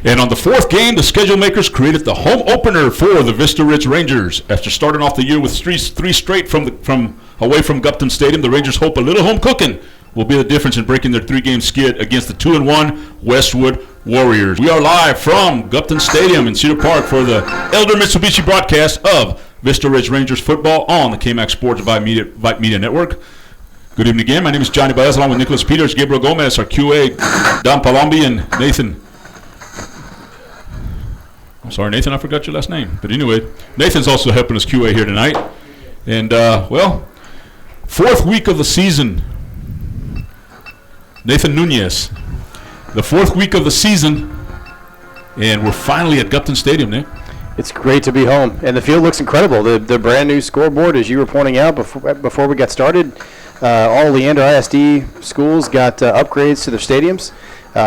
And on the fourth game, the schedule makers created the home opener for the Vista Ridge Rangers. After starting off the year with three straight from away from Gupton Stadium, the Rangers hope a little home cooking will be the difference in breaking their three-game skid against the 2-1 Westwood Warriors. We are live from Gupton Stadium in Cedar Park for the Elder Mitsubishi broadcast of Vista Ridge Rangers football on the KMAX Sports Vype Media Network. Good evening again. My name is Johnny Baez, along with Nicholas Peters, Gabriel Gomez, our QA, Don Palombi, and Nathan. I'm sorry, Nathan, I forgot your last name. But anyway, Nathan's also helping us QA here tonight. And, fourth week of the season. Nathan Nunez. The fourth week of the season. And we're finally at Gupton Stadium, Nick. It's great to be home. And the field looks incredible. The brand new scoreboard, as you were pointing out before we got started, all Leander ISD schools got upgrades to their stadiums.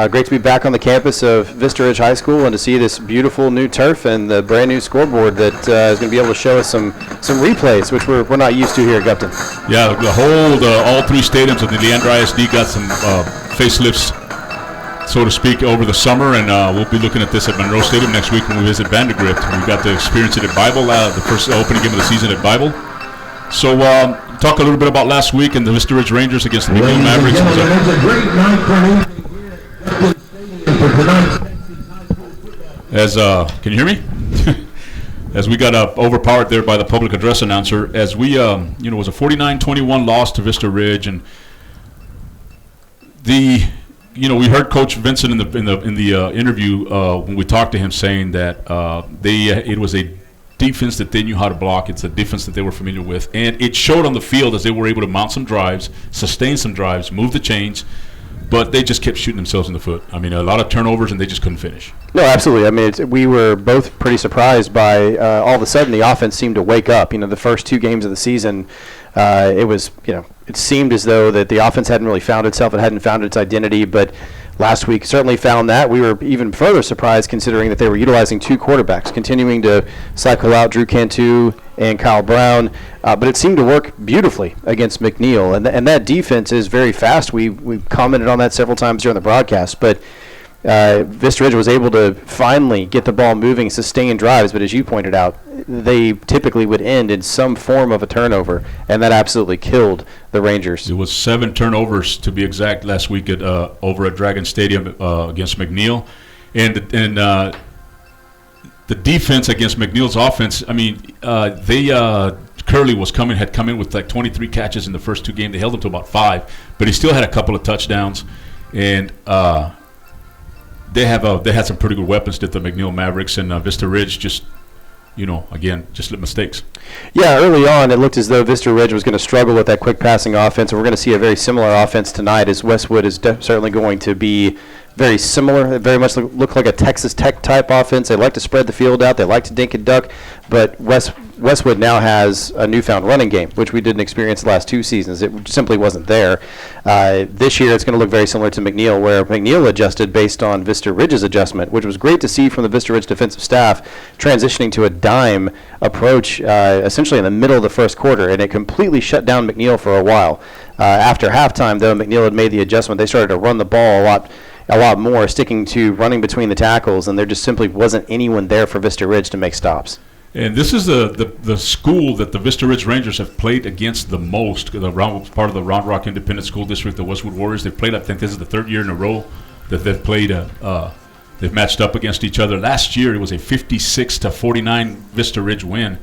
Great to be back on the campus of Vista Ridge High School and to see this beautiful new turf and the brand new scoreboard that is going to be able to show us some replays, which we're not used to here at Gupton. Yeah, all three stadiums of the Leander ISD got some facelifts, so to speak, over the summer, and we'll be looking at this at Monroe Stadium next week when we visit Vandergrift. We got to experience it at Bible, the first opening game of the season at Bible. So talk a little bit about last week and the Vista Ridge Rangers against the McNeil Mavericks. It's a great night for me. Can you hear me? As we got overpowered there by the public address announcer, as we, it was a 49-21 loss to Vista Ridge, and we heard Coach Vincent in the interview when we talked to him saying that it was a defense that they knew how to block. It's a defense that they were familiar with, and it showed on the field as they were able to mount some drives, sustain some drives, move the chains. But they just kept shooting themselves in the foot. I mean, a lot of turnovers, and they just couldn't finish. No, absolutely. I mean, we were both pretty surprised by all of a sudden the offense seemed to wake up. The first two games of the season, it seemed as though that the offense hadn't really found itself. It hadn't found its identity. But last week certainly found that. We were even further surprised considering that they were utilizing two quarterbacks, continuing to cycle out Drew Cantu and Kyle Brown. But it seemed to work beautifully against McNeil. And that defense is very fast. We commented on that several times during the broadcast. But Vista Ridge was able to finally get the ball moving, sustain drives. But as you pointed out, they typically would end in some form of a turnover. And that absolutely killed the Rangers. It was 7 turnovers, to be exact, last week over at Dragon Stadium against McNeil. And the defense against McNeil's offense, I mean, Curley had come in with like 23 catches in the first two games. They held him to about 5, but he still had a couple of touchdowns, and they had some pretty good weapons that the McNeil Mavericks, and Vista Ridge just let mistakes. Yeah, early on it looked as though Vista Ridge was going to struggle with that quick passing offense, and we're going to see a very similar offense tonight, as Westwood is certainly going to be very similar. They very much look like a Texas Tech type offense. They like to spread the field out. They like to dink and duck. But Westwood now has a newfound running game, which we didn't experience the last 2 seasons. It simply wasn't there. This year it's going to look very similar to McNeil, where McNeil adjusted based on Vista Ridge's adjustment, which was great to see from the Vista Ridge defensive staff, transitioning to a dime approach essentially in the middle of the first quarter, and it completely shut down McNeil for a while. After halftime, though, McNeil had made the adjustment. They started to run the ball a lot more, sticking to running between the tackles, and there just simply wasn't anyone there for Vista Ridge to make stops. And this is the school that the Vista Ridge Rangers have played against the most, part of the Round Rock Independent School District, the Westwood Warriors. They've played, I think this is the 3rd year in a row that they've played, they've matched up against each other. Last year it was a 56-49 Vista Ridge win,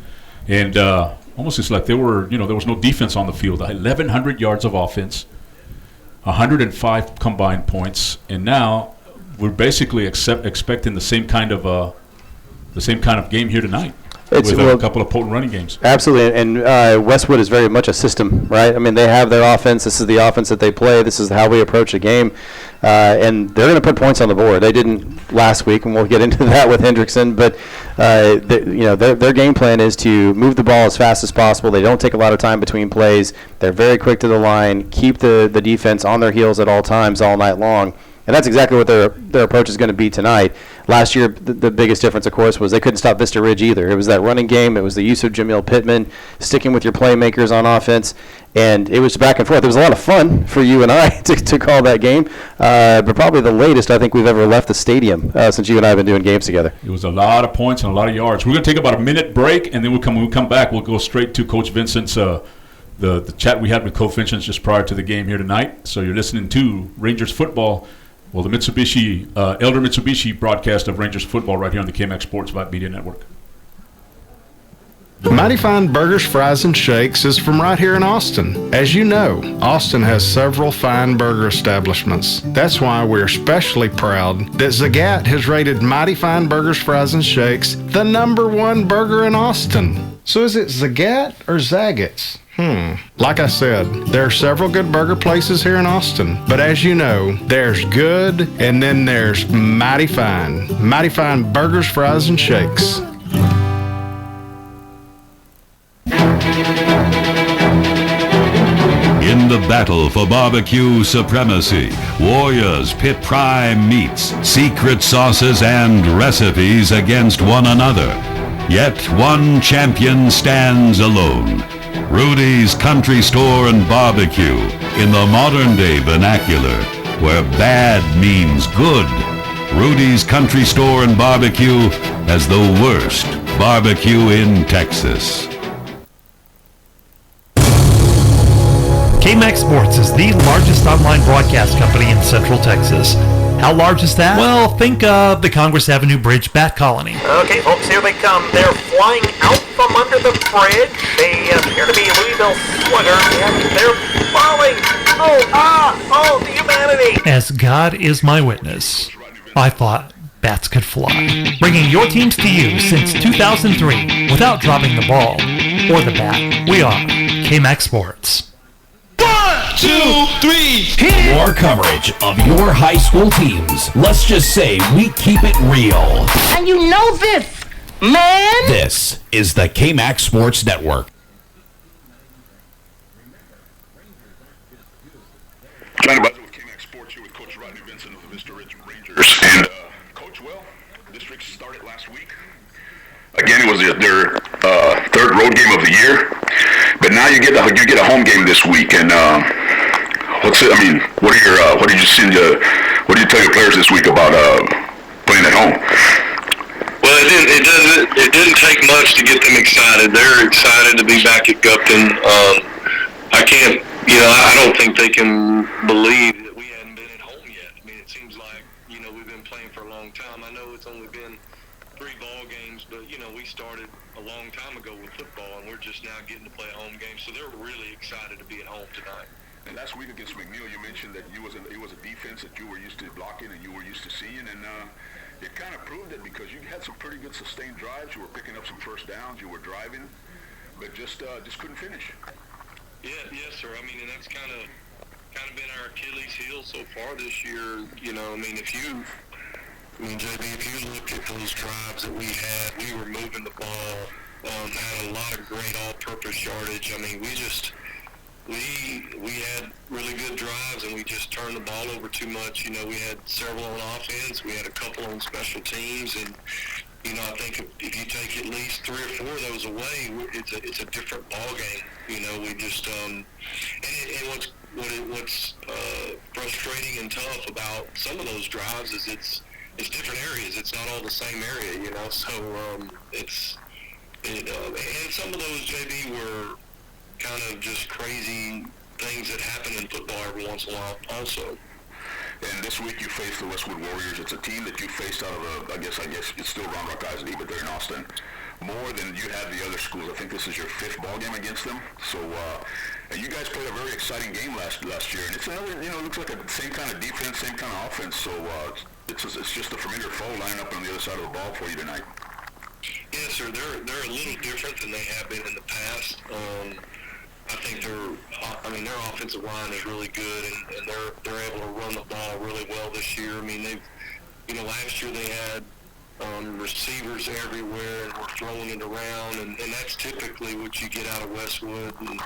and almost it's like there was no defense on the field. 1,100 yards of offense, 105 combined points, and now we're basically expecting the same kind of game here tonight. With a couple of potent running games. Absolutely, and Westwood is very much a system, right? I mean, they have their offense. This is the offense that they play. This is how we approach a game, and they're going to put points on the board. They didn't last week, and we'll get into that with Hendrickson. But their game plan is to move the ball as fast as possible. They don't take a lot of time between plays. They're very quick to the line, keep the defense on their heels at all times all night long. And that's exactly what their approach is going to be tonight. Last year, the biggest difference, of course, was they couldn't stop Vista Ridge either. It was that running game. It was the use of Jamil Pittman, sticking with your playmakers on offense. And it was back and forth. It was a lot of fun for you and I to call that game. But probably the latest I think we've ever left the stadium since you and I have been doing games together. It was a lot of points and a lot of yards. We're going to take about a minute break, and then when we come back, we'll go straight to Coach Vincent's the chat we had with Coach Vincent just prior to the game here tonight. So you're listening to Rangers football. Well, the Mitsubishi, Elder Mitsubishi broadcast of Rangers football right here on the KMX Sports Vype Media Network. Mighty Fine Burgers, Fries, and Shakes is from right here in Austin. As you know, Austin has several fine burger establishments. That's why we're especially proud that Zagat has rated Mighty Fine Burgers, Fries, and Shakes the #1 burger in Austin. So is it Zagat or Zagat's? Like I said, there are several good burger places here in Austin. But as you know, there's good and then there's Mighty Fine. Mighty Fine Burgers, Fries, and Shakes. In the battle for barbecue supremacy, warriors pit prime meats, secret sauces, and recipes against one another. Yet one champion stands alone. Rudy's Country Store and Barbecue, in the modern-day vernacular, where bad means good. Rudy's Country Store and Barbecue has the worst barbecue in Texas. KMX Sports is the largest online broadcast company in Central Texas. How large is that? Well, think of the Congress Avenue Bridge Bat Colony. Okay, folks, here they come. They're flying out from under the bridge. They appear to be Louisville Sluggers, and they're falling. Oh, the humanity. As God is my witness, I thought bats could fly. Bringing your teams to you since 2003 without dropping the ball or the bat. We are KMX Sports. 1, 2, 3, hit! More coverage of your high school teams. Let's just say we keep it real. And you know this, man! This is the KMAX Sports Network. Johnny Buzzer with KMAX Sports here with Coach Rodney Vincent of the Vista Ridge Rangers. And Coach, well, the district started last week. Again, it was their third road game of the year. But now you get a home game this week, and what do you tell your players this week about playing at home? Well, it didn't take much to get them excited. They're excited to be back at Gupton. I don't think they can believe that we hadn't been at home yet. I mean, it seems like we've been playing for a long time. I know it's only been 3 ball games, but we started a long time ago with football, and we're just now getting to play a home game. So they're really excited to be at home tonight. And last week against McNeil, you mentioned that it was a defense that you were used to blocking and you were used to seeing, and it kind of proved it because you had some pretty good sustained drives. You were picking up some first downs. You were driving, but just couldn't finish. Yes, sir. I mean, and that's kind of been our Achilles heel so far this year. JB, if you look at those drives that we had, we were moving the ball, had a lot of great all-purpose yardage. I mean, we had really good drives, and we just turned the ball over too much. We had several on offense. We had a couple on special teams, and I think if you take at least 3 or 4 of those away, it's a different ball game. We just and what's frustrating and tough about some of those drives is it's different areas. It's not all the same area, So and some of those, JB, were kind of just crazy things that happen in football every once in a while also. And this week you faced the Westwood Warriors. It's a team that you faced out of I guess it's still Round Rock ISD, but they're in Austin. More than you had the other schools. I think this is your 5th ball game against them. So, and you guys played a very exciting game last year. And it's another, it looks like the same kind of defense, same kind of offense. So it's just a familiar foe lining up on the other side of the ball for you tonight. Yes, sir. They're a little different than they have been in the past. I think their offensive line is really good, and they're able to run the ball really well this year. I mean, last year they had receivers everywhere, and we're throwing it around, and that's typically what you get out of Westwood. And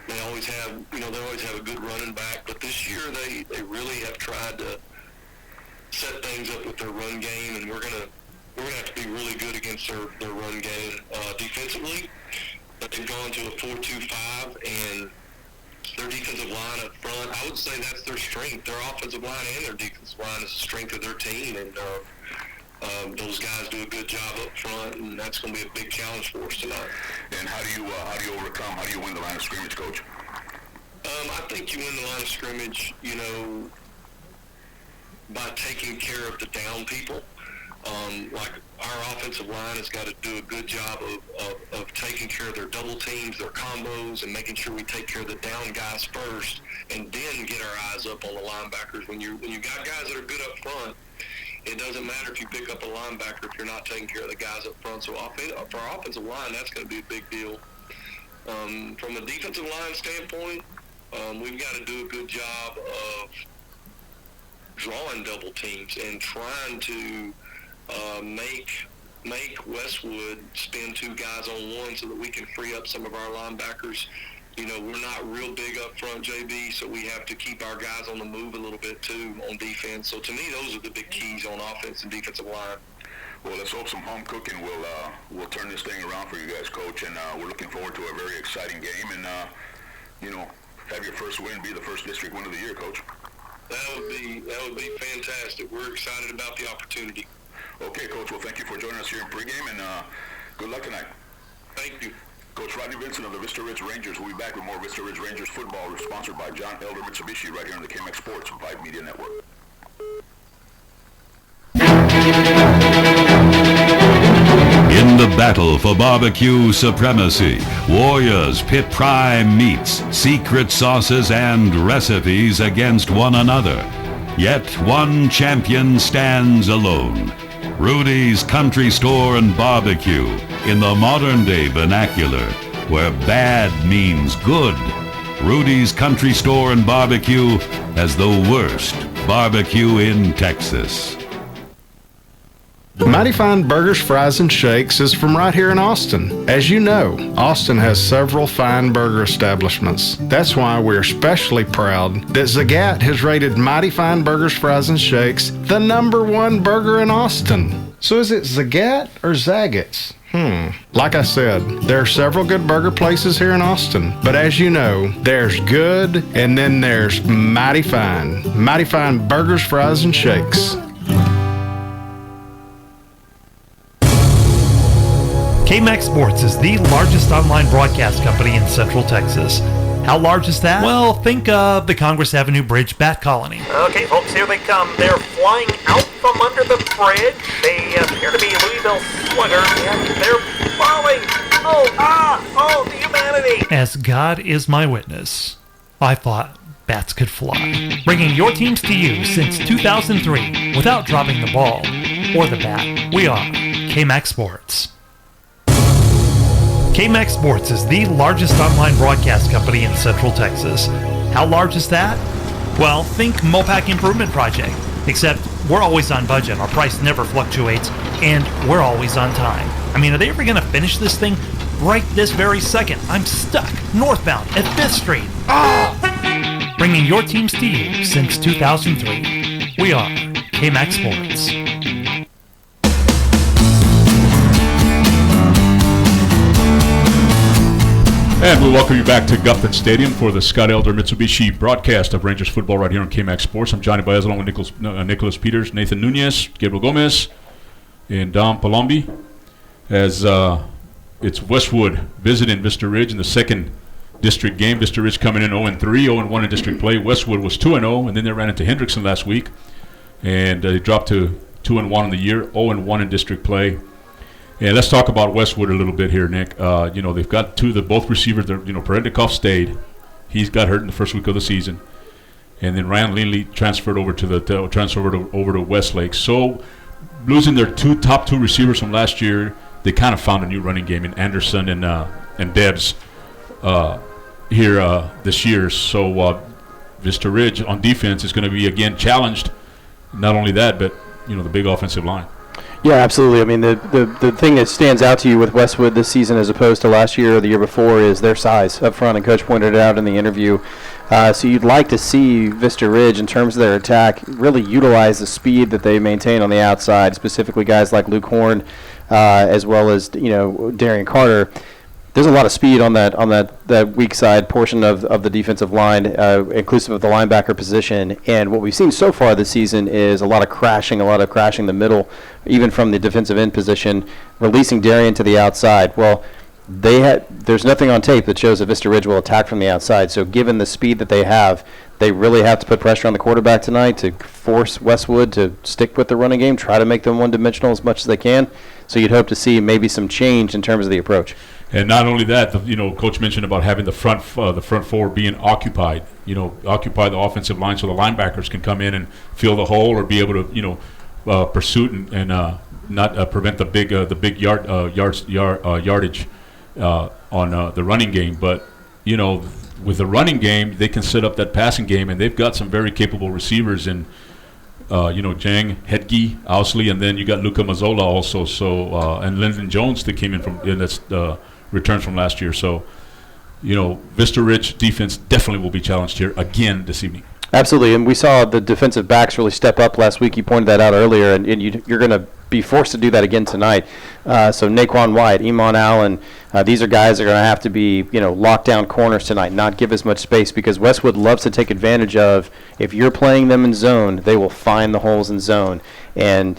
they always have a good running back. But this year they really have tried to set things up with their run game, and we're gonna have to be really good against their run game defensively. But they've gone to a 4-2-5, and their defensive line up front, I would say that's their strength. Their offensive line and their defensive line is the strength of their team, and those guys do a good job up front, and that's going to be a big challenge for us tonight. And how do you win the line of scrimmage, Coach? I think you win the line of scrimmage, by taking care of the down people. Like our offensive line has got to do a good job of taking care of their double teams, their combos, and making sure we take care of the down guys first, and then get our eyes up on the linebackers. When you got guys that are good up front, it doesn't matter if you pick up a linebacker if you're not taking care of the guys up front. So for our offensive line, that's going to be a big deal. From a defensive line standpoint, we've got to do a good job of drawing double teams and trying to make Westwood spend two guys on one so that we can free up some of our linebackers. We're not real big up front, JB, so we have to keep our guys on the move a little bit too on defense. So to me, those are the big keys on offense and defensive line. Well, let's hope some home cooking will turn this thing around for you guys, Coach, and we're looking forward to a very exciting game, and have your first win be the first district win of the year, Coach. That would be fantastic. We're excited about the opportunity. Okay, Coach. Well, thank you for joining us here in pregame, and good luck tonight. Thank you. Coach Rodney Vincent of the Vista Ridge Rangers. We'll be back with more Vista Ridge Rangers football, sponsored by John Elder Mitsubishi, right here on the KMX Sports Vype Media Network. In the battle for barbecue supremacy, warriors pit prime meats, secret sauces, and recipes against one another. Yet one champion stands alone. Rudy's Country Store and Barbecue, in the modern-day vernacular, where bad means good. Rudy's Country Store and Barbecue has the worst barbecue in Texas. Mighty Fine Burgers, Fries, and Shakes is from right here in Austin. As you know, Austin has several fine burger establishments. That's why we're especially proud that Zagat has rated Mighty Fine Burgers, Fries, and Shakes the #1 burger in Austin. So is it Zagat or Zagat's? Like I said, there are several good burger places here in Austin. But as you know, there's good, and then there's Mighty Fine. Mighty Fine Burgers, Fries, and Shakes. KMX Sports is the largest online broadcast company in Central Texas. How large is that? Well, think of the Congress Avenue Bridge Bat Colony. Okay, folks, here they come. They're flying out from under the bridge. They appear to be Louisville Sluggers, and they're falling. Oh, the humanity. As God is my witness, I thought bats could fly. Bringing your teams to you since 2003 without dropping the ball or the bat. We are KMX Sports. KMX Sports is the largest online broadcast company in Central Texas. How large is that? Well, think Mopac Improvement Project. Except we're always on budget, our price never fluctuates, and we're always on time. I mean, are they ever going to finish this thing? Right this very second. I'm stuck northbound at 5th Street. Bringing your teams to you since 2003. We are KMX Sports. And we welcome you back to Guffin Stadium for the Scott Elder Mitsubishi broadcast of Rangers football right here on KMX Sports. I'm Johnny Baez along with Nicholas Peters, Nathan Nunez, Gabriel Gomez, and Dom Palombi. As it's Westwood visiting Vista Ridge in the second district game. Vista Ridge coming in 0-3, 0-1 in district play. Westwood was 2-0, and then they ran into Hendrickson last week, and they dropped to 2-1 in the year, 0-1 in district play. And let's talk about Westwood a little bit here, Nick. They've got both receivers. Perennikov stayed. He's got hurt in the first week of the season, and then Ryan Lindley transferred over to Westlake. So, losing their top two receivers from last year, they kind of found a new running game in Anderson and Debs here this year. So, Vista Ridge on defense is going to be again challenged. Not only that, but the big offensive line. Yeah, absolutely. I mean, the thing that stands out to you with Westwood this season as opposed to last year or the year before is their size up front, and Coach pointed it out in the interview. So you'd like to see Vista Ridge, in terms of their attack, really utilize the speed that they maintain on the outside, specifically guys like Luke Horn, as well as Darian Carter. There's a lot of speed on that weak side portion of the defensive line, inclusive of the linebacker position. And what we've seen so far this season is a lot of crashing the middle, even from the defensive end position, releasing Darian to the outside. Well, there's nothing on tape that shows that Vista Ridge will attack from the outside. So given the speed that they have, they really have to put pressure on the quarterback tonight to force Westwood to stick with the running game, try to make them one-dimensional as much as they can. So you'd hope to see maybe some change in terms of the approach. And not only that, Coach mentioned about having the front four being occupied. Occupy the offensive line so the linebackers can come in and fill the hole or be able to, pursue and not prevent the big yardage on the running game. But with the running game, they can set up that passing game, and they've got some very capable receivers in. Jang, Hedge, Owsley, and then you got Luca Mazzola also. So and Lyndon Jones that came in from that's returns from last year. So Vista Ridge defense definitely will be challenged here again this evening. Absolutely, and we saw the defensive backs really step up last week. You pointed that out earlier, and you're going to be forced to do that again tonight. So Naquan White, Iman Allen, these are guys that are going to have to be, locked down corners tonight, not give as much space, because Westwood loves to take advantage of, if you're playing them in zone, they will find the holes in zone. And,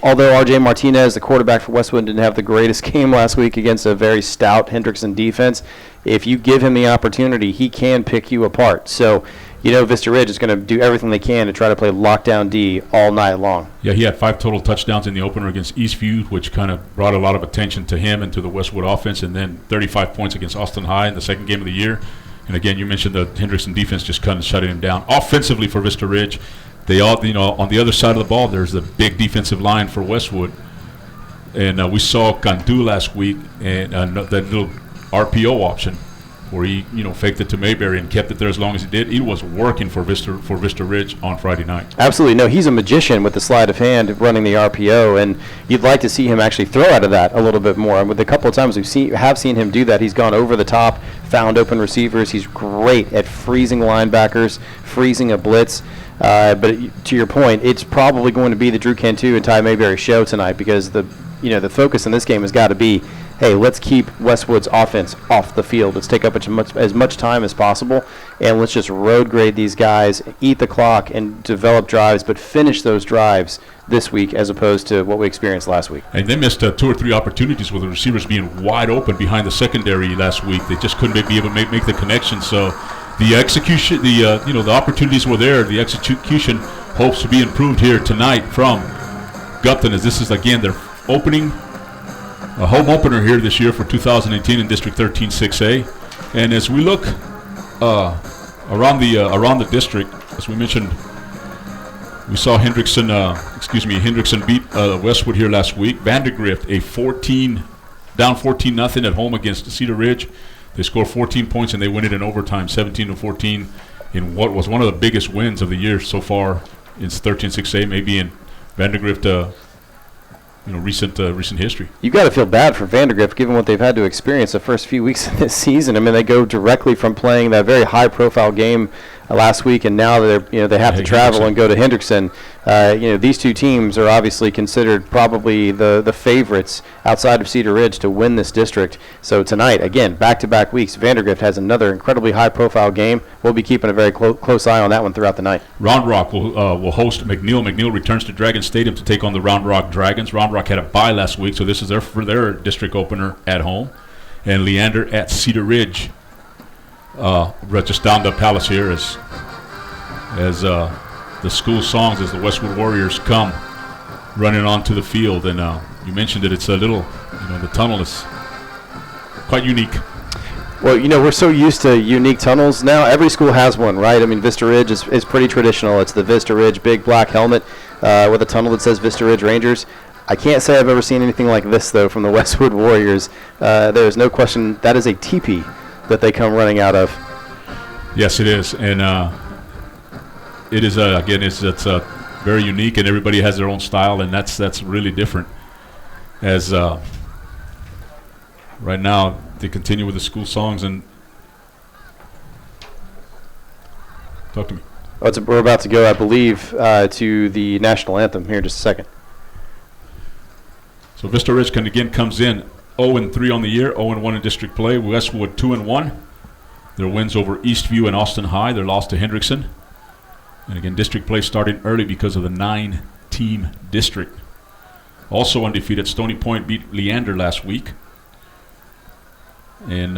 although R.J. Martinez, the quarterback for Westwood, didn't have the greatest game last week against a very stout Hendrickson defense, if you give him the opportunity, he can pick you apart. So, Vista Ridge is going to do everything they can to try to play lockdown D all night long. Yeah, he had 5 total touchdowns in the opener against Eastview, which kind of brought a lot of attention to him and to the Westwood offense, and then 35 points against Austin High in the second game of the year. And again, you mentioned the Hendrickson defense just kind of shutting him down. Offensively for Vista Ridge, they all, on the other side of the ball, there's the big defensive line for Westwood. And we saw Cantu last week, and that little RPO option, where he, faked it to Mayberry and kept it there as long as he did. He was working for Vista Ridge on Friday night. Absolutely. No, he's a magician with the sleight of hand running the RPO, and you'd like to see him actually throw out of that a little bit more. And with the couple of times we have seen him do that, he's gone over the top, found open receivers. He's great at freezing linebackers, freezing a blitz. But to your point, it's probably going to be the Drew Cantu and Ty Mayberry show tonight, because the focus in this game has got to be, hey, let's keep Westwood's offense off the field. Let's take up as much time as possible, and let's just road grade these guys, eat the clock, and develop drives, but finish those drives this week as opposed to what we experienced last week. And they missed 2 or 3 opportunities with the receivers being wide open behind the secondary last week. They just couldn't be able to make the connection. So the execution, the opportunities were there. The execution hopes to be improved here tonight from Gupton, as this is again their a home opener here this year for 2018 in District 13 6A. And as we look around the district, as we mentioned, we saw Hendrickson beat Westwood here last week. Vandergrift down 14-0 at home against Cedar Ridge. They scored 14 points and they win it in overtime, 17-14, in what was one of the biggest wins of the year so far in 13 6A, maybe in Vandergrift recent history. You've got to feel bad for Vandergrift given what they've had to experience the first few weeks of this season. I mean, they go directly from playing that very high-profile game last week, and now they have to travel and go to Hendrickson. These two teams are obviously considered probably the favorites outside of Cedar Ridge to win this district. So tonight, again, back-to-back weeks, Vandergrift has another incredibly high-profile game. We'll be keeping a very close eye on that one throughout the night. Round Rock will host McNeil. McNeil returns to Dragon Stadium to take on the Round Rock Dragons. Round Rock had a bye last week, so this is their district opener at home. And Leander at Cedar Ridge. Just down the palace here as the school songs, as the Westwood Warriors come running onto the field. And you mentioned it, it's a little, the tunnel is quite unique. Well, we're so used to unique tunnels now. Every school has one, right? I mean, Vista Ridge is pretty traditional. It's the Vista Ridge big black helmet with a tunnel that says Vista Ridge Rangers. I can't say I've ever seen anything like this, though, from the Westwood Warriors. There's no question that is a teepee that they come running out of. Yes, it is, and it is again. It's very unique, and everybody has their own style, and that's really different. As right now, they continue with the school songs, and Talk to me. We're about to go, I believe, to the national anthem here in just a second. So Vista Ridge comes in 0-3 on the year, 0-1 in district play. Westwood 2-1. Their wins over Eastview and Austin High. Their loss to Hendrickson. And again, district play starting early because of the 9-team district. Also undefeated, Stony Point beat Leander last week. And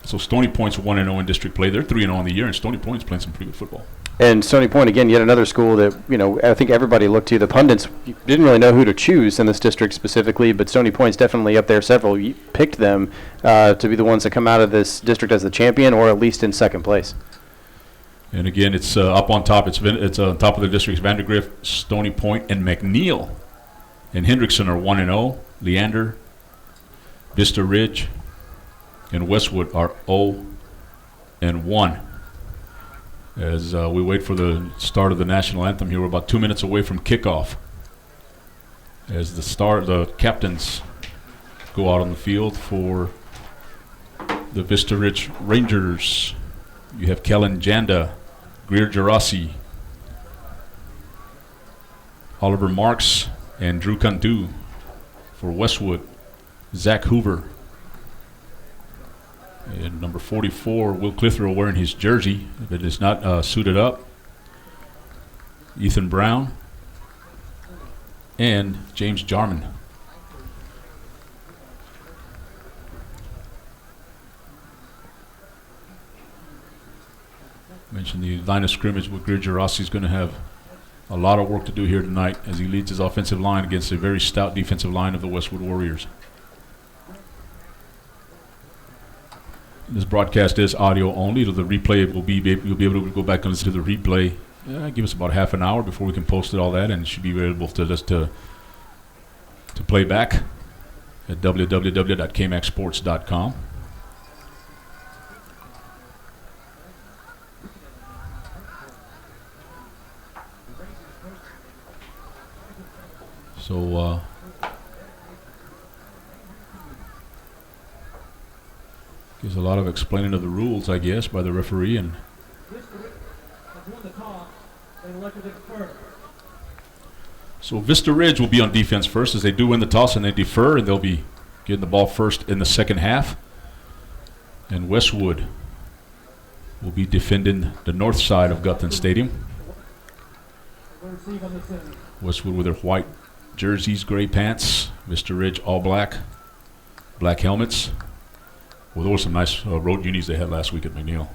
so Stony Point's 1-0 in district play. They're 3-0 on the year, and Stony Point's playing some pretty good football. And Stony Point, again, yet another school that, I think everybody looked to. The pundits didn't really know who to choose in this district specifically, but Stony Point's definitely up there. Several picked them to be the ones that come out of this district as the champion, or at least in second place. And again, it's up on top. It's on top of the districts. Vandergrift, Stony Point, and McNeil and Hendrickson are 1-0. Leander, Vista Ridge, and Westwood are 0-1. As we wait for the start of the national anthem here, we're about 2 minutes away from kickoff. As the captains go out on the field for the Vista Ridge Rangers. You have Kellen Janda, Greer Gerasi, Oliver Marks, and Drew Cantu. For Westwood, Zach Hoover. And number 44, Will Clitheroe, wearing his jersey that is not suited up. Ethan Brown and James Jarman. Mentioned the line of scrimmage with Greer Gerasi is going to have a lot of work to do here tonight as he leads his offensive line against a very stout defensive line of the Westwood Warriors. This broadcast is audio only. The replay will be, you'll be able to go back and listen to the replay. Give us about half an hour before we can post it, all that, and it should be able to play back at www.kmaxsports.com. So gives a lot of explaining of the rules, I guess, by the referee. And so Vista Ridge will be on defense first, as they do win the toss and they defer, and they'll be getting the ball first in the second half. And Westwood will be defending the north side of Guthrie Stadium. Westwood with their white jerseys, gray pants. Vista Ridge all black, black helmets. Well, those were some nice road unis they had last week at McNeil.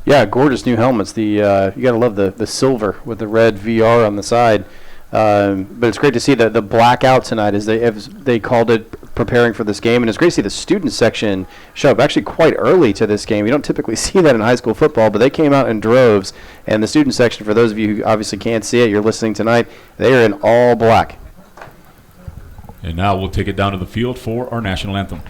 Yeah, gorgeous new helmets. You gotta love the silver with the red VR on the side. But it's great to see the blackout tonight, as they called it, preparing for this game. And it's great to see the student section show up actually quite early to this game. You don't typically see that in high school football, but they came out in droves. And the student section, for those of you who obviously can't see it, you're listening tonight, they are in all black. And now we'll take it down to the field for our national anthem.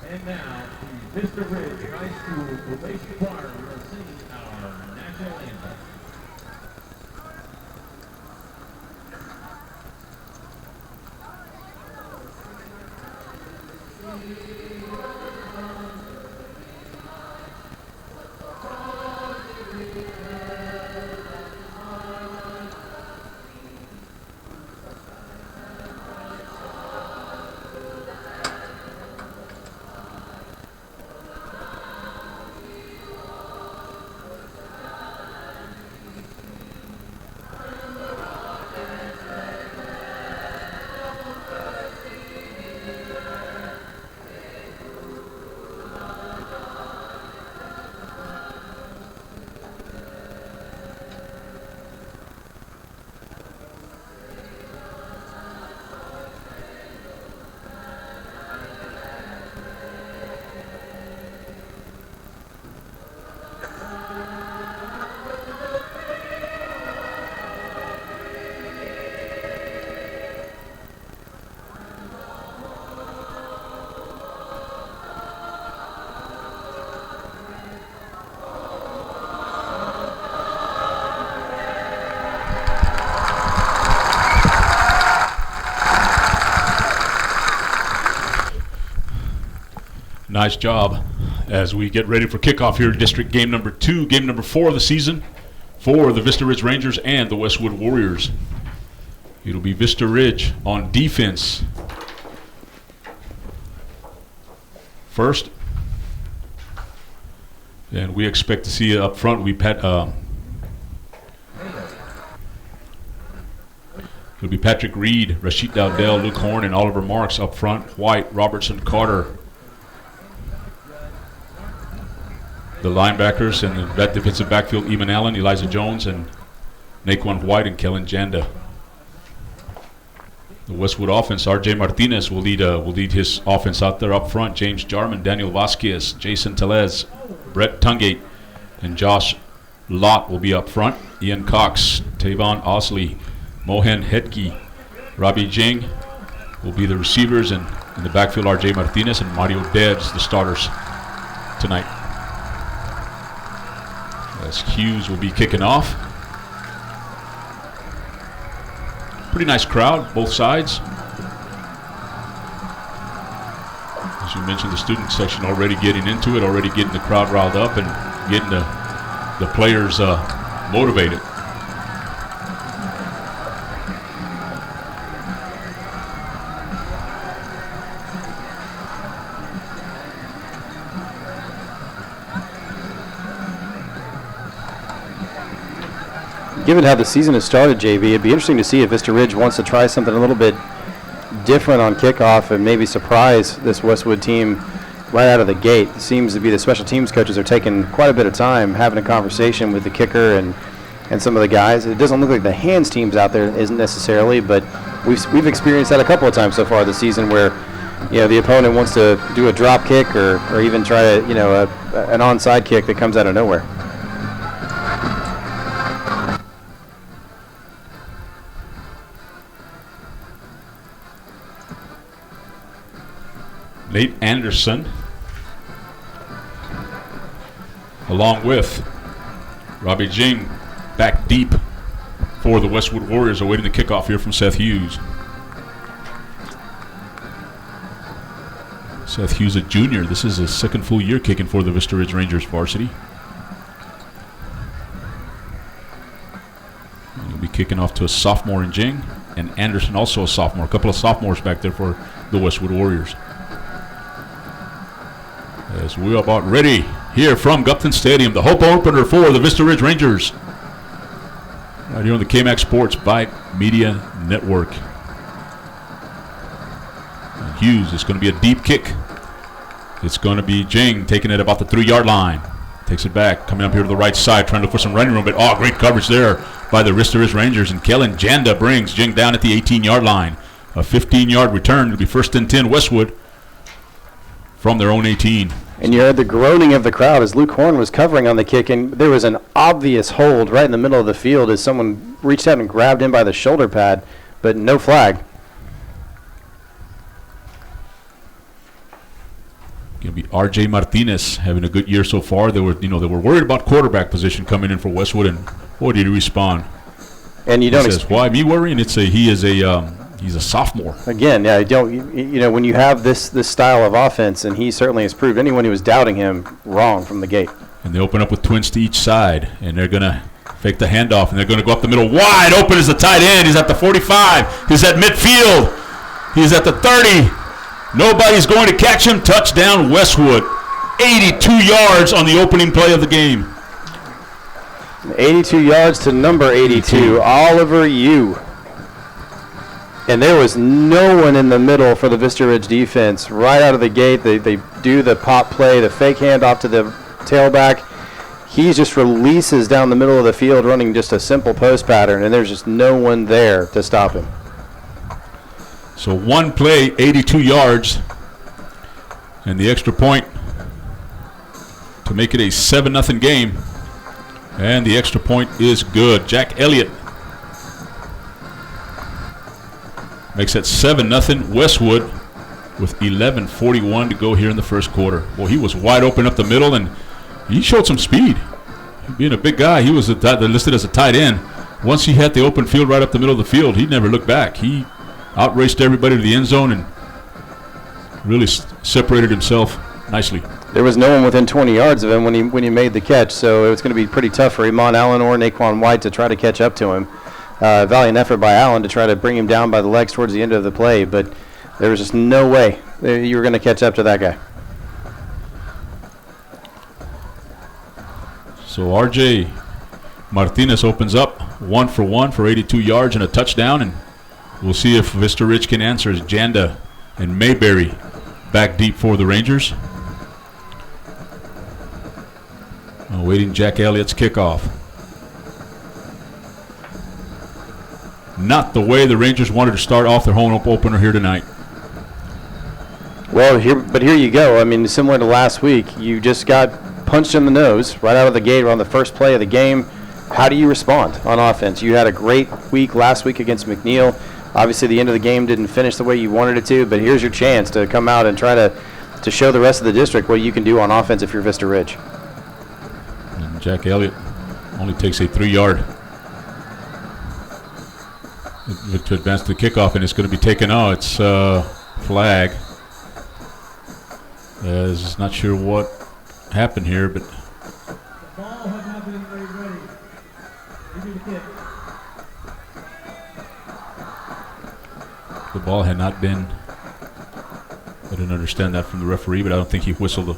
And now, the Vista Ridge High School Probation Choir will sing our national anthem. Nice job as we get ready for kickoff here in district game number 2, game number 4 of the season for the Vista Ridge Rangers and the Westwood Warriors. It'll be Vista Ridge on defense first. And we expect to see up front will be it'll be Patrick Reed, Rashid Dowdell, Luke Horn, and Oliver Marks up front. White, Robertson, Carter. The linebackers and that defensive backfield, Eamon Allen, Elijah Jones, and Naquan White and Kellen Janda. The Westwood offense, R.J. Martinez will lead his offense out there up front. James Jarman, Daniel Vasquez, Jason Telez, Brett Tungate, and Josh Lott will be up front. Ian Cox, Tavon Osley, Mohan Hetke, Robbie Jing will be the receivers, and in the backfield, R.J. Martinez and Mario Debs, the starters tonight. As Hughes will be kicking off. Pretty nice crowd, both sides. As you mentioned, the student section already getting into it, already getting the crowd riled up and getting the players motivated. Given how the season has started, JB, it'd be interesting to see if Vista Ridge wants to try something a little bit different on kickoff and maybe surprise this Westwood team right out of the gate. It seems to be the special teams coaches are taking quite a bit of time having a conversation with the kicker and some of the guys. It doesn't look like the hands teams out there isn't necessarily, but we've experienced that a couple of times so far this season where the opponent wants to do a drop kick or even try an onside kick that comes out of nowhere. Nate Anderson, along with Robbie Jing, back deep for the Westwood Warriors, awaiting the kickoff here from Seth Hughes. Seth Hughes, a junior. This is his second full year kicking for the Vista Ridge Rangers varsity. And he'll be kicking off to a sophomore in Jing, and Anderson also a sophomore. A couple of sophomores back there for the Westwood Warriors. As we are about ready here from Gupton Stadium, the hope opener for the Vista Ridge Rangers. Right here on the KMAX Sports Vype Media Network. And Hughes, it's going to be a deep kick. It's going to be Jing taking it about the 3-yard line. Takes it back, coming up here to the right side, trying to look for some running room, but great coverage there by the Vista Ridge Rangers. And Kellen Janda brings Jing down at the 18-yard line. A 15-yard return. It'll be 1st and 10 Westwood from their own 18. And you heard the groaning of the crowd as Luke Horn was covering on the kick, and there was an obvious hold right in the middle of the field as someone reached out and grabbed him by the shoulder pad, but no flag. Going to be R.J. Martinez having a good year so far. They were worried about quarterback position coming in for Westwood, and boy, did he respond. And you don't says, why me worrying? He's a sophomore. Again, when you have this style of offense, and he certainly has proved anyone who was doubting him wrong from the gate. And they open up with twins to each side, and they're going to fake the handoff, and they're going to go up the middle. Wide open is the tight end. He's at the 45. He's at midfield. He's at the 30. Nobody's going to catch him. Touchdown, Westwood. 82 yards on the opening play of the game. 82 yards to number 82, Oliver Yu. And there was no one in the middle for the Vista Ridge defense. Right out of the gate, they do the pop play, the fake handoff to the tailback. He just releases down the middle of the field running just a simple post pattern, and there's just no one there to stop him. So one play, 82 yards, and the extra point to make it a 7-0 game. And the extra point is good. Jack Elliott makes it 7-0 Westwood with 11:41 to go here in the first quarter. Well, he was wide open up the middle, and he showed some speed. Being a big guy, he was listed as a tight end. Once he had the open field right up the middle of the field, he never looked back. He outraced everybody to the end zone and really separated himself nicely. There was no one within 20 yards of him when he made the catch, so it was going to be pretty tough for Iman Allen or Naquan White to try to catch up to him. Valiant effort by Allen to try to bring him down by the legs towards the end of the play, but there was just no way you were going to catch up to that guy. So RJ Martinez opens up 1 for 1 for 82 yards and a touchdown, and we'll see if Vista Ridge can answer as Janda and Mayberry back deep for the Rangers. Awaiting Jack Elliott's kickoff. Not the way the Rangers wanted to start off their home opener here tonight. Well, here you go. I mean, similar to last week, you just got punched in the nose right out of the gate on the first play of the game. How do you respond on offense? You had a great week last week against McNeil. Obviously, the end of the game didn't finish the way you wanted it to, but here's your chance to come out and try to show the rest of the district what you can do on offense if you're Vista Ridge. And Jack Elliott only takes a 3-yard to advance to the kickoff, and it's going to be taken. Oh, it's flag. Not sure what happened here, but The ball has not been ready. Give me the kick. the ball had not been. I didn't understand that from the referee, but I don't think he whistled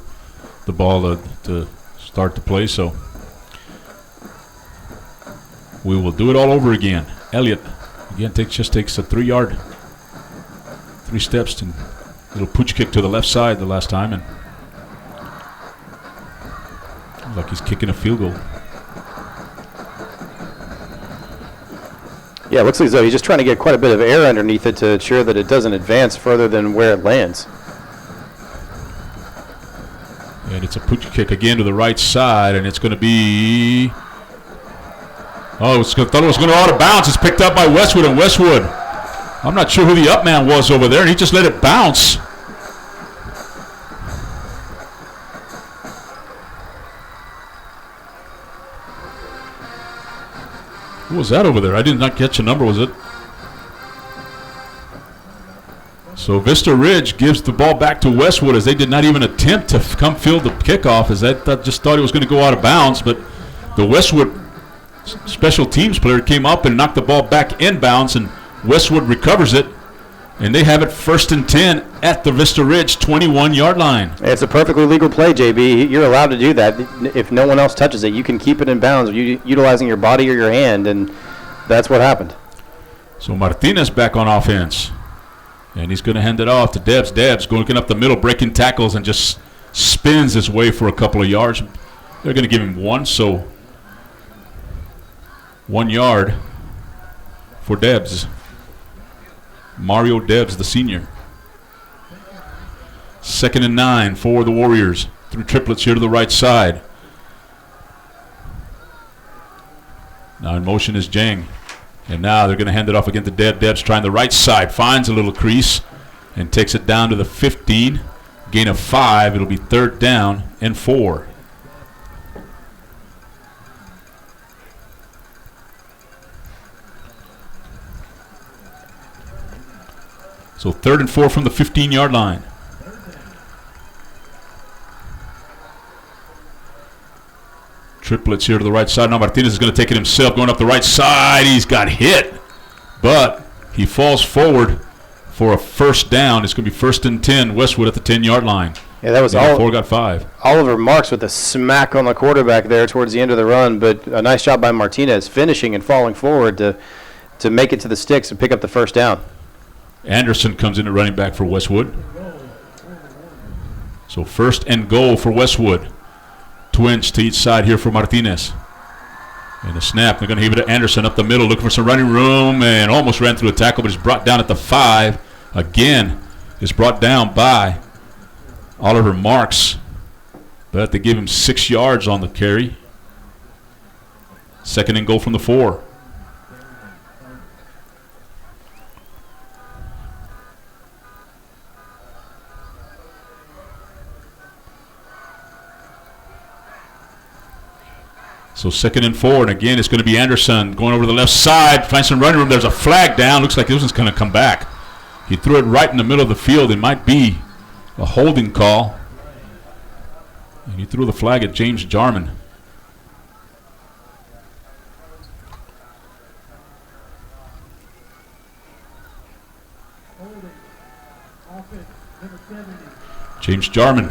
the ball to start the play. So we will do it all over again. Elliott again takes a 3-yard, 3 steps, and little pooch kick to the left side the last time, and looks like he's kicking a field goal. Yeah, it looks like as though he's just trying to get quite a bit of air underneath it to ensure that it doesn't advance further than where it lands. And it's a pooch kick again to the right side, and it's going to be. Oh, thought it was going to go out of bounds. It's picked up by Westwood, and Westwood, I'm not sure who the up man was over there, and he just let it bounce. Who was that over there? I did not catch a number, was it? So Vista Ridge gives the ball back to Westwood as they did not even attempt to come field the kickoff, as that just thought it was going to go out of bounds, but the Westwood special teams player came up and knocked the ball back inbounds, and Westwood recovers it, and they have it 1st and 10 at the Vista Ridge 21-yard line. It's a perfectly legal play, JB. You're allowed to do that. If no one else touches it, you can keep it in bounds utilizing your body or your hand, and that's what happened. So Martinez back on offense, and he's going to hand it off to Debs. Debs going up the middle, breaking tackles, and just spins his way for a couple of yards. They're going to give him 1, so 1 yard for Debs. Mario Debs, the senior. 2nd and 9 for the Warriors. Through triplets here to the right side. Now in motion is Jang. And now they're going to hand it off again to Deb. Debs trying the right side. Finds a little crease and takes it down to the 15. Gain of 5. It'll be 3rd down and 4. So 3rd and 4 from the 15-yard line. Triplets here to the right side. Now Martinez is going to take it himself, going up the right side. He's got hit, but he falls forward for a 1st down. It's going to be 1st and 10. Westwood at the 10-yard line. Yeah, that was all. 4 got 5. Oliver Marks with a smack on the quarterback there towards the end of the run, but a nice job by Martinez finishing and falling forward to make it to the sticks and pick up the 1st down. Anderson comes in at running back for Westwood. So 1st and goal for Westwood. Twins to each side here for Martinez. And a snap. They're going to give it to Anderson up the middle, looking for some running room, and almost ran through a tackle, but is brought down at the 5. Again, is brought down by Oliver Marks. But they give him 6 yards on the carry. 2nd and goal from the 4. So 2nd and 4, and again it's going to be Anderson going over the left side, finds some running room. There's a flag down. Looks like this one's going to come back. He threw it right in the middle of the field. It might be a holding call. And he threw the flag at James Jarman. James Jarman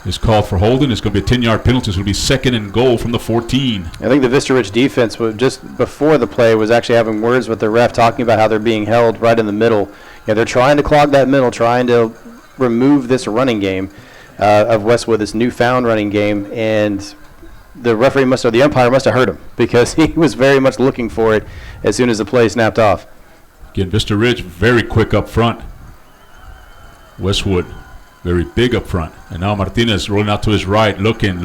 is called for holding. It's going to be a 10-yard penalty. It's going to be 2nd and goal from the 14. I think the Vista Ridge defense, just before the play, was actually having words with the ref talking about how they're being held right in the middle. They're trying to clog that middle, trying to remove this running game of Westwood, this newfound running game, and the referee the umpire must have heard him because he was very much looking for it as soon as the play snapped off. Again, Vista Ridge very quick up front. Westwood very big up front. And now Martinez rolling out to his right, looking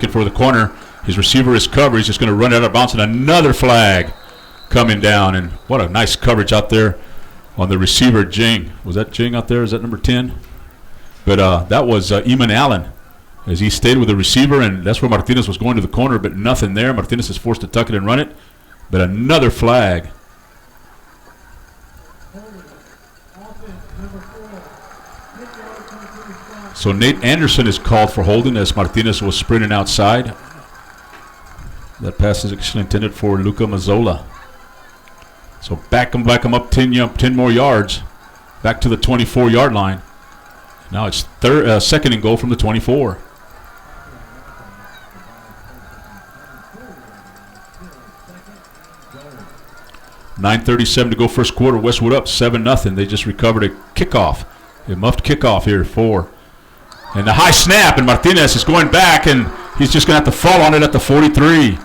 for the corner. His receiver is covered. He's just going to run out of bounds, and another flag coming down. And what a nice coverage out there on the receiver, Jing. Was that Jing out there? Is that number 10? But that was Eamon Allen as he stayed with the receiver, and that's where Martinez was going to the corner, but nothing there. Martinez is forced to tuck it and run it. But another flag. So Nate Anderson is called for holding as Martinez was sprinting outside. That pass is actually intended for Luca Mazzola. So back him up 10 more yards, back to the 24-yard line. Now it's 2nd and goal from the 24. $9:37 to go first quarter. Westwood up 7-0. They just recovered a kickoff, a muffed kickoff here and the high snap, and Martinez is going back, and he's just going to have to fall on it at the 43.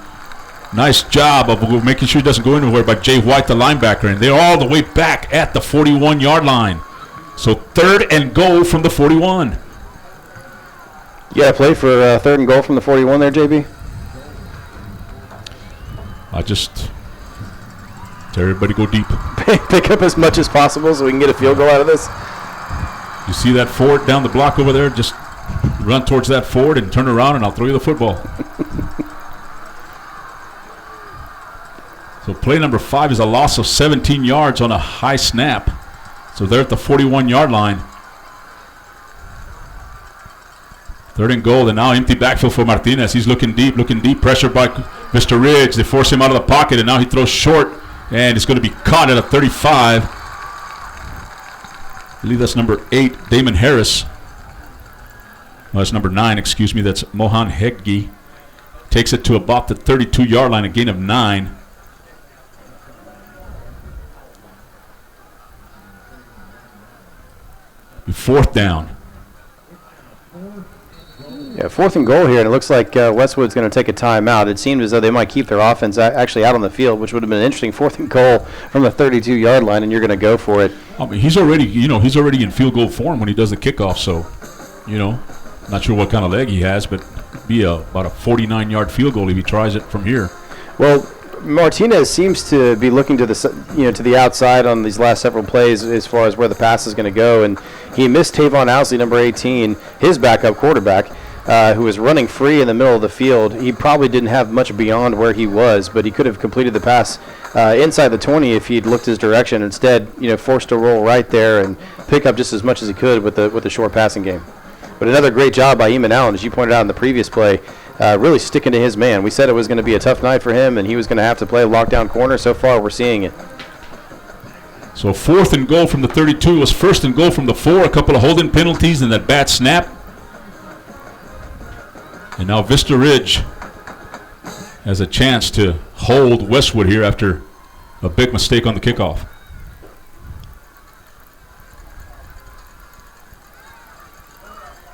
Nice job of making sure he doesn't go anywhere by Jay White, the linebacker, and they're all the way back at the 41-yard line. So 3rd and goal from the 41. You got to play for 3rd and goal from the 41 there, JB? I just tell everybody go deep. Pick up as much as possible so we can get a field goal out of this. You see that Ford down the block over there? Just run towards that Ford and turn around, and I'll throw you the football. So play number 5 is a loss of 17 yards on a high snap. So they're at the 41-yard line. 3rd and goal, and now empty backfield for Martinez. He's looking deep, pressured by Mr. Ridge. They force him out of the pocket, and now he throws short, and it's going to be caught at a 35. I believe that's number 8, Damon Harris. No, that's number 9, excuse me. That's Mohan Heggi. Takes it to about the 32-yard line, a gain of 9. Fourth down. Yeah, 4th and goal here, and it looks like Westwood's going to take a timeout. It seemed as though they might keep their offense actually out on the field, which would have been an interesting 4th and goal from the 32-yard line, and you're going to go for it. I mean, he's already in field goal form when he does the kickoff. So, not sure what kind of leg he has, but be about a 49-yard field goal if he tries it from here. Well, Martinez seems to be looking to the outside on these last several plays as far as where the pass is going to go, and he missed Tavon Owsley, number 18, his backup quarterback, who was running free in the middle of the field. He probably didn't have much beyond where he was, but he could have completed the pass inside the 20 if he'd looked his direction. Instead, forced to roll right there and pick up just as much as he could with the short passing game. But another great job by Eamon Allen, as you pointed out in the previous play, really sticking to his man. We said it was going to be a tough night for him, and he was going to have to play a lockdown corner. So far, we're seeing it. So 4th and goal from the 32 was 1st and goal from the 4. A couple of holding penalties and that bad snap. And now Vista Ridge has a chance to hold Westwood here after a big mistake on the kickoff.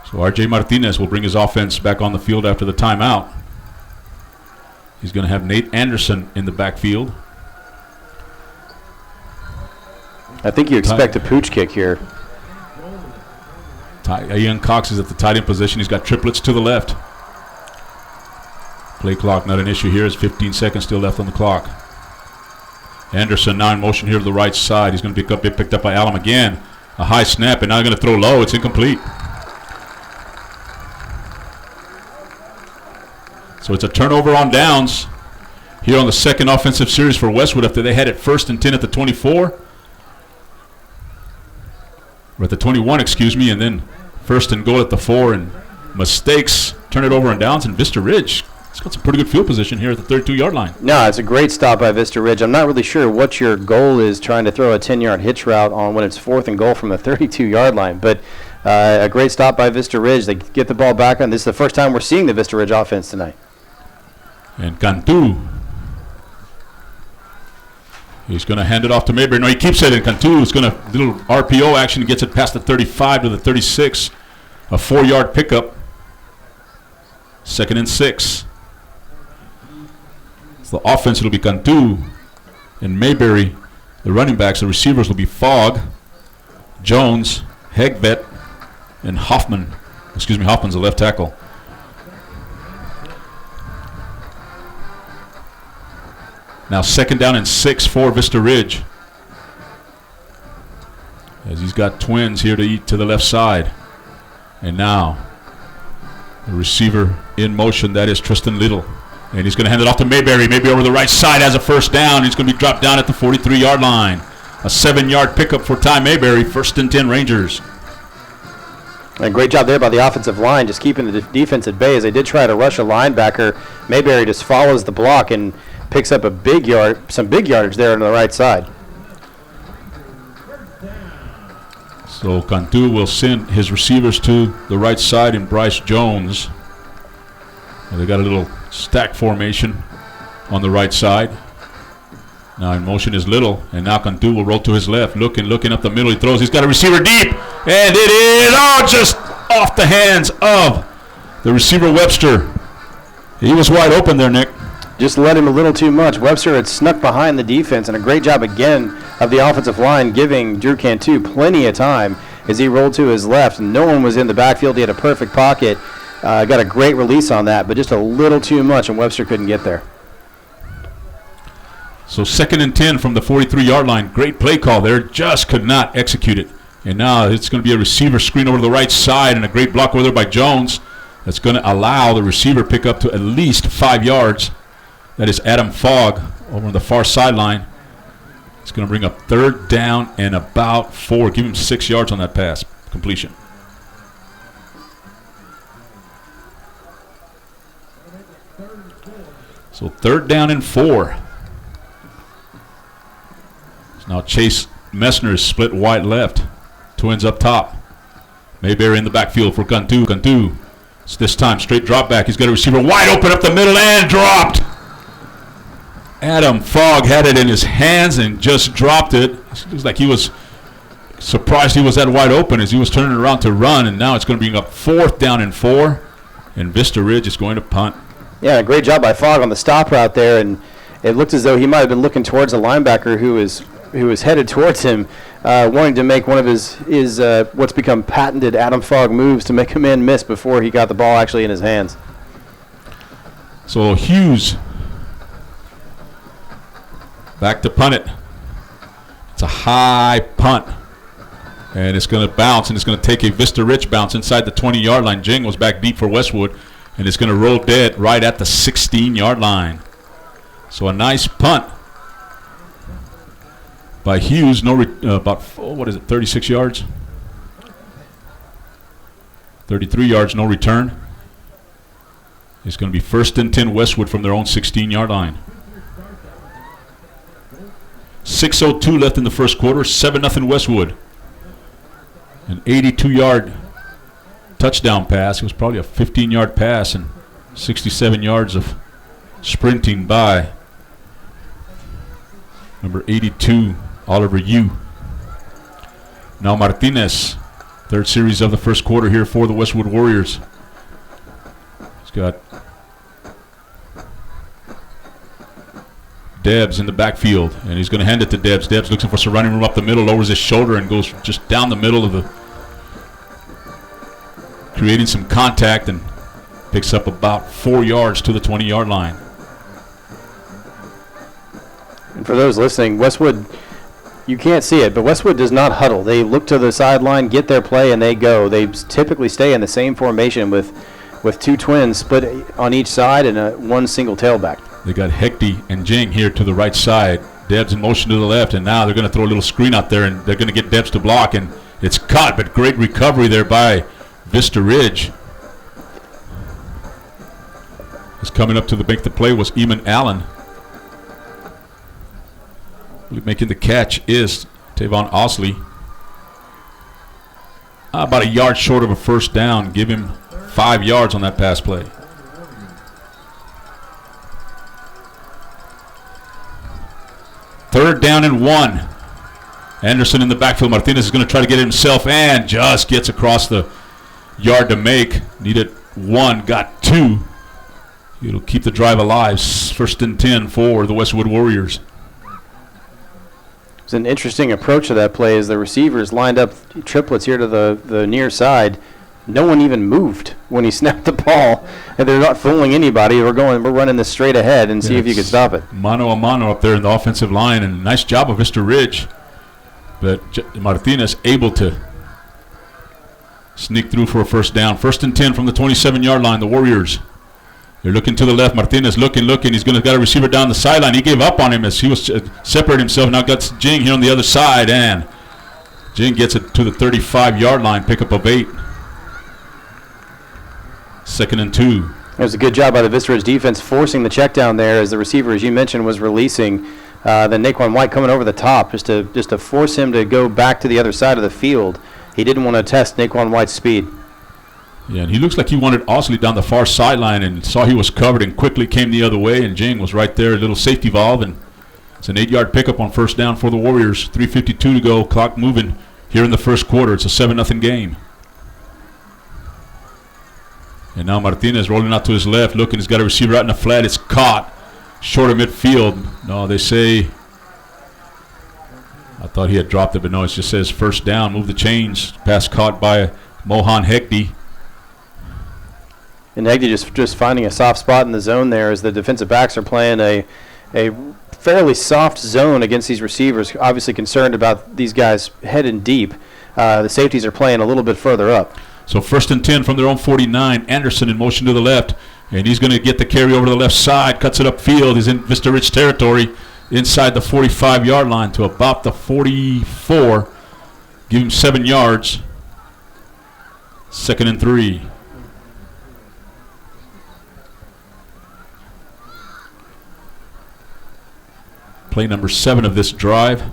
So R.J. Martinez will bring his offense back on the field after the timeout. He's going to have Nate Anderson in the backfield. I think you expect a pooch kick here. Ian Cox is at the tight end position. He's got triplets to the left. Play clock not an issue here. It's 15 seconds still left on the clock. Anderson now in motion here to the right side. He's going to be picked up by Allen again. A high snap, and now going to throw low. It's incomplete. So it's a turnover on downs here on the second offensive series for Westwood after they had it 1st and 10 at the 24. Or at the 21, excuse me, and then First and goal at the 4, and mistakes turn it over on downs, and Vista Ridge has got some pretty good field position here at the 32-yard line. No, it's a great stop by Vista Ridge. I'm not really sure what your goal is trying to throw a 10-yard hitch route on when it's 4th and goal from the 32-yard line, but a great stop by Vista Ridge. They get the ball back on. This is the first time we're seeing the Vista Ridge offense tonight. And Cantu, he's going to hand it off to Mayberry. No, he keeps it, and Cantu is going to little RPO action, gets it past the 35 to the 36, a 4-yard pickup. 2nd and 6. So the offense will be Cantu and Mayberry. The running backs, the receivers will be Fogg, Jones, Hegvet, and Hoffman. Excuse me, Hoffman's the left tackle. Now 2nd down and 6 for Vista Ridge, as he's got twins here to eat to the left side. And now the receiver in motion, that is Tristan Little. And he's going to hand it off to Mayberry. Mayberry over the right side has a first down. He's going to be dropped down at the 43-yard line. A 7-yard pickup for Ty Mayberry. 1st and 10 Rangers. And great job there by the offensive line, just keeping the defense at bay as they did try to rush a linebacker. Mayberry just follows the block and picks up some big yardage there on the right side. So Cantu will send his receivers to the right side and Bryce Jones. And they got a little stack formation on the right side. Now in motion is Little, and now Cantu will roll to his left, looking up the middle. He throws. He's got a receiver deep, and it is just off the hands of the receiver Webster. He was wide open there, Nick. Just led him a little too much. Webster had snuck behind the defense, and a great job again of the offensive line giving Drew Cantu plenty of time as he rolled to his left. No one was in the backfield. He had a perfect pocket. Got a great release on that, but just a little too much, and Webster couldn't get there. So 2nd and 10 from the 43-yard line. Great play call there. Just could not execute it. And now it's going to be a receiver screen over to the right side, and a great block over there by Jones. That's going to allow the receiver pick up to at least 5 yards. That is Adam Fogg over on the far sideline. It's going to bring up 3rd down and about 4. Give him 6 yards on that pass completion. So 3rd down and 4. So now Chase Messner is split wide left. Twins up top. Mayberry in the backfield for Cantu. Cantu, it's this time straight drop back. He's got a receiver wide open up the middle and dropped. Adam Fogg had it in his hands and just dropped it. It was like he was surprised he was that wide open as he was turning around to run, and now it's going to bring up 4th down and 4, and Vista Ridge is going to punt. Yeah, great job by Fogg on the stop route there, and it looked as though he might have been looking towards a linebacker who was headed towards him, wanting to make one of his what's become patented Adam Fogg moves to make a man miss before he got the ball actually in his hands. So Hughes back to punt it. It's a high punt, and it's going to bounce, and it's going to take a Vista Ridge bounce inside the 20-yard line. Jing was back deep for Westwood, and it's going to roll dead right at the 16-yard line. So a nice punt by Hughes. About 36 yards, 33 yards, no return. It's going to be 1st and 10 Westwood from their own 16-yard line. 6:02 left in the first quarter. 7-0 Westwood. An 82-yard touchdown pass. It was probably a 15-yard pass and 67 yards of sprinting by number 82, Oliver Yu. Now Martinez, 3rd series of the first quarter here for the Westwood Warriors. He's got Debs in the backfield, and he's going to hand it to Debs. Debs looking for some running room up the middle, lowers his shoulder and goes just down the middle of creating some contact, and picks up about 4 yards to the 20-yard line. And for those listening, Westwood, you can't see it, but Westwood does not huddle. They look to the sideline, get their play, and they go. They typically stay in the same formation with 2 twins split on each side and one single tailback. They got Hecty and Jing here to the right side. Debs in motion to the left, and now they're going to throw a little screen out there, and they're going to get Debs to block, and it's caught, but great recovery there by Vista Ridge is coming up to make the play was Eamon Allen. Making the catch is Tavon Osley. About a yard short of a first down. Give him 5 yards on that pass play. Third down and 1. Anderson in the backfield. Martinez is going to try to get it himself and just gets across the yard to make. Needed 1, got 2. It'll keep the drive alive. First and 10 for the Westwood Warriors. It's an interesting approach to that play as the receivers lined up triplets here to the near side. No one even moved when he snapped the ball, and they're not fooling anybody. We're running this straight ahead and see if you can stop it. Mano a mano up there in the offensive line, and nice job of Vista Ridge. But Martinez able to sneak through for a first down. First and 10 from the 27-yard line, the Warriors. They're looking to the left. Martinez looking. He's going to got a receiver down the sideline. He gave up on him as he was separating himself. Now got Jing here on the other side, and Jing gets it to the 35-yard line. Pickup of 8. Second and 2. It was a good job by the Vista Ridge defense forcing the check down there as the receiver, as you mentioned, was releasing. Then Naquan White coming over the top just to force him to go back to the other side of the field. He didn't want to test Naquan White's speed. Yeah, and he looks like he wanted Osley down the far sideline and saw he was covered and quickly came the other way, and Jing was right there, a little safety valve, and it's an 8-yard pickup on first down for the Warriors. 3:52 to go, clock moving here in the first quarter. It's a 7-0 game. And now Martinez rolling out to his left, looking, he's got a receiver out in the flat. It's caught short of midfield. No, they say, I thought he had dropped it, but no, it just says first down, move the chains. Pass caught by Mohan Hegde. And Hegde just finding a soft spot in the zone there as the defensive backs are playing a fairly soft zone against these receivers, obviously concerned about thing guys heading deep. The safeties are playing a little bit further up. So first and 10 from their own 49. Anderson in motion to the left, and he's going to get the carry over to the left side, cuts it upfield. He's in Vista Ridge territory inside the 45-yard line to about the 44. Give him 7 yards. Second and 3. Play number 7 of this drive.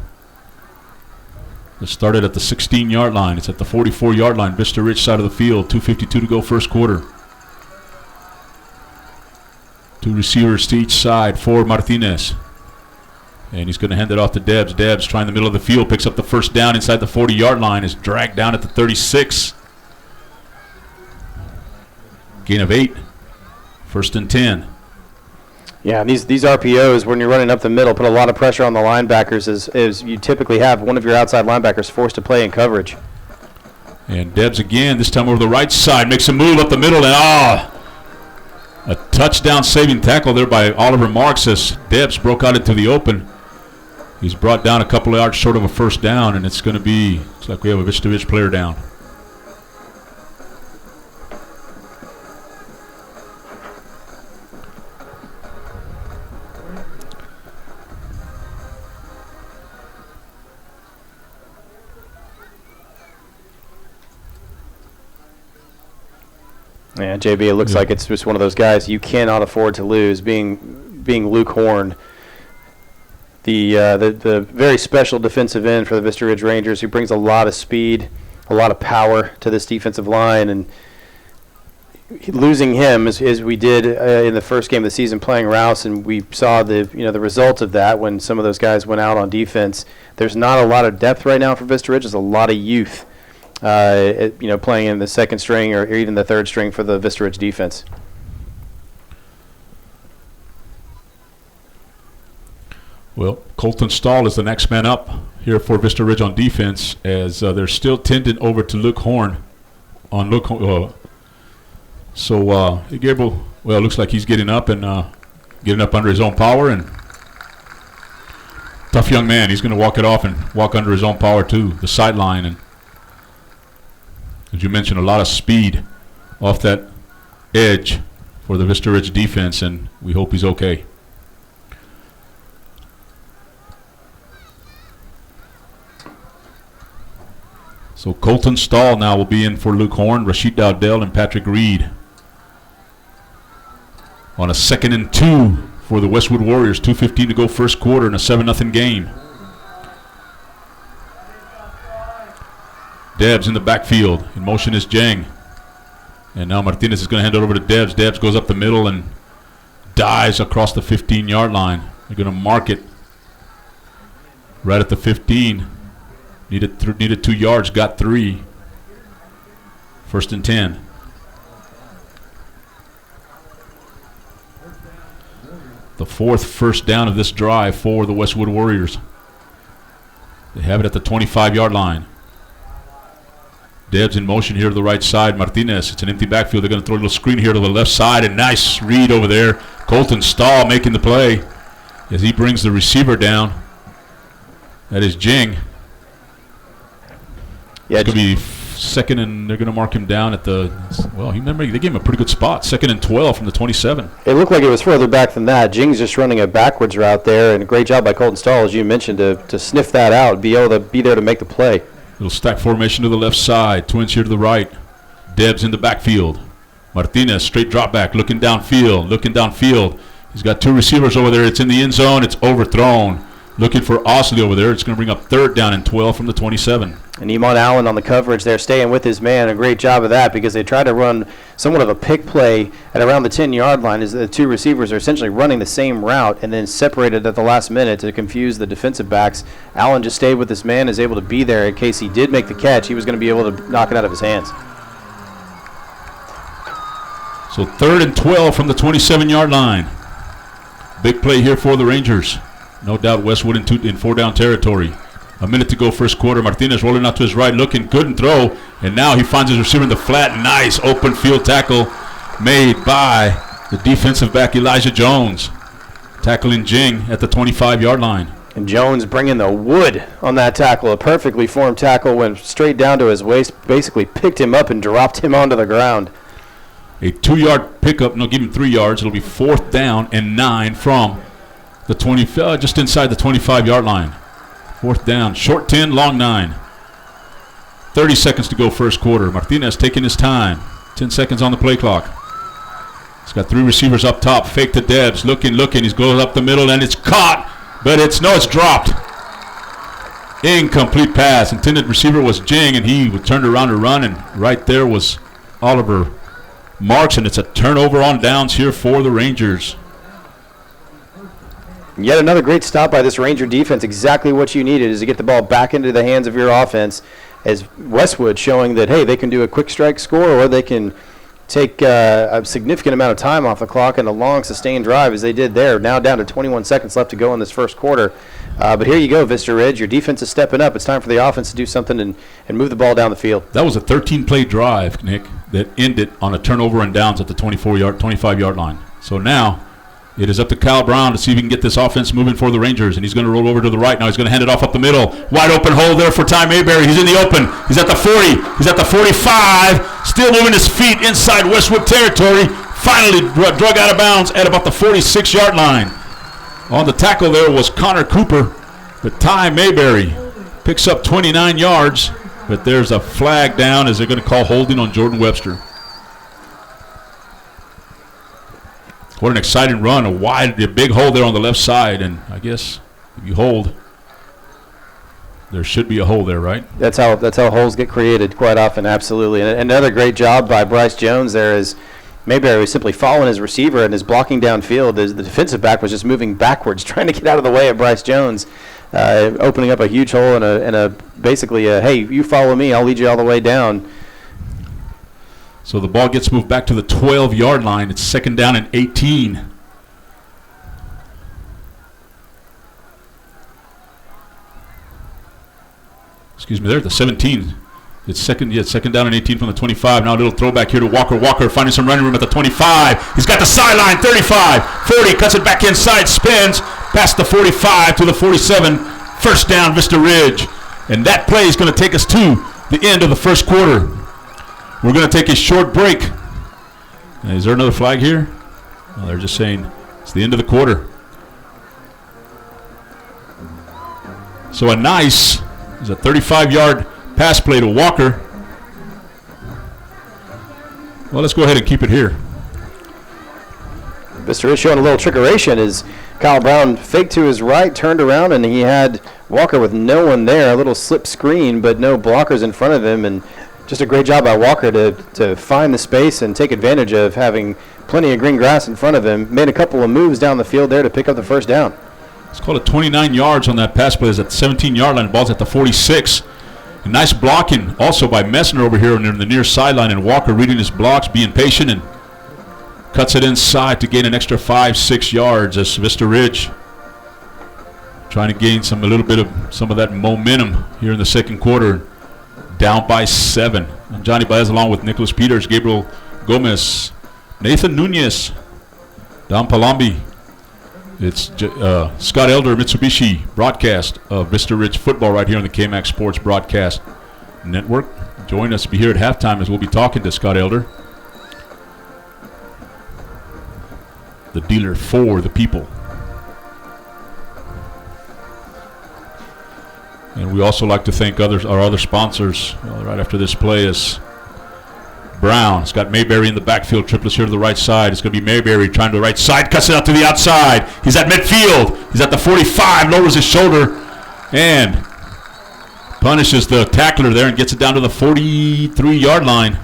It started at the 16-yard line. It's at the 44-yard line, Vista Ridge side of the field. 2:52 to go first quarter. 2 receivers to each side for Martinez. And he's going to hand it off to Debs. Debs trying the middle of the field, picks up the first down inside the 40-yard line, is dragged down at the 36. Gain of 8. First and 10. Yeah, these RPOs, when you're running up the middle, put a lot of pressure on the linebackers as you typically have one of your outside linebackers forced to play in coverage. And Debs again, this time over the right side, makes a move up the middle, and a touchdown saving tackle there by Oliver Marks as Debs broke out into the open. He's brought down a couple of yards short of a first down, and it's going to be, looks like we have a Vista Ridge player down. Yeah, JB, it looks like it's just one of those guys you cannot afford to lose, being Luke Horn, the very special defensive end for the Vista Ridge Rangers, who brings a lot of speed, a lot of power to this defensive line, and losing him as we did in the first game of the season playing Rouse, and we saw the result of that when some of those guys went out on defense. There's not a lot of depth right now for Vista Ridge. There's a lot of youth. Playing in the second string or even the third string for the Vista Ridge defense. Well, Colton Stahl is the next man up here for Vista Ridge on defense, as they're still tending over to Luke Horn on Gabriel, well, it looks like he's getting up and getting up under his own power, and tough young man. He's going to walk it off and walk under his own power to the sideline. And as you mentioned, a lot of speed off that edge for the Vista Ridge defense, and we hope he's okay. So Colton Stahl now will be in for Luke Horn, Rashid Dowdell, and Patrick Reed. On a 2nd and 2 for the Westwood Warriors. 2:15 to go first quarter in a 7-0 game. Debs in the backfield. In motion is Jang. And now Martinez is going to hand it over to Debs. Debs goes up the middle and dives across the 15-yard line. They're going to mark it right at the 15. Needed 2 yards, got 3. 1st and 10. The 4th first down of this drive for the Westwood Warriors. They have it at the 25-yard line. Debs in motion here to the right side. Martinez, it's an empty backfield. They're going to throw a little screen here to the left side. And nice read over there. Colton Stahl making the play as he brings the receiver down. That is Jing. Yeah, it's going to be 2nd, and they're going to mark him down at the, well, they gave him a pretty good spot. 2nd and 12 from the 27. It looked like it was further back than that. Jing's just running a backwards route there, and a great job by Colton Stahl, as you mentioned, to sniff that out, be able to be there to make the play. Little stack formation to the left side. Twins here to the right. Debs in the backfield. Martinez, straight drop back, looking downfield. He's got 2 receivers over there. It's in the end zone. It's overthrown. Looking for Osley over there. It's going to bring up 3rd down and 12 from the 27. And Iman Allen on the coverage there, staying with his man. A great job of that because they tried to run somewhat of a pick play at around the 10-yard line as the 2 receivers are essentially running the same route and then separated at the last minute to confuse the defensive backs. Allen just stayed with his man, is able to be there in case he did make the catch. He was going to be able to knock it out of his hands. So 3rd and 12 from the 27-yard line. Big play here for the Rangers. No doubt Westwood in 4-down territory. A minute to go first quarter. Martinez rolling out to his right, looking good and throw. And now he finds his receiver in the flat. Nice open field tackle made by the defensive back Elijah Jones. Tackling Jing at the 25-yard line. And Jones bringing the wood on that tackle. A perfectly formed tackle, went straight down to his waist, basically picked him up and dropped him onto the ground. A 2-yard pickup. No, give him 3 yards. It'll be 4th down and 9 from the 20, just inside the 25-yard line. 4th down, short 10, long 9. 30 seconds to go first quarter. Martinez taking his time. 10 seconds on the play clock. He's got 3 receivers up top. Fake to Debs. Looking. He's going up the middle, and it's caught. But it's dropped. Incomplete pass. Intended receiver was Jing, and he turned around to run, and right there was Oliver Marks, and it's a turnover on downs here for the Rangers. Yet another great stop by this Ranger defense. Exactly what you needed is to get the ball back into the hands of your offense, as Westwood showing that, hey, they can do a quick strike score or they can take a significant amount of time off the clock and a long sustained drive as they did there. Now down to 21 seconds left to go in this first quarter. But here you go, Vista Ridge. Your defense is stepping up. It's time for the offense to do something and move the ball down the field. That was a 13-play drive, Nick, that ended on a turnover and downs at the 25-yard line. So now it is up to Kyle Brown to see if he can get this offense moving for the Rangers, and he's going to roll over to the right. Now he's going to hand it off up the middle. Wide open hole there for Ty Mayberry. He's in the open. He's at the 40. He's at the 45. Still moving his feet inside Westwood territory. Finally drug out of bounds at about the 46-yard line. On the tackle there was Connor Cooper, but Ty Mayberry picks up 29 yards, but there's a flag down as they're going to call holding on Jordan Webster. What an exciting run, a big hole there on the left side, and I guess if you hold, there should be a hole there, right? That's how holes get created quite often, absolutely. And another great job by Bryce Jones there is Mayberry was simply following his receiver and is blocking downfield. The defensive back was just moving backwards, trying to get out of the way of Bryce Jones, opening up a huge hole and basically, hey, you follow me, I'll lead you all the way down. So the ball gets moved back to the 12-yard line. It's 2nd down and 18. Excuse me, they're at the 17. It's second down and 18 from the 25. Now a little throwback here to Walker. Walker finding some running room at the 25. He's got the sideline, 35, 40, cuts it back inside, spins, past the 45 to the 47. First down, Vista Ridge. And that play is going to take us to the end of the first quarter. We're going to take a short break. Is there another flag here? Well, they're just saying it's the end of the quarter. So a 35-yard Pass play to Walker. Well, let's go ahead and keep it here. Mr. is showing a little trickeration as Kyle Brown faked to his right, turned around, and he had Walker with no one there. A little slip screen, but no blockers in front of him, and just a great job by Walker to find the space and take advantage of having plenty of green grass in front of him. Made a couple of moves down the field there to pick up the first down. It's called it 29 yards on that pass play. It's at the 17-yard line. The ball's at the 46. And nice blocking also by Messner over here on the near sideline, and Walker reading his blocks, being patient, and cuts it inside to gain an extra 5-6 yards as Vista Ridge trying to gain some of that momentum here in the second quarter. Down by 7. And Johnny Baez along with Nicholas Peters, Gabriel Gomez, Nathan Nunez, Don Palambi. It's Scott Elder, Mitsubishi broadcast of Vista Ridge football right here on the KMAX Sports Broadcast Network. Join us here at halftime as we'll be talking to Scott Elder, the dealer for the people. And we also like to thank our other sponsors right after this play is Brown. It's got Mayberry in the backfield. Triplets here to the right side. It's going to be Mayberry trying to the right side. Cuts it out to the outside. He's at midfield. He's at the 45. Lowers his shoulder and punishes the tackler there and gets it down to the 43-yard line.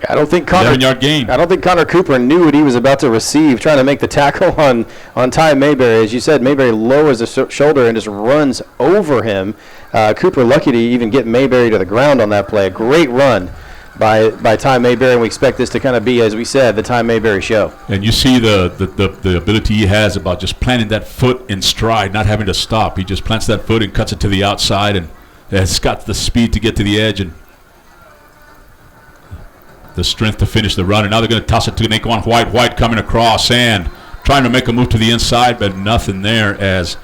I don't think Connor 11-yard gain. I don't think Connor Cooper knew what he was about to receive, trying to make the tackle on Ty Mayberry. As you said, Mayberry lowers the shoulder and just runs over him. Cooper lucky to even get Mayberry to the ground on that play. A great run by Ty Mayberry, and we expect this to kind of be, as we said, the Ty Mayberry show. And you see the ability he has about just planting that foot in stride, not having to stop. He just plants that foot and cuts it to the outside, and has got the speed to get to the edge and the strength to finish the run. And now they're going to toss it to Naquan White. White coming across and trying to make a move to the inside, but nothing there as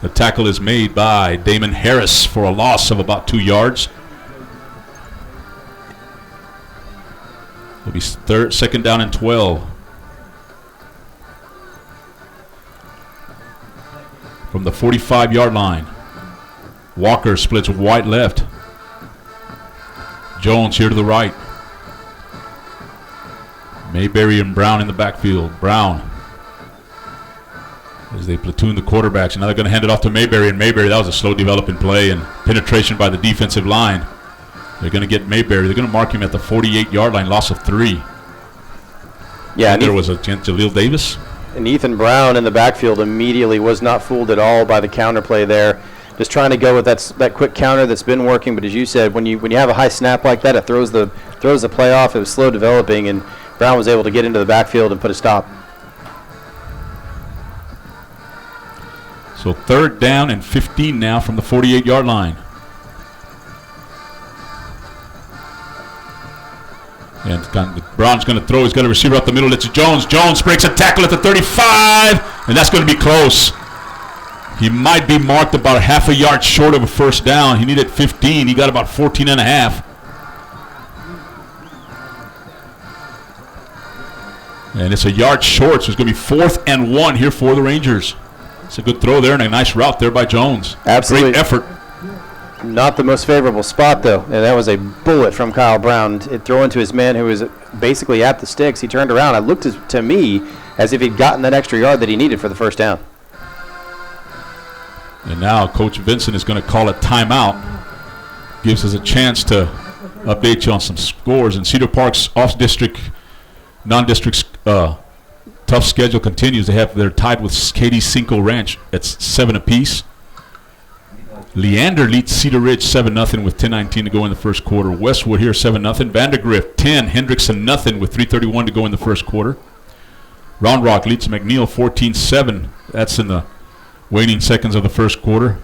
the tackle is made by Damon Harris for a loss of about 2 yards. It'll be second down and 12. From the 45-yard line. Walker splits White left. Jones here to the right. Mayberry and Brown in the backfield. Brown as they platoon the quarterbacks. And now they're going to hand it off to Mayberry. And Mayberry, that was a slow developing play and penetration by the defensive line. They're going to get Mayberry. They're going to mark him at the 48-yard line, loss of 3. Yeah, and there was a chance Jaleel Davis. And Ethan Brown in the backfield immediately was not fooled at all by the counter play there. Just trying to go with that quick counter that's been working. But as you said, when you have a high snap like that, it throws the play off. It was slow developing, and Brown was able to get into the backfield and put a stop. So third down and 15 now from the 48-yard line. And Brown's going to throw. He's got a receiver up the middle. It's Jones. Jones breaks a tackle at the 35, and that's going to be close. He might be marked about half a yard short of a first down. He needed 15. He got about 14 and a half. And it's a yard short, so it's going to be 4th and 1 here for the Rangers. It's a good throw there and a nice route there by Jones. Absolutely. Great effort. Not the most favorable spot, though. And that was a bullet from Kyle Brown. It thrown to his man who was basically at the sticks. He turned around. It looked to me as if he'd gotten that extra yard that he needed for the first down. And now Coach Vincent is going to call a timeout. Gives us a chance to update you on some scores. And Cedar Park's non-district tough schedule continues. They're tied with Katy Cinco Ranch at 7 apiece. Leander leads Cedar Ridge 7-0 with 10:19 to go in the first quarter. Westwood here 7-0. Vandergrift 10. Hendrickson nothing with 3:31 to go in the first quarter. Round Rock leads McNeil 14-7. That's in the waning seconds of the first quarter.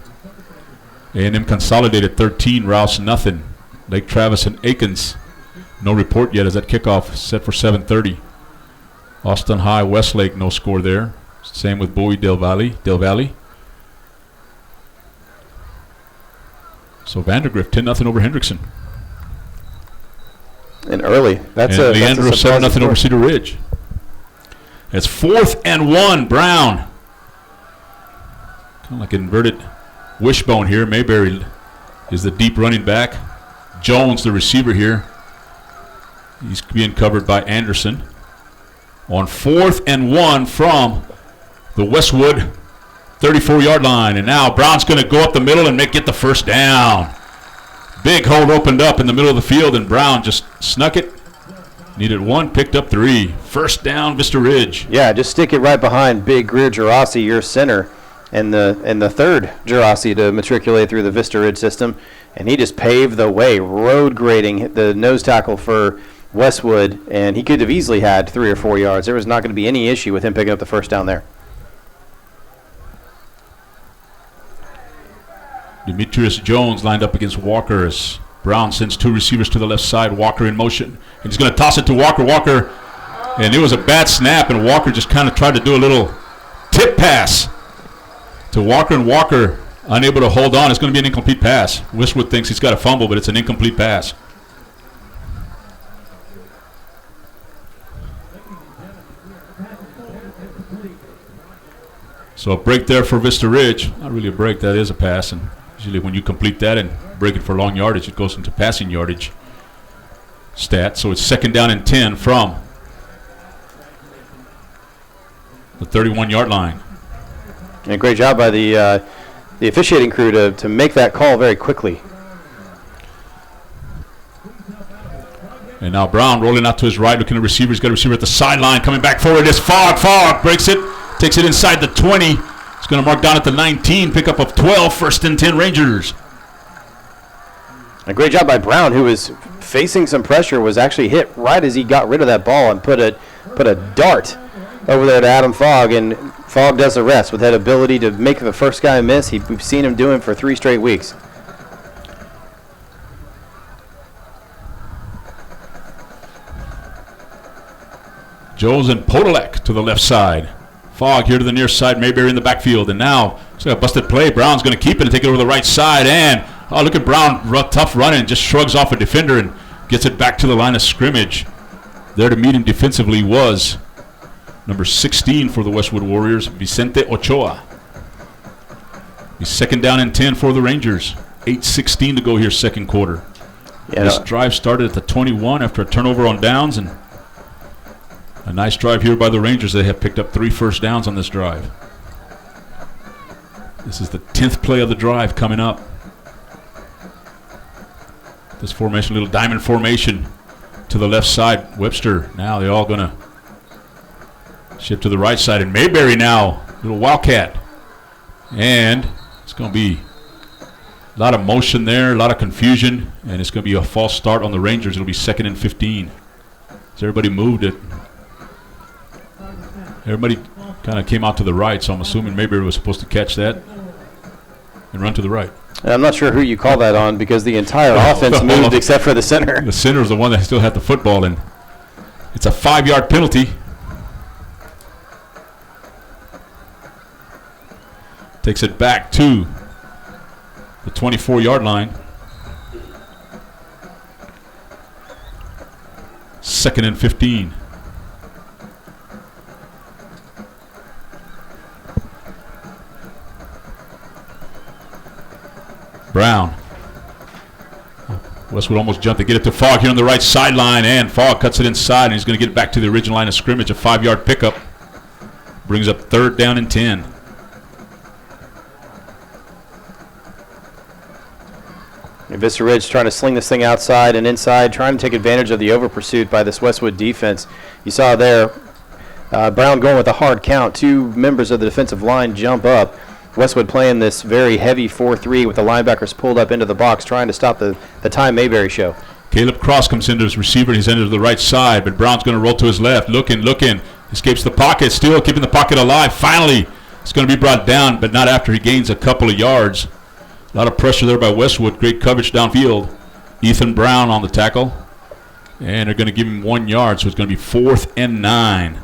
A&M Consolidated 13. Rouse nothing. Lake Travis and Aikens no report yet as that kickoff set for 7:30. Austin High Westlake no score there. Same with Bowie Del Valley. So Vandergrift 10-0 over Hendrickson. And early. That's and a Leandro 7-0 over Cedar Ridge. It's 4th and 1. Brown. Kind of like an inverted wishbone here. Mayberry is the deep running back. Jones, the receiver here. He's being covered by Anderson. On 4th and 1 from the Westwood 34-yard line. And now Brown's going to go up the middle and get the first down. Big hole opened up in the middle of the field, and Brown just snuck it. Needed 1, picked up 3. First down, Vista Ridge. Yeah, just stick it right behind Big Greer Gerasi, your center, and the third Gerasi to matriculate through the Vista Ridge system. And he just paved the way, road grading the nose tackle for Westwood, and he could have easily had 3 or 4 yards. There was not going to be any issue with him picking up the first down there. Demetrius Jones lined up against Walker as Brown sends 2 receivers to the left side. Walker in motion. And he's going to toss it to Walker. Walker, and it was a bad snap, and Walker just kind of tried to do a little tip pass to Walker, and Walker unable to hold on. It's going to be an incomplete pass. Westwood thinks he's got a fumble, but it's an incomplete pass. So a break there for Vista Ridge. Not really a break, that is a pass. And usually when you complete that and break it for long yardage, it goes into passing yardage stat. So it's 2nd down and 10 from the 31-yard line. And a great job by the officiating crew to make that call very quickly. And now Brown rolling out to his right, looking at the receiver. He's got a receiver at the sideline. Coming back forward is Fogg. Fogg breaks it. Takes it inside the 20. It's going to mark down at the 19. Pickup of 12. 1st and 10 Rangers. A great job by Brown, who was facing some pressure, was actually hit right as he got rid of that ball and put a dart over there to Adam Fogg. And Fogg does the rest with that ability to make the first guy miss. We've seen him do it for 3 straight weeks. Jones and Podolak to the left side. Fogg here to the near side. Mayberry in the backfield. And now it's a busted play. Brown's going to keep it and take it over the right side. And look at Brown, tough running. Just shrugs off a defender and gets it back to the line of scrimmage. There to meet him defensively was number 16 for the Westwood Warriors, Vicente Ochoa. He's 2nd down and 10 for the Rangers. 8:16 to go here, 2nd quarter. Yeah, this drive started at the 21 after a turnover on downs, and a nice drive here by the Rangers. They have picked up 3 first downs on this drive. This is the 10th play of the drive coming up. This formation, little diamond formation to the left side. Webster, now they're all going to shift to the right side. And Mayberry now, little wildcat. And it's going to be a lot of motion there, a lot of confusion. And it's going to be a false start on the Rangers. It'll be 2nd and 15. So everybody moved it. Everybody kind of came out to the right, so I'm assuming Mayberry was supposed to catch that and run to the right. And I'm not sure who you call that on because the entire offense moved except for the center. The center is the one that still had the football, and it's a 5-yard penalty. Takes it back to the 24-yard line. 2nd and 15. Brown. Westwood almost jumped to get it to Fogg here on the right sideline, and Fogg cuts it inside, and he's going to get it back to the original line of scrimmage. A 5-yard pickup. Brings up 3rd down and 10. And Vista Ridge trying to sling this thing outside and inside, trying to take advantage of the over pursuit by this Westwood defense. You saw there, Brown going with a hard count. 2 members of the defensive line jump up. Westwood playing this very heavy 4-3 with the linebackers pulled up into the box, trying to stop the Ty Mayberry show. Caleb Cross comes into his receiver, and he's entered to the right side, but Brown's going to roll to his left. Looking, escapes the pocket, still keeping the pocket alive. Finally, it's going to be brought down, but not after he gains a couple of yards. A lot of pressure there by Westwood. Great coverage downfield. Ethan Brown on the tackle, and they're going to give him 1 yard, so it's going to be 4th and 9.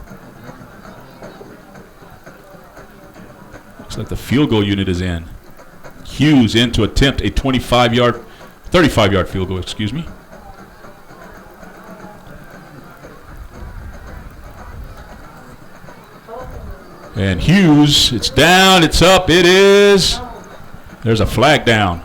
Looks like the field goal unit is in. Hughes in to attempt a 35-yard field goal, excuse me. And Hughes, it's down, it's up, it is. There's a flag down.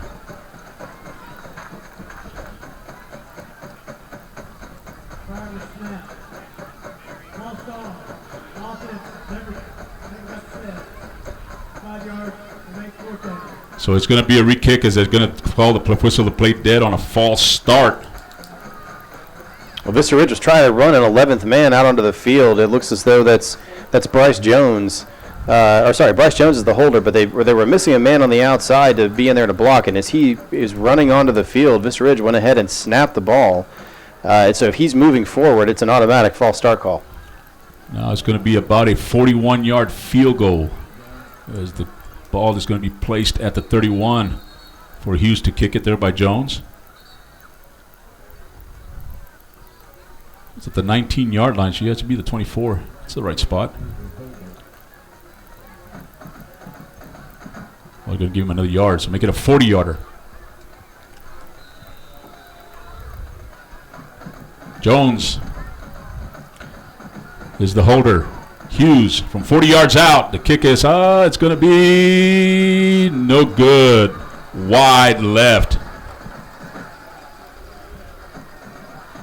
So it's going to be a re-kick as they're going to call the whistle to play dead on a false start. Well, Vista Ridge was trying to run an 11th man out onto the field. It looks as though that's Bryce Jones. Bryce Jones is the holder, but they were missing a man on the outside to be in there to block. And as he is running onto the field, Vista Ridge went ahead and snapped the ball. And so if he's moving forward, it's an automatic false start call. Now it's going to be about a 41-yard field goal as the ball is going to be placed at the 31 for Hughes to kick it there by Jones. It's at the 19-yard line. She has to be the 24. It's the right spot. Well, going to give him another yard, so make it a 40-yarder. Jones is the holder. Hughes from 40 yards out. The kick is, it's going to be no good. Wide left.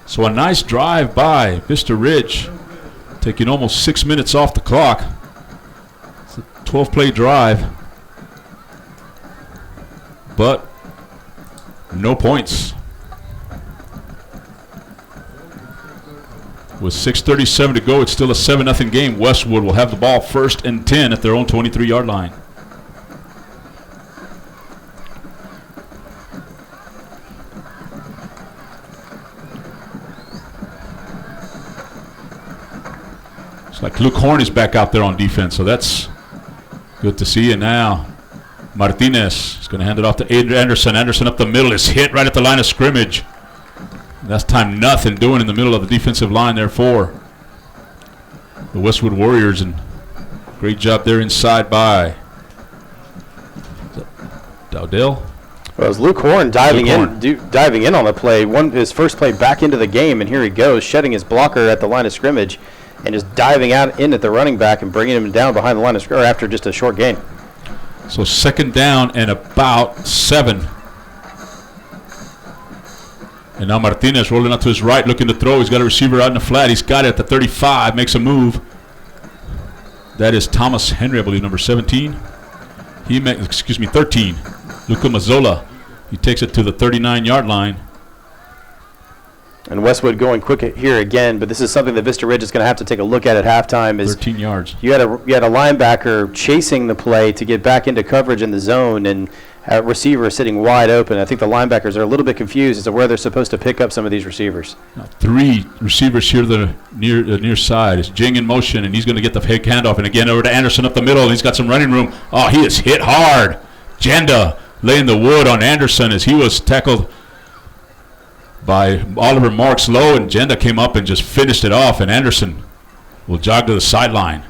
So a nice drive by Vista Ridge, taking almost 6 minutes off the clock. It's a 12-play drive, but no points. With 6:37 to go, it's still a 7-0 game. Westwood will have the ball 1st and 10 at their own 23-yard line. It's like Luke Horn is back out there on defense, so that's good to see. And now Martinez is going to hand it off to Anderson. Anderson up the middle is hit right at the line of scrimmage. That's time nothing doing in the middle of the defensive line there for the Westwood Warriors, and great job there inside by Dowdell. Well, it was Luke Horn diving in on the play. His first play back into the game, and here he goes, shedding his blocker at the line of scrimmage and just diving out in at the running back and bringing him down behind the line of scrimmage after just a short gain. So 2nd down and about 7. And now Martinez rolling out to his right, looking to throw. He's got a receiver out in the flat. He's got it at the 35, makes a move. That is Thomas Henry, I believe, number 17. 13. Luca Mazzola. He takes it to the 39-yard line. And Westwood going quick here again, but this is something that Vista Ridge is going to have to take a look at halftime. 13 yards. You had a linebacker chasing the play to get back into coverage in the zone, and a receiver sitting wide open. I think the linebackers are a little bit confused as to where they're supposed to pick up some of these receivers. Now 3 receivers here to the near side. It's Jing in motion, and he's going to get the fake handoff. And again over to Anderson up the middle, and he's got some running room. Oh, he is hit hard. Janda laying the wood on Anderson as he was tackled by Oliver Marks low, and Jenda came up and just finished it off, and Anderson will jog to the sideline.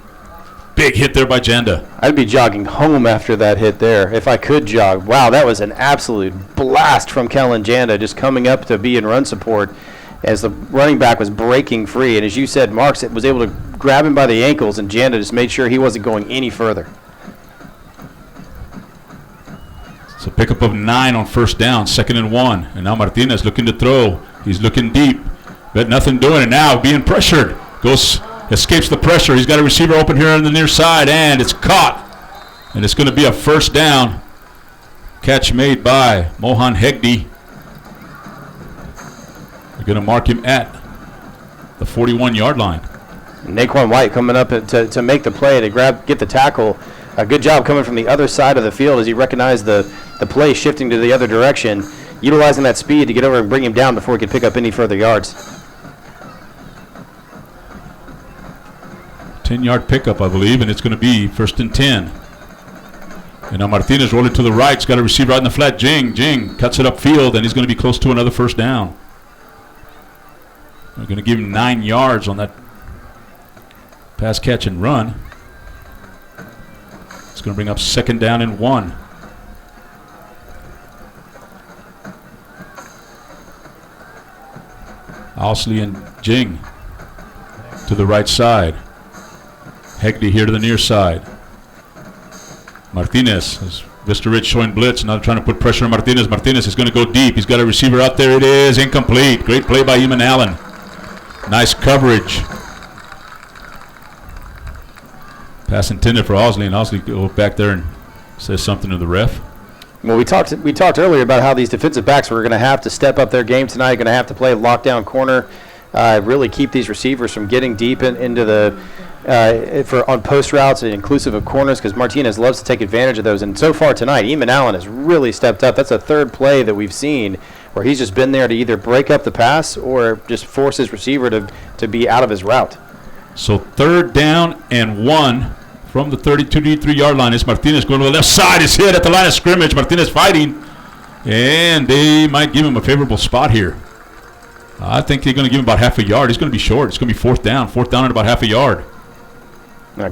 Big hit there by Jenda. I'd be jogging home after that hit there if I could jog. Wow, that was an absolute blast from Kellen Janda, just coming up to be in run support as the running back was breaking free. And as you said, Marks was able to grab him by the ankles, and Janda just made sure he wasn't going any further. So pickup of 9 on 1st down, 2nd and 1. And now Martinez looking to throw. He's looking deep, but nothing doing it now, being pressured. Escapes the pressure. He's got a receiver open here on the near side, and it's caught. And it's going to be a 1st down. Catch made by Mohan Hegde. They're going to mark him at the 41-yard line. Naquan White coming up to make the play to get the tackle. A good job coming from the other side of the field as he recognized the play shifting to the other direction, utilizing that speed to get over and bring him down before he could pick up any further yards. 10-yard pickup, I believe, and it's going to be 1st and 10. And now Martinez rolling to the right. He's got a receiver out in the flat. Jing cuts it upfield, and he's going to be close to another 1st down. We're going to give him 9 yards on that pass, catch, and run. It's going to bring up 2nd down and 1. Owsley and Jing to the right side. Hegde here to the near side. Martinez is Vista Ridge showing blitz. Now trying to put pressure on Martinez. Martinez is going to go deep. He's got a receiver out there. It is incomplete. Great play by Eamon Allen. Nice coverage. Pass intended for Osley, and Osley goes back there and says something to the ref. Well, we talked earlier about how these defensive backs were going to have to step up their game tonight, going to have to play lockdown corner, really keep these receivers from getting deep into the on post routes, inclusive of corners, because Martinez loves to take advantage of those. And so far tonight, Eamon Allen has really stepped up. That's a third play that we've seen where he's just been there to either break up the pass or just force his receiver to be out of his route. So 3rd down and 1 from the 32-yard line. Is Martinez going to the left side. Is hit at the line of scrimmage. Martinez fighting, and they might give him a favorable spot here. I think they're going to give him about half a yard. He's going to be short. It's going to be 4th down. 4th down and about half a yard.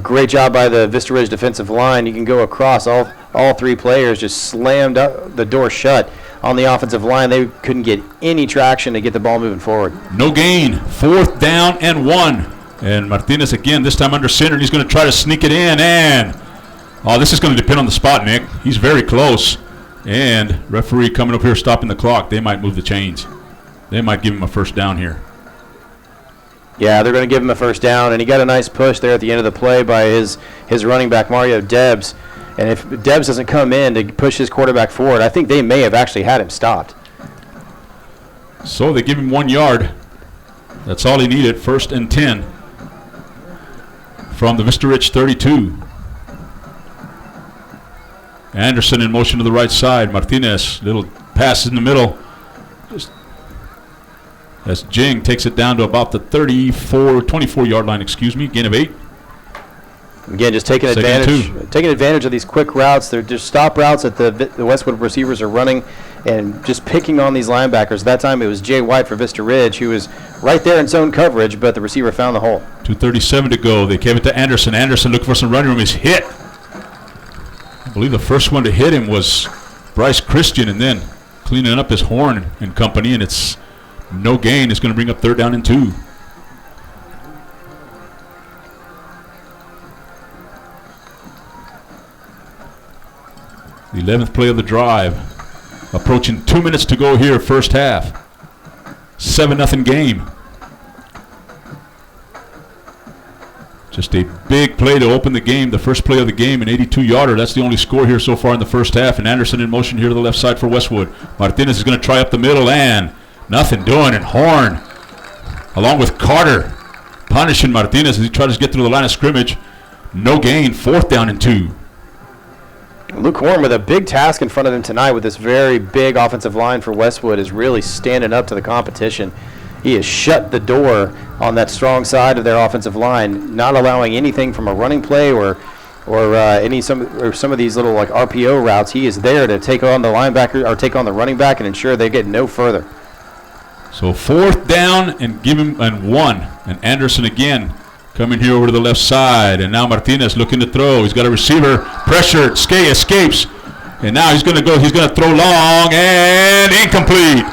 Great job by the Vista Ridge defensive line. You can go across. All three players just slammed up the door shut on the offensive line. They couldn't get any traction to get the ball moving forward. No gain. 4th down and 1. And Martinez again, this time under center, and he's going to try to sneak it in. And, this is going to depend on the spot, Nick. He's very close. And referee coming up here stopping the clock. They might move the chains. They might give him a 1st down here. Yeah, they're going to give him a 1st down, and he got a nice push there at the end of the play by his running back, Mario Debs. And if Debs doesn't come in to push his quarterback forward, I think they may have actually had him stopped. So they give him 1 yard. That's all he needed. 1st and 10 from the Vista Ridge 32. Anderson in motion to the right side. Martinez, little pass in the middle. Just as Jing takes it down to about the 24-yard line, gain of 8. Again, just taking advantage of these quick routes. They're just stop routes that the Westwood receivers are running and just picking on these linebackers. That time it was Jay White for Vista Ridge, who was right there in zone coverage, but the receiver found the hole. 2:37 to go. They gave it to Anderson. Anderson looking for some running room. He's hit. I believe the first one to hit him was Bryce Christian, and then cleaning up his horn and company, and it's no gain. It's going to bring up 3rd down and 2. The 11th play of the drive. Approaching 2 minutes to go here, first half. 7-0 game. Just a big play to open the game. The first play of the game, an 82-yarder. That's the only score here so far in the first half. And Anderson in motion here to the left side for Westwood. Martinez is going to try up the middle, and nothing doing. And Horn, along with Carter, punishing Martinez as he tries to get through the line of scrimmage. No gain. 4th down and 2. Luke Horn with a big task in front of him tonight with this very big offensive line for Westwood is really standing up to the competition. He has shut the door on that strong side of their offensive line, not allowing anything from a running play or some of these little like RPO routes. He is there to take on the linebacker or take on the running back and ensure they get no further. So 4th down and 1. And Anderson again coming here over to the left side, and now Martinez looking to throw. He's got a receiver pressured. Skay escapes, and now he's going to throw long and incomplete.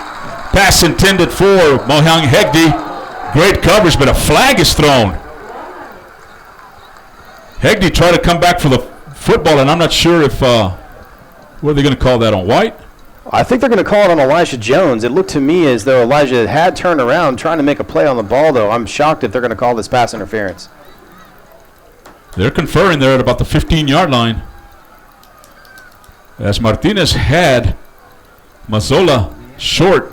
Pass intended for Mohang Hegde. Great coverage, but a flag is thrown. Hegde tried to come back for the football, and I'm not sure if what are they going to call that on White? I think they're going to call it on Elijah Jones. It looked to me as though Elijah had turned around trying to make a play on the ball, though. I'm shocked if they're going to call this pass interference. They're conferring there at about the 15-yard line. As Martinez had Mazzola short.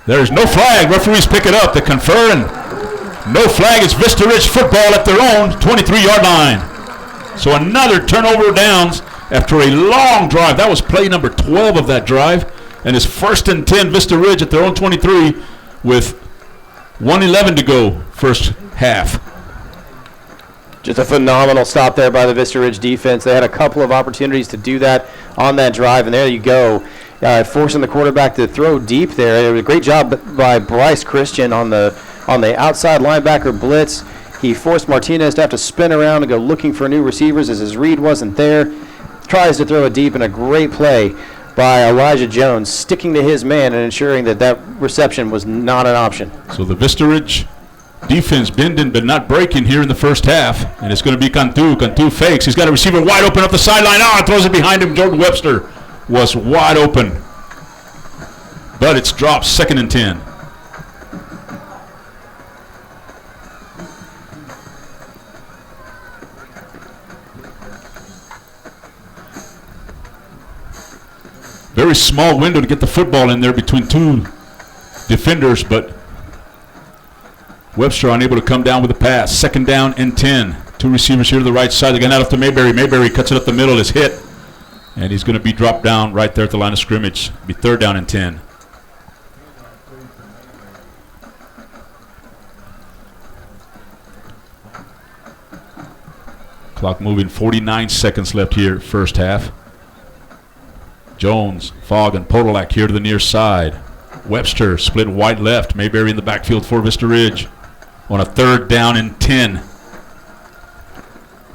There's no flag. Referees pick it up. They're conferring. No flag. It's Vista Ridge football at their own 23-yard line. So another turnover downs after a long drive. That was play number 12 of that drive. And it's 1st and 10 Vista Ridge at their own 23 with 1:11 to go first half. Just a phenomenal stop there by the Vista Ridge defense. They had a couple of opportunities to do that on that drive, and there you go. Forcing the quarterback to throw deep there. It was a great job by Bryce Christian on the outside linebacker blitz. He forced Martinez to have to spin around and go looking for new receivers as his read wasn't there. Tries to throw it deep, and a great play by Elijah Jones, sticking to his man and ensuring that reception was not an option. So the Vista Ridge defense bending but not breaking here in the first half, and it's going to be Cantu. Cantu fakes. He's got a receiver wide open up the sideline. Throws it behind him. Jordan Webster was wide open, but it's dropped. 2nd and 10. Very small window to get the football in there between two defenders, but Webster unable to come down with the pass. 2nd down and 10. 2 receivers here to the right side. They're going out to Mayberry. Mayberry cuts it up the middle, is hit, and he's going to be dropped down right there at the line of scrimmage. Be 3rd down and 10. Clock moving, 49 seconds left here, first half. Jones, Fogg, and Podolak here to the near side. Webster split wide left. Mayberry in the backfield for Vista Ridge on a 3rd down and 10.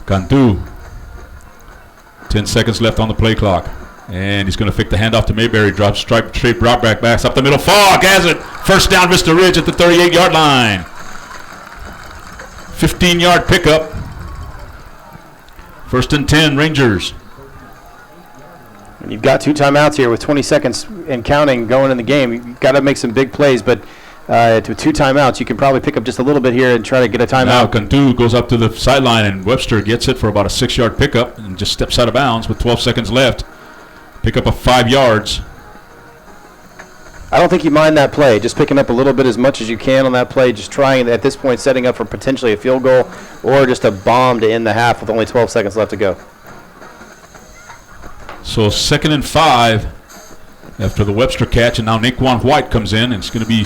Cantu. 10 seconds left on the play clock. And he's going to fake the handoff to Mayberry. Drop straight drop back, backs up the middle. Fogg has it. First down, Vista Ridge at the 38-yard line. 15-yard pickup. 1st and 10, Rangers. And you've got 2 timeouts here with 20 seconds and counting going in the game. You've got to make some big plays, but to 2 timeouts, you can probably pick up just a little bit here and try to get a timeout. Now Cantu goes up to the sideline, and Webster gets it for about a 6-yard pickup and just steps out of bounds with 12 seconds left. Pick up a 5 yards. I don't think you mind that play. Just picking up a little bit as much as you can on that play. Just trying, at this point, setting up for potentially a field goal or just a bomb to end the half with only 12 seconds left to go. So 2nd and 5 after the Webster catch, and now Naquan White comes in, and it's going to be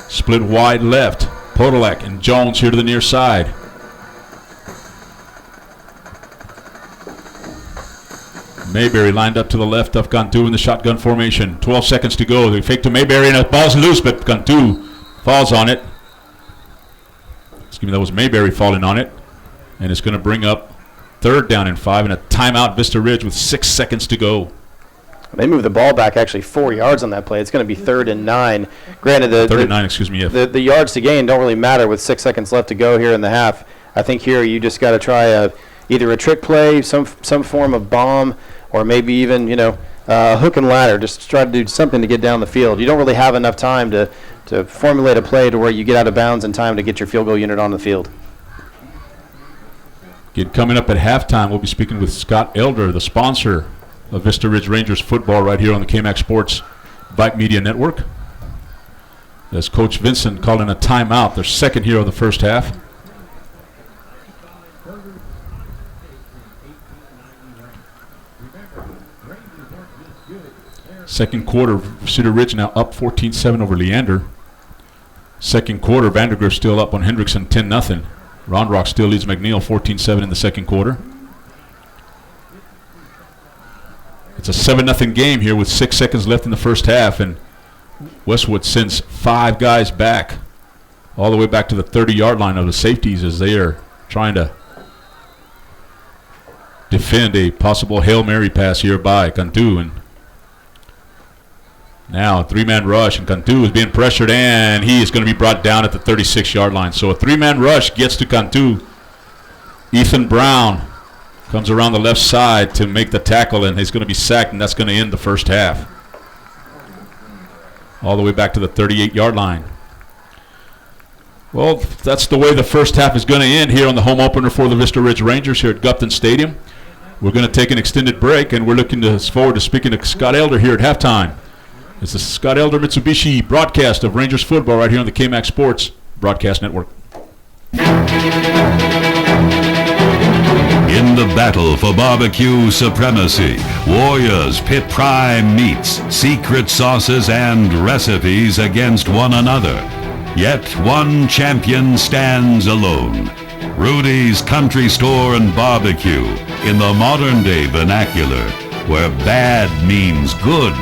split wide left. Podolak and Jones here to the near side. Mayberry lined up to the left of Cantu in the shotgun formation. 12 seconds to go. They fake to Mayberry, and the ball's loose, but Cantu falls on it. Excuse me, that was Mayberry falling on it. And it's going to bring up 3rd down and 5 and a timeout Vista Ridge with 6 seconds to go. They move the ball back actually 4 yards on that play. It's going to be 3rd and 9. Granted, the yards to gain don't really matter with 6 seconds left to go here in the half. I think here you just got to try either a trick play, some form of bomb, or maybe even a hook and ladder. Just try to do something to get down the field. You don't really have enough time to formulate a play to where you get out of bounds in time to get your field goal unit on the field. Coming up at halftime, we'll be speaking with Scott Elder, the sponsor of Vista Ridge Rangers football right here on the KMAX Sports Vype Media Network. As Coach Vincent calling a timeout, their 2nd here of the first half. Second quarter, Cedar Ridge now up 14-7 over Leander. Second quarter, Vandergrift still up on Hendrickson 10-0. Round Rock still leads McNeil 14-7 in the second quarter. It's a 7-0 game here with 6 seconds left in the first half, and Westwood sends 5 guys back, all the way back to the 30-yard line of the safeties as they are trying to defend a possible Hail Mary pass here by Cantu. And now a 3-man rush, and Cantu is being pressured, and he is going to be brought down at the 36-yard line. So a 3-man rush gets to Cantu. Ethan Brown comes around the left side to make the tackle, and he's going to be sacked, and that's going to end the first half. All the way back to the 38-yard line. Well, that's the way the first half is going to end here on the home opener for the Vista Ridge Rangers here at Gupton Stadium. We're going to take an extended break, and we're looking forward to speaking to Scott Elder here at halftime. It's the Scott Elder Mitsubishi broadcast of Rangers football right here on the KMAX Sports Broadcast Network. In the battle for barbecue supremacy, warriors pit prime meats, secret sauces, and recipes against one another. Yet one champion stands alone. Rudy's Country Store and Barbecue, in the modern-day vernacular, where bad means good.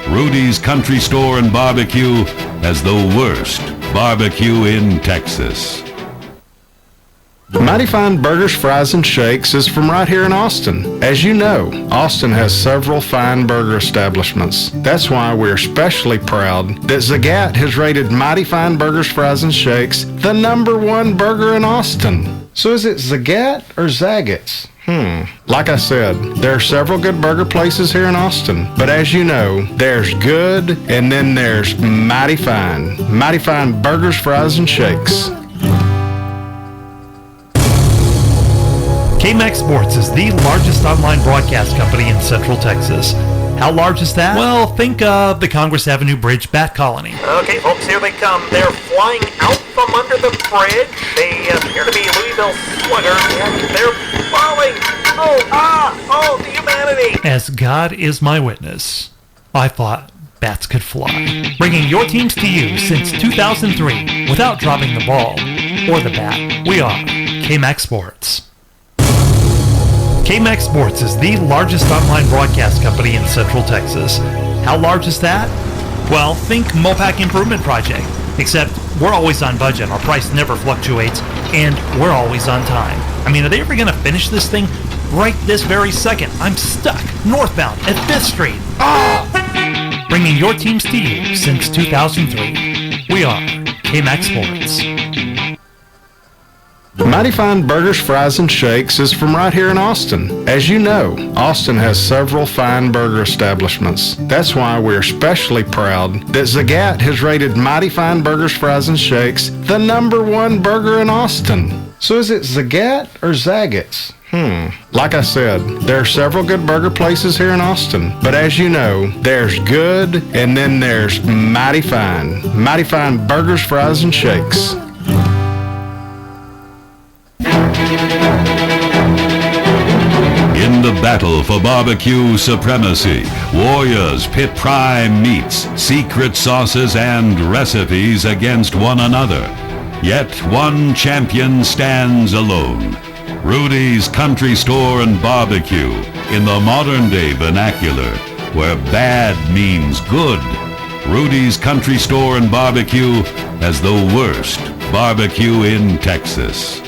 Rudy's Country Store and Barbecue has the worst barbecue in Texas. Mighty Fine Burgers, Fries, and Shakes is from right here in Austin. As you know, Austin has several fine burger establishments. That's why we're especially proud that Zagat has rated Mighty Fine Burgers, Fries, and Shakes the #1 burger in Austin. So is it Zagat or Zagat's? Like I said, there are several good burger places here in Austin. But as you know, there's good and then there's Mighty Fine. Mighty Fine Burgers, Fries, and Shakes. KMAX Sports is the largest online broadcast company in Central Texas. How large is that? Well, think of the Congress Avenue Bridge Bat Colony. Okay, folks, here they come. They're flying out from under the bridge. They appear to be Louisville Sluggers, and they're falling. Oh, the humanity. As God is my witness, I thought bats could fly. Bringing your teams to you since 2003 without dropping the ball or the bat. We are KMAX Sports. KMAX Sports is the largest online broadcast company in Central Texas. How large is that? Well, think Mopac Improvement Project, except we're always on budget, our price never fluctuates, and we're always on time. I mean, are they ever going to finish this thing? Right this very second, I'm stuck northbound at 5th Street. Bringing your teams to you since 2003. We are KMAX Sports. Mighty Fine Burgers, Fries, and Shakes is from right here in Austin. As you know, Austin has several fine burger establishments. That's why we're especially proud that Zagat has rated Mighty Fine Burgers, Fries, and Shakes the #1 burger in Austin. So is it Zagat or Zagat's? Like I said, there are several good burger places here in Austin. But as you know, there's good and then there's Mighty Fine. Mighty Fine Burgers, Fries, and Shakes. In the battle for barbecue supremacy, warriors pit prime meats, secret sauces, and recipes against one another. Yet one champion stands alone. Rudy's Country Store and Barbecue, in the modern-day vernacular, where bad means good. Rudy's Country Store and Barbecue has the worst barbecue in Texas.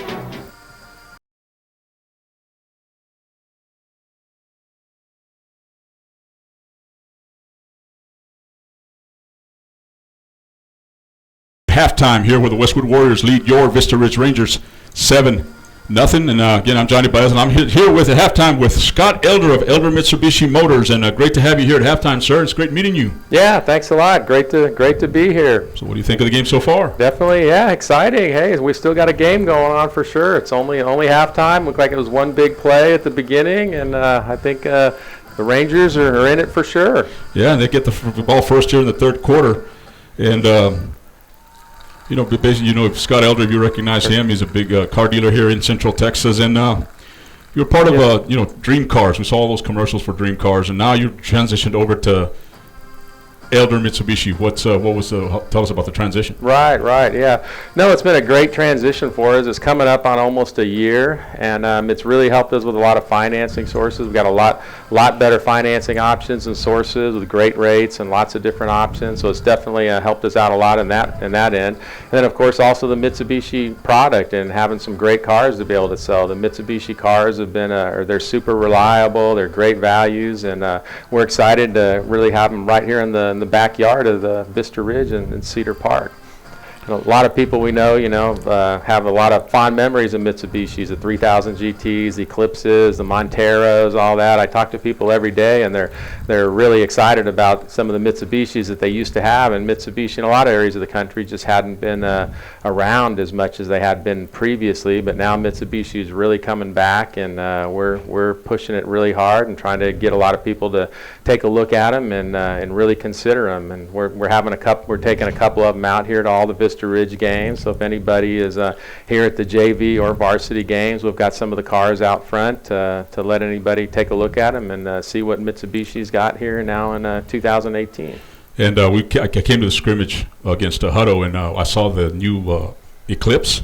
Halftime here where the Westwood Warriors lead your Vista Ridge Rangers 7-0. And again, I'm Johnny Baez, and I'm here with at halftime with Scott Elder of Elder Mitsubishi Motors. And great to have you here at halftime, sir. It's great meeting you. Yeah, thanks a lot. Great to be here. So what do you think of the game so far? Definitely, yeah, exciting. Hey, we still got a game going on for sure. It's only halftime. Looked like it was one big play at the beginning, and I think the Rangers are in it for sure. Yeah, and they get the ball first here in the third quarter. And basically, Scott Elder, if you recognize him, he's a big car dealer here in Central Texas, and you're part of Dream Cars. We saw all those commercials for Dream Cars, and now you transitioned over to Elder Mitsubishi. Tell us about the transition. Right, yeah. No, it's been a great transition for us. It's coming up on almost a year, and it's really helped us with a lot of financing sources. We've got a lot better financing options and sources with great rates and lots of different options. So it's definitely helped us out a lot in that end. And then, of course, also the Mitsubishi product and having some great cars to be able to sell. The Mitsubishi cars have been they're super reliable. They're great values, and we're excited to really have them right here in the backyard of the Vista Ridge and Cedar Park. A lot of people we know, have a lot of fond memories of Mitsubishis, the 3000 GTs, the Eclipses, the Monteros, all that. I talk to people every day, and they're really excited about some of the Mitsubishis that they used to have. And Mitsubishi in a lot of areas of the country just hadn't been around as much as they had been previously. But now Mitsubishi is really coming back, and we're pushing it really hard and trying to get a lot of people to take a look at them and really consider them. And we're taking a couple of them out here to all the Vista Ridge games. So if anybody is here at the JV or varsity games, we've got some of the cars out front to let anybody take a look at them and see what Mitsubishi's got here now in 2018. And I came to the scrimmage against Hutto, and I saw the new Eclipse.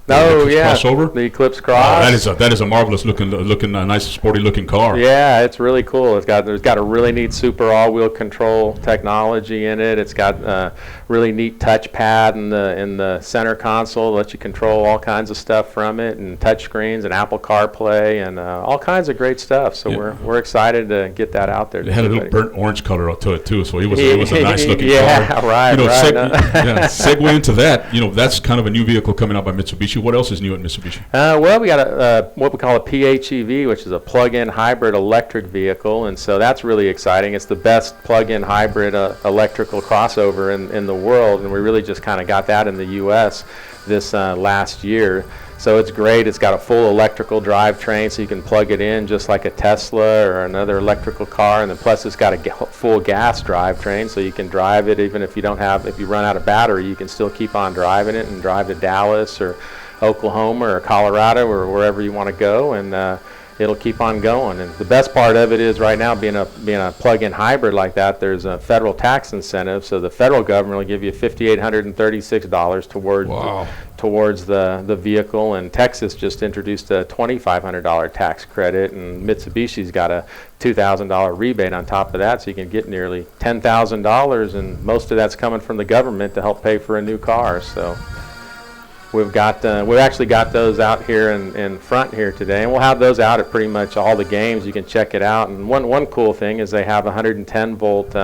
Oh yeah, crossover. The Eclipse Cross. That is a marvelous looking, nice, sporty looking car. Yeah, it's really cool. There's got a really neat super all-wheel control technology in it. It's got a really neat touchpad in the center console, lets you control all kinds of stuff from it, and touch screens and Apple CarPlay and all kinds of great stuff. So we're excited to get that out there. It had a little burnt orange color to it too, so it was a nice looking car. Yeah, right. Segue into that. That's kind of a new vehicle coming out by Mitsubishi. What else is new at Mitsubishi? Well, we got what we call a PHEV, which is a plug-in hybrid electric vehicle, and so that's really exciting. It's the best plug-in hybrid electrical crossover in the world, and we really just kind of got that in the U.S. this last year. So it's great. It's got a full electrical drivetrain, so you can plug it in just like a Tesla or another electrical car. And then plus it's got a full gas drivetrain, so you can drive it even if you run out of battery, you can still keep on driving it and drive to Dallas or Oklahoma or Colorado or wherever you want to go, and it'll keep on going. And the best part of it is right now, being a plug-in hybrid like that, there's a federal tax incentive, so the federal government will give you $5,836 towards the vehicle, and Texas just introduced a $2,500 tax credit, and Mitsubishi's got a $2,000 rebate on top of that, so you can get nearly $10,000, and most of that's coming from the government to help pay for a new car. So we've actually got those out here in front here today, and we'll have those out at pretty much all the games. You can check it out. And one cool thing is they have 110 volt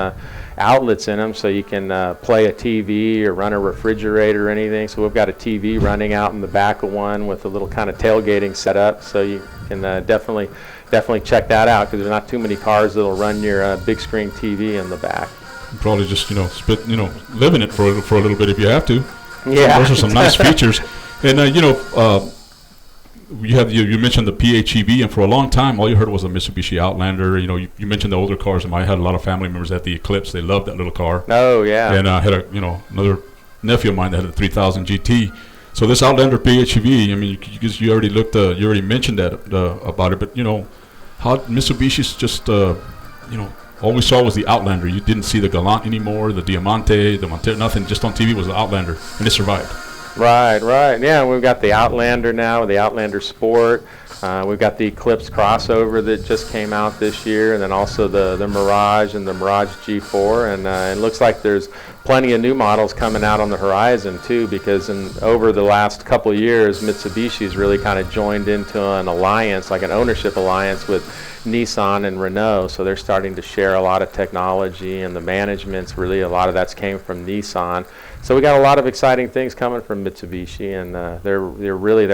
outlets in them, so you can play a TV or run a refrigerator or anything. So we've got a TV running out in the back of one with a little kind of tailgating setup, so you can definitely check that out, because there's not too many cars that'll run your big screen TV in the back. Probably just live in it for a little bit if you have to. Yeah, those are some nice features. And you mentioned the PHEV, and for a long time all you heard was a Mitsubishi Outlander. You mentioned the older cars, and I had a lot of family members at the Eclipse. They loved that little car. Oh yeah. And I had another nephew of mine that had a 3000 GT. So this Outlander PHEV, I mean, you already mentioned that about it, but how Mitsubishi's just all we saw was the Outlander. You didn't see the Galant anymore, the Diamante, the Montero, nothing. Just on TV was the Outlander, and it survived. Right. Yeah, we've got the Outlander now, the Outlander Sport. We've got the Eclipse crossover that just came out this year, and then also the Mirage and the Mirage G4. And it looks like there's plenty of new models coming out on the horizon too, because over the last couple of years, Mitsubishi's really kind of joined into an alliance, like an ownership alliance with Nissan and Renault, so they're starting to share a lot of technology, and the management's really, a lot of that's came from Nissan. So we got a lot of exciting things coming from Mitsubishi, and they're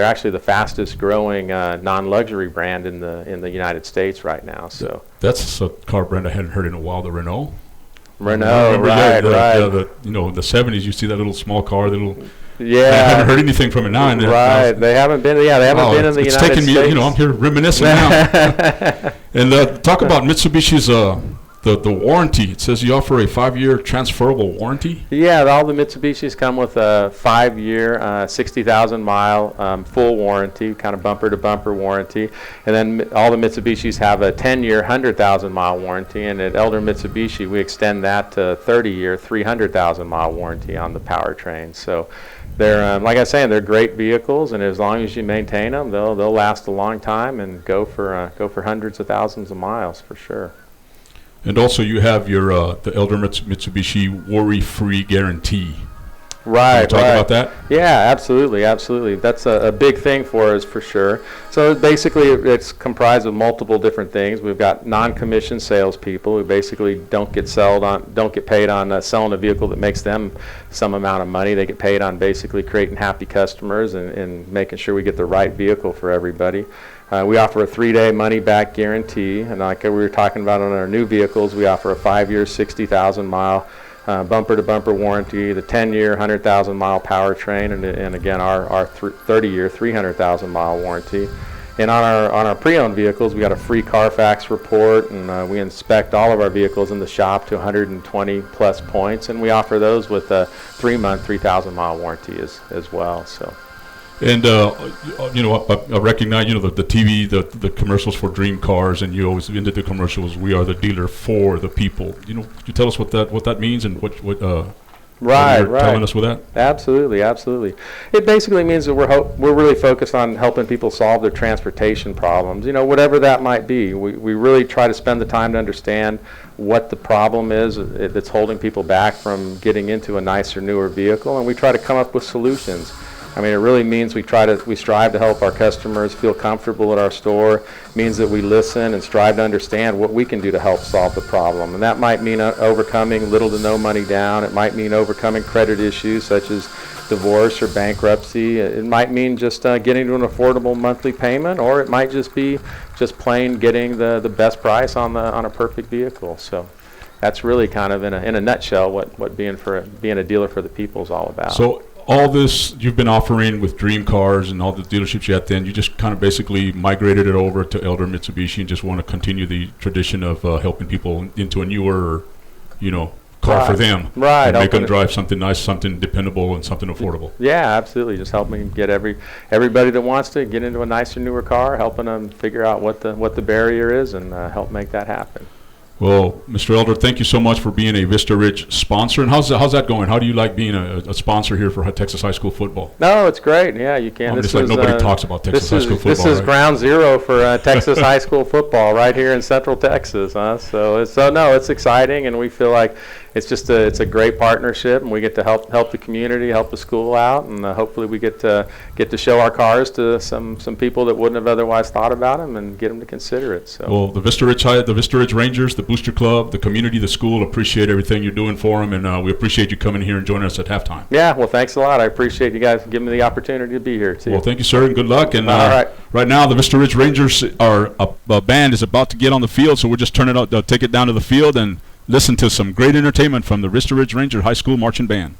actually the fastest growing non-luxury brand in the United States right now. So that's a car brand I hadn't heard in a while, the Renault. Right. The 70s, you see that little small car, Yeah. I haven't heard anything from it now. Right. They haven't been in the United States. It's taken me, I'm here reminiscing now. And talk about Mitsubishi's the warranty. It says you offer a 5-year transferable warranty. Yeah, all the Mitsubishis come with a 5-year, 60,000 mile full warranty, kind of bumper to bumper warranty. And then all the Mitsubishis have a 10-year, 100,000 mile warranty. And at Elder Mitsubishi, we extend that to 30-year, 300,000 mile warranty on the powertrain. So they're, like I was saying, they're great vehicles, and as long as you maintain them, they'll last a long time and go for hundreds of thousands of miles for sure. And also, you have your the Elder Mitsubishi worry-free guarantee. Right. Can you talk about that? Yeah, absolutely. That's a big thing for us for sure. So basically, it's comprised of multiple different things. We've got non-commissioned salespeople who basically don't get paid on selling a vehicle that makes them some amount of money. They get paid on basically creating happy customers and making sure we get the right vehicle for everybody. We offer a 3-day money-back guarantee, and like we were talking about on our new vehicles, we offer a 5-year, 60,000 mile bumper-to-bumper warranty, the 10-year, 100,000 mile powertrain, and again our 30-year, 300,000 mile warranty. And on our pre-owned vehicles, we got a free Carfax report, and we inspect all of our vehicles in the shop to 120 plus points, and we offer those with a 3-month, 3,000 mile warranty as well. So. And I recognize the TV, the commercials for dream cars, and you always ended the commercials. We are the dealer for the people. Could you tell us what that means and what Right. telling us with that? Absolutely. It basically means that we're really focused on helping people solve their transportation problems. Whatever that might be. We really try to spend the time to understand what the problem is that's holding people back from getting into a nicer, newer vehicle, and we try to come up with solutions. I mean, it really means we strive to help our customers feel comfortable at our store. It means that we listen and strive to understand what we can do to help solve the problem. And that might mean overcoming little to no money down. It might mean overcoming credit issues such as divorce or bankruptcy. It might mean just getting to an affordable monthly payment, or it might just be just plain getting the best price on a perfect vehicle. So that's really kind of in a nutshell what being a dealer for the people is all about. So all this you've been offering with Dream Cars and all the dealerships you had then, you just kind of basically migrated it over to Elder Mitsubishi and just want to continue the tradition of helping people into a newer, car for them. Right. And make them Helping- drive something nice, something dependable, and something affordable. Yeah, absolutely. Just helping get everybody that wants to get into a nicer, newer car, helping them figure out what the barrier is and help make that happen. Well, Mr. Elder, thank you so much for being a Vista Ridge sponsor. And how's that going? How do you like being a sponsor here for Texas high school football? No, it's great. Yeah, you can. It's like nobody talks about Texas high school football. This is right? ground zero for Texas high school football right here in Central Texas. So it's exciting, and we feel like it's a great partnership, and we get to help the community, help the school out, and hopefully we get to show our cars to some people that wouldn't have otherwise thought about them and get them to consider it. So. Well, the Vista Ridge Rangers, the Booster Club, the community, the school appreciate everything you're doing for them, and we appreciate you coming here and joining us at halftime. Yeah, well, thanks a lot. I appreciate you guys giving me the opportunity to be here too. Well, thank you, sir, and good luck. And all right. Right now, the Vista Ridge Rangers band is about to get on the field, so we'll just take it down to the field and listen to some great entertainment from the Vista Ridge Ranger High School Marching Band.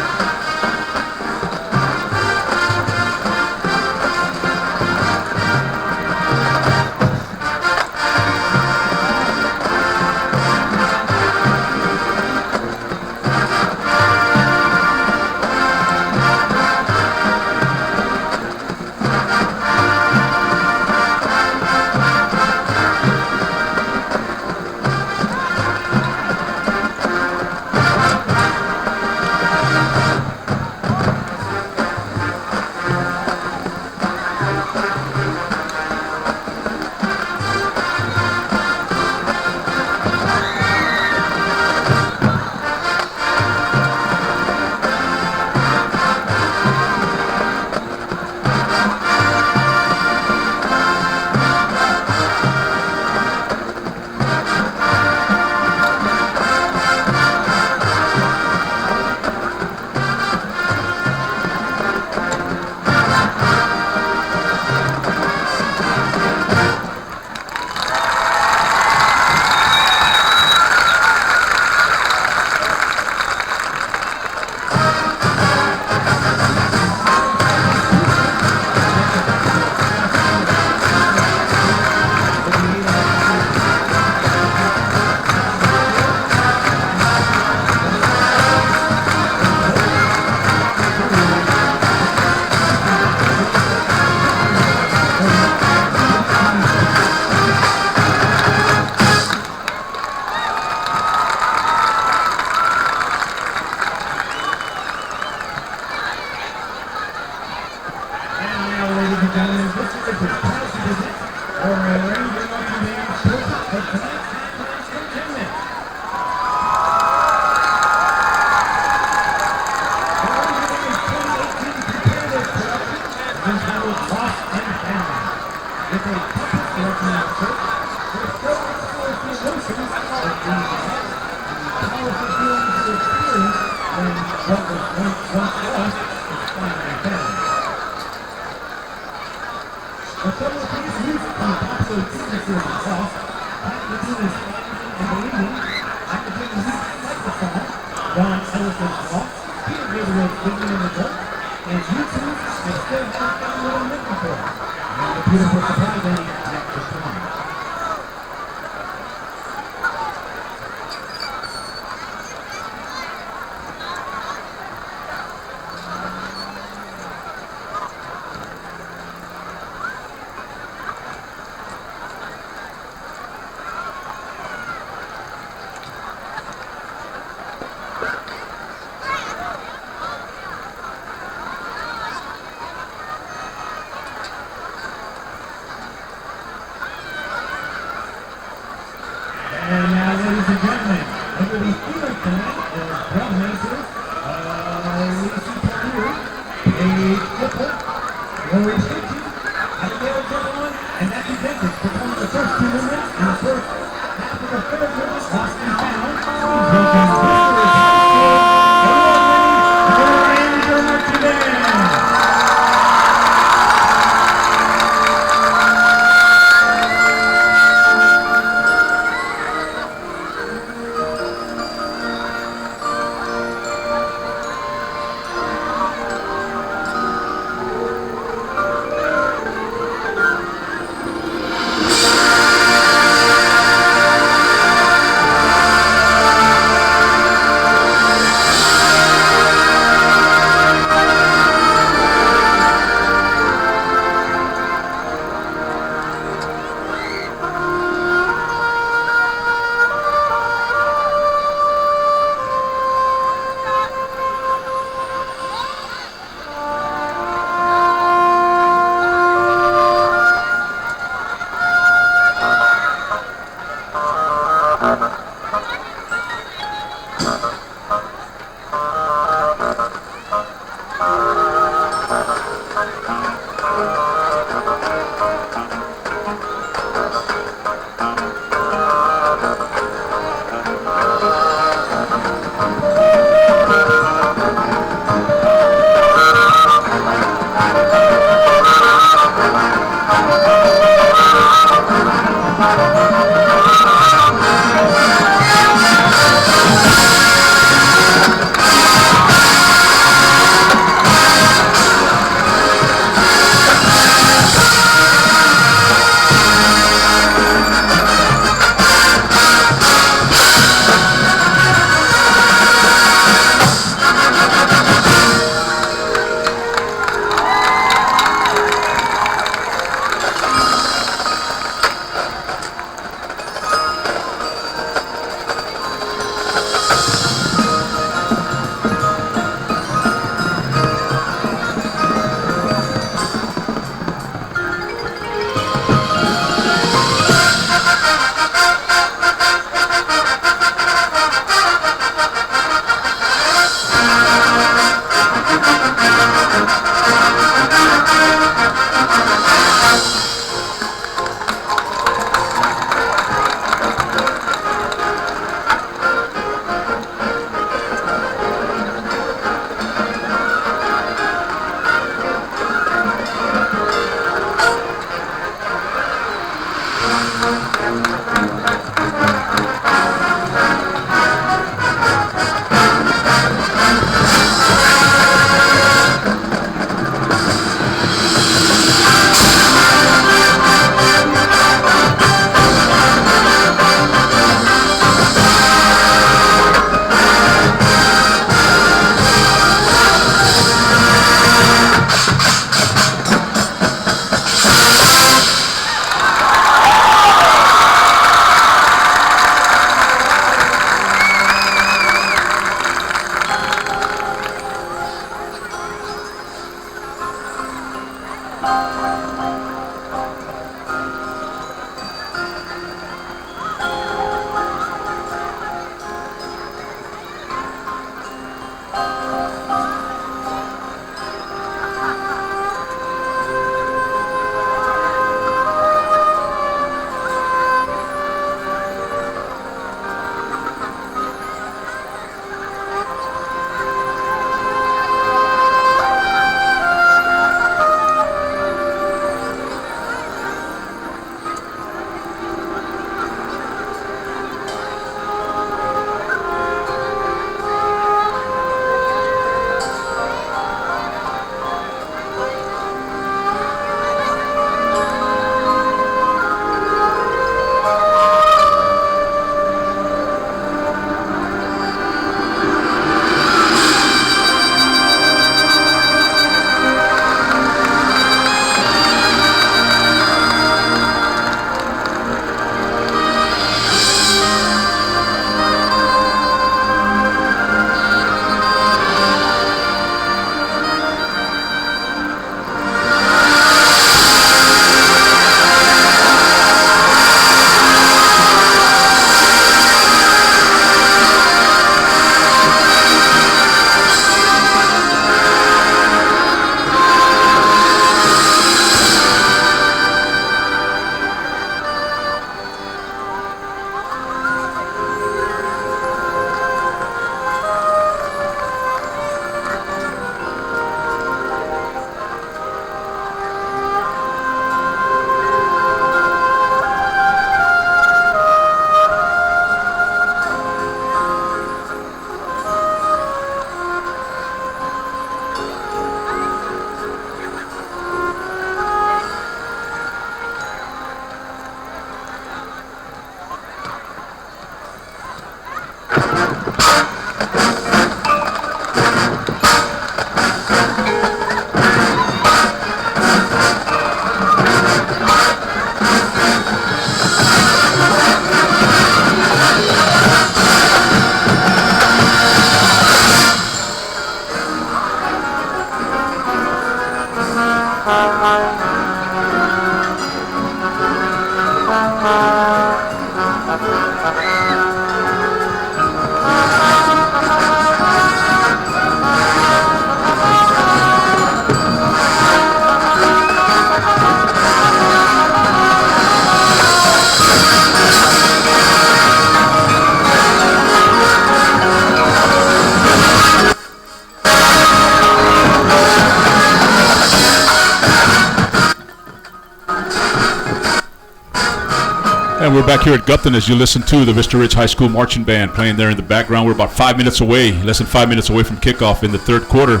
And we're back here at Gupton as you listen to the Vista Ridge High School Marching Band playing there in the background. We're about 5 minutes away, less than 5 minutes away from kickoff in the third quarter.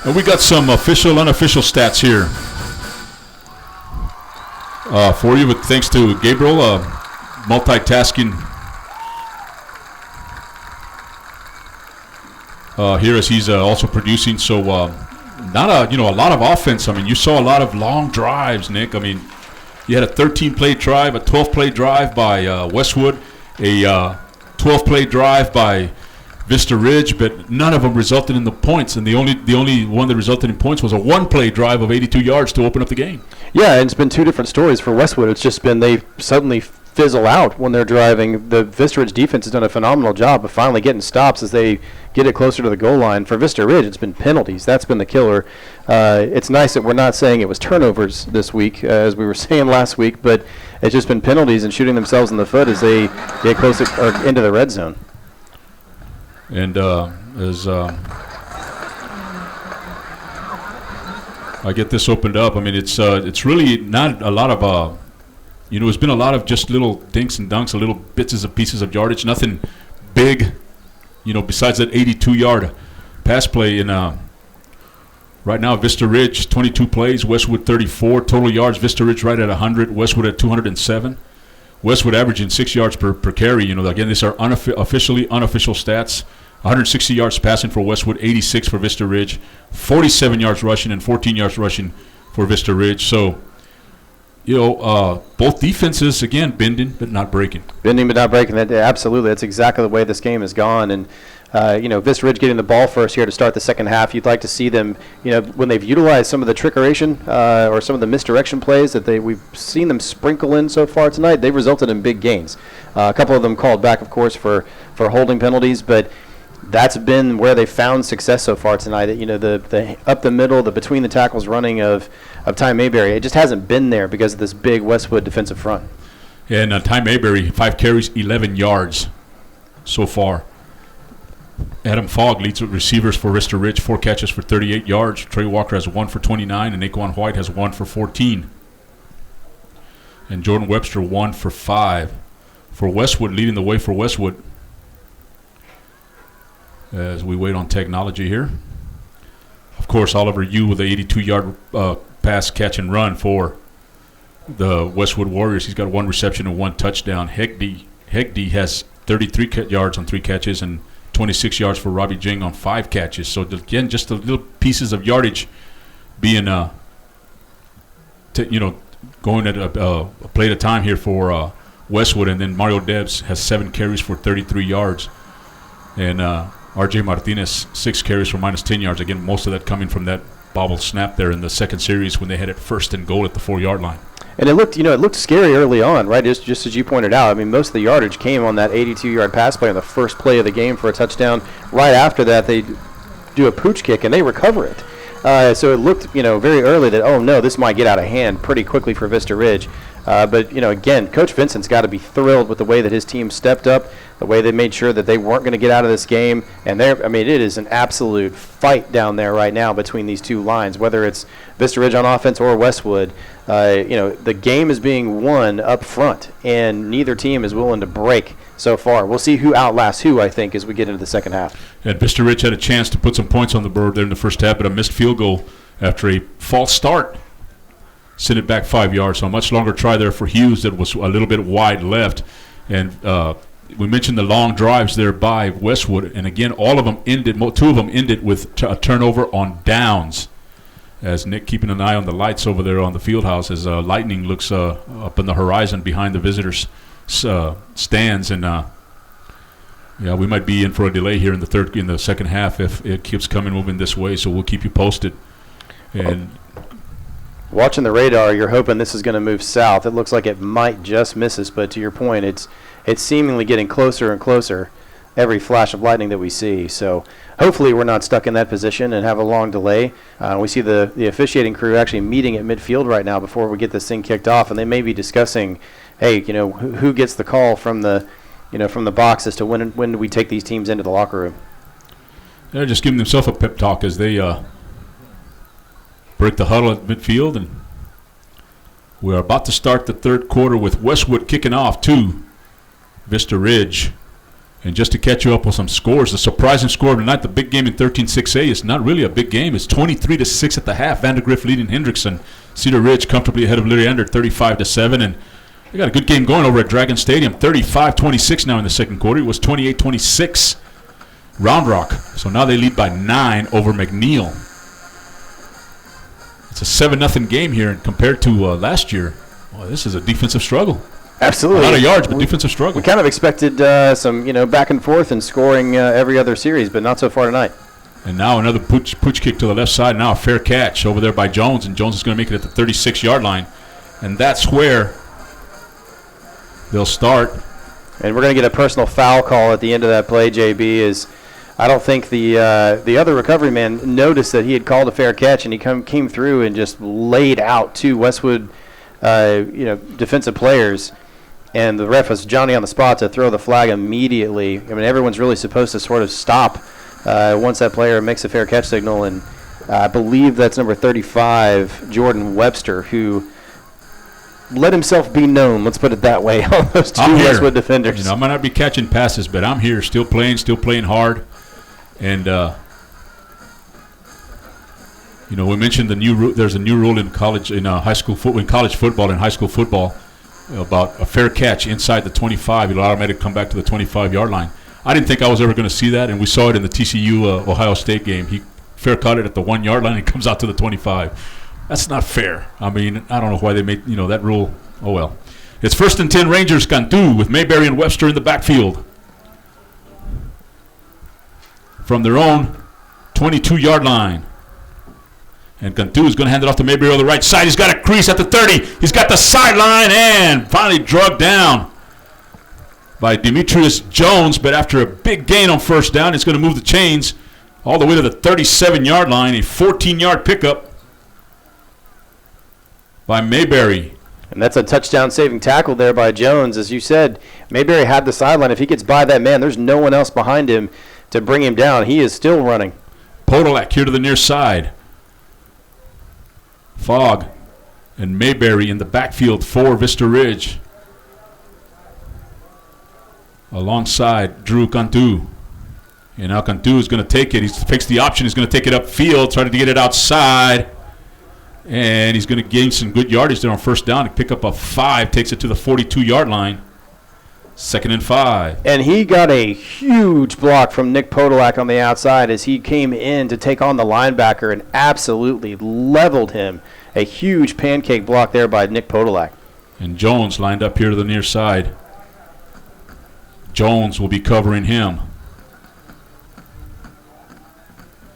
And we got some official, unofficial stats here for you, but thanks to Gabriel, multitasking here as he's also producing. So not a lot of offense. I mean, you saw a lot of long drives, Nick. I mean, you had a 13-play drive, a 12-play drive by Westwood, a 12-play drive by Vista Ridge, but none of them resulted in the points. And the only one that resulted in points was a one-play drive of 82 yards to open up the game. Yeah, and it's been two different stories for Westwood. It's just been they suddenly fizzle out when they're driving. The Vista Ridge defense has done a phenomenal job of finally getting stops as they get it closer to the goal line. For Vista Ridge, it's been penalties. That's been the killer. It's nice that we're not saying it was turnovers this week, as we were saying last week, but it's just been penalties and shooting themselves in the foot as they get closer or into the red zone. And as I get this opened up, I mean, it's really not a lot of it's been a lot of just little dinks and dunks, a little bits and pieces of yardage, nothing big, besides that 82-yard pass play. And right now, Vista Ridge, 22 plays, Westwood 34. Total yards, Vista Ridge right at 100, Westwood at 207. Westwood averaging 6 yards per carry. Again, these are unofficial stats. 160 yards passing for Westwood, 86 for Vista Ridge, 47 yards rushing and 14 yards rushing for Vista Ridge. So, both defenses, again, bending but not breaking. Bending but not breaking. Absolutely. That's exactly the way this game has gone. And, Vista Ridge getting the ball first here to start the second half. You'd like to see them, when they've utilized some of the trickeration or some of the misdirection plays that we've seen them sprinkle in so far tonight, they've resulted in big gains. A couple of them called back, of course, for holding penalties, but that's been where they found success so far tonight. The up the middle, the between the tackles running of Ty Mayberry, it just hasn't been there because of this big Westwood defensive front. Yeah, and Ty Mayberry, 5 carries, 11 yards so far. Adam Fogg leads with receivers for Vista Ridge, 4 catches for 38 yards. Trey Walker has 1 for 29, and Naquan White has 1 for 14. And Jordan Webster 1 for 5. For Westwood, leading the way for Westwood, as we wait on technology here. Of course, Oliver Yu with the 82-yard pass, catch, and run for the Westwood Warriors. He's got 1 reception and 1 touchdown. Hegde has 33 yards on 3 catches and 26 yards for Robbie Jing on 5 catches. So, again, just the little pieces of yardage being, going at a play at a time here for Westwood. And then Mario Debs has 7 carries for 33 yards. And R.J. Martinez, 6 carries for minus 10 yards. Again, most of that coming from that bobble snap there in the second series when they had it 1st and goal at the 4-yard line. And it looked scary early on, right? Just as you pointed out. I mean, most of the yardage came on that 82-yard pass play on the first play of the game for a touchdown. Right after that, they do a pooch kick and they recover it. So it looked, very early that, oh no, this might get out of hand pretty quickly for Vista Ridge. But again, Coach Vincent's got to be thrilled with the way that his team stepped up, the way they made sure that they weren't going to get out of this game. And it is an absolute fight down there right now between these two lines, whether it's Vista Ridge on offense or Westwood. The game is being won up front, and neither team is willing to break so far. We'll see who outlasts who, I think, as we get into the second half. And Vista Ridge had a chance to put some points on the board there in the first half, but a missed field goal after a false start sent it back 5 yards. So a much longer try there for Hughes that was a little bit wide left. And we mentioned the long drives there by Westwood, and again, all of them ended. Two of them ended with a turnover on downs. As Nick keeping an eye on the lights over there on the field house, as lightning looks up in the horizon behind the visitors' stands, and yeah, we might be in for a delay here in the second half if it keeps moving this way. So we'll keep you posted. And watching the radar, you're hoping this is going to move south. It looks like it might just miss us, but to your point, it's seemingly getting closer and closer every flash of lightning that we see. So hopefully we're not stuck in that position and have a long delay. We see the officiating crew actually meeting at midfield right now before we get this thing kicked off, and they may be discussing, hey, who gets the call from the box as to when do we take these teams into the locker room. They're just giving themselves a pep talk as they break the huddle at midfield, and we're about to start the third quarter with Westwood kicking off to Vista Ridge. And just to catch you up with some scores, the surprising score of the night, the big game in 13-6A, is not really a big game. It's 23-6 at the half. Vandergrift leading Hendrickson. Cedar Ridge comfortably ahead of Leander, 35-7. And they got a good game going over at Dragon Stadium, 35-26 now in the second quarter. It was 28-26 Round Rock. So now they lead by 9 over McNeil. It's a 7-0 game here, and compared to last year, well, this is a defensive struggle. Absolutely. A lot of yards, but defensive struggle. We kind of expected some, back and forth and scoring every other series, but not so far tonight. And now another pooch kick to the left side. Now a fair catch over there by Jones, and Jones is going to make it at the 36-yard line. And that's where they'll start. And we're going to get a personal foul call at the end of that play, JB, I don't think the other recovery man noticed that he had called a fair catch, and he came through and just laid out two Westwood defensive players. And the ref was Johnny on the spot to throw the flag immediately. I mean, everyone's really supposed to sort of stop once that player makes a fair catch signal. And I believe that's number 35, Jordan Webster, who let himself be known, let's put it that way, on those two Westwood defenders. I might not be catching passes, but I'm here, still playing hard. And, we mentioned there's a new rule in college, in college football and high school football, about a fair catch inside the 25. It'll automatically come back to the 25-yard line. I didn't think I was ever going to see that, and we saw it in the TCU Ohio State game. He fair caught it at the 1-yard line and comes out to the 25. That's not fair. I mean, I don't know why they made that rule. Oh well. It's 1st and 10 Rangers, Cantu with Mayberry and Webster in the backfield. From their own 22-yard line. And Cantu is going to hand it off to Mayberry on the right side. He's got a crease at the 30. He's got the sideline and finally drugged down by Demetrius Jones. But after a big gain on first down, it's going to move the chains all the way to the 37-yard line. A 14-yard pickup by Mayberry. And that's a touchdown-saving tackle there by Jones. As you said, Mayberry had the sideline. If he gets by that man, there's no one else behind him to bring him down. He is still running. Podolak here to the near side. Fogg and Mayberry in the backfield for Vista Ridge. Alongside Drew Cantu. And now Cantu is going to take it. He takes the option. He's going to take it upfield, trying to get it outside. And he's going to gain some good yardage there on first down and pick up a 5, takes it to the 42-yard line. 2nd and 5. And he got a huge block from Nick Podolak on the outside as he came in to take on the linebacker and absolutely leveled him. A huge pancake block there by Nick Podolak. And Jones lined up here to the near side. Jones will be covering him.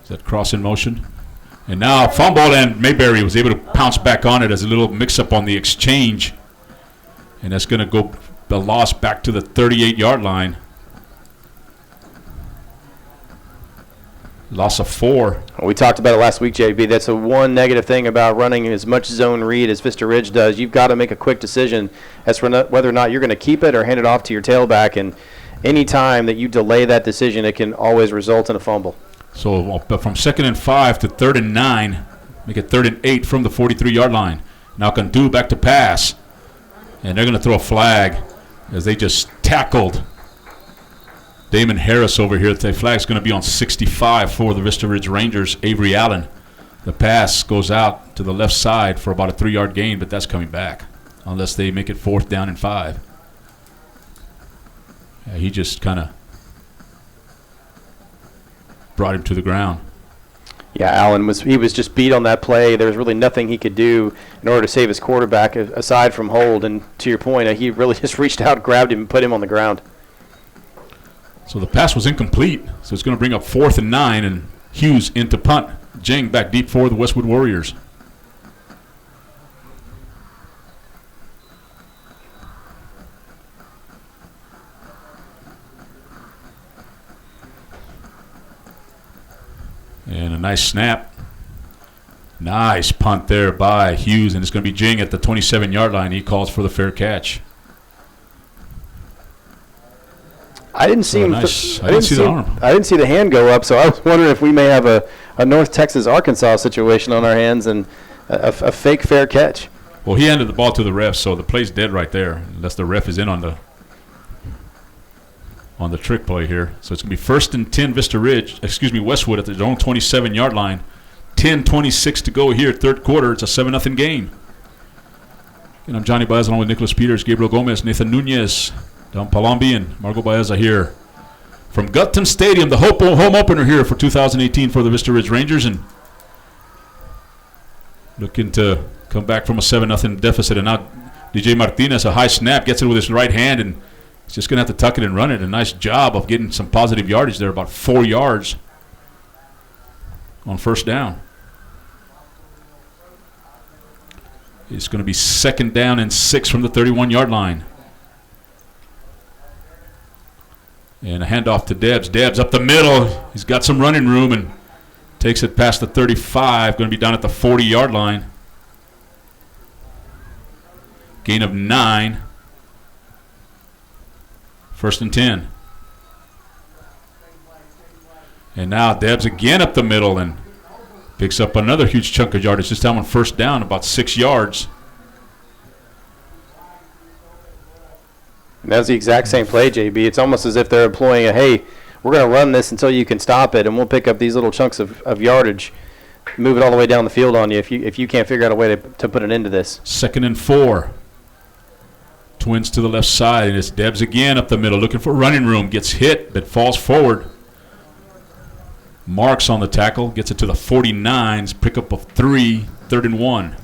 Is that cross in motion? And now fumble, and Mayberry was able to pounce back on it as a little mix-up on the exchange. And that's going to go the loss back to the 38-yard line. Loss of 4. Well, we talked about it last week, JB. That's the one negative thing about running as much zone read as Vista Ridge does. You've got to make a quick decision as for whether or not you're going to keep it or hand it off to your tailback. And any time that you delay that decision, it can always result in a fumble. So from 2nd and 5 to 3rd and 9, make it 3rd and 8 from the 43-yard line. Now Cantu back to pass. And they're going to throw a flag as they just tackled Damon Harris over here. The flag's going to be on 65 for the Vista Ridge Rangers, Avery Allen. The pass goes out to the left side for about a 3-yard gain, but that's coming back unless they make it 4th down and 5. He just kind of brought him to the ground. Yeah, Allen was just beat on that play. There was really nothing he could do in order to save his quarterback aside from hold. And to your point, he really just reached out, grabbed him, and put him on the ground. So the pass was incomplete. So it's going to bring up 4th and 9, and Hughes into punt. Jing back deep for the Westwood Warriors. And a nice snap. Nice punt there by Hughes, and it's going to be Jing at the 27-yard line. He calls for the fair catch. I didn't see him. I didn't see the arm. I didn't see the hand go up, so I was wondering if we may have a North Texas Arkansas situation on our hands and a fake fair catch. Well, he handed the ball to the ref, so the play's dead right there, unless the ref is in on the trick play here. So it's going to be 1st and 10 Westwood at their own 27-yard line. 10:26 to go here, third quarter. It's a 7-0 game. And I'm Johnny Baez along with Nicholas Peters, Gabriel Gomez, Nathan Nunez, Don Palombi, and Margot Baeza here from Gutton Stadium, the home opener here for 2018 for the Vista Ridge Rangers, and looking to come back from a 7-0 deficit. And now DJ Martinez, a high snap, gets it with his right hand, and he's just going to have to tuck it and run it. A nice job of getting some positive yardage there, about 4 yards on first down. It's going to be 2nd down and 6 from the 31-yard line. And a handoff to Debs. Debs up the middle. He's got some running room and takes it past the 35. Going to be down at the 40-yard line. Gain of 9. 1st and 10. And now Debs again up the middle and picks up another huge chunk of yardage. This time on first down, about 6 yards. And that's the exact same play, JB. It's almost as if they're employing hey, we're going to run this until you can stop it, and we'll pick up these little chunks of yardage, move it all the way down the field on you if you can't figure out a way to put an end to this. 2nd and 4. Twins to the left side, and it's Debs again up the middle, looking for running room. Gets hit, but falls forward. Marks on the tackle, gets it to the 49s, pick up of 3, 3rd and 1.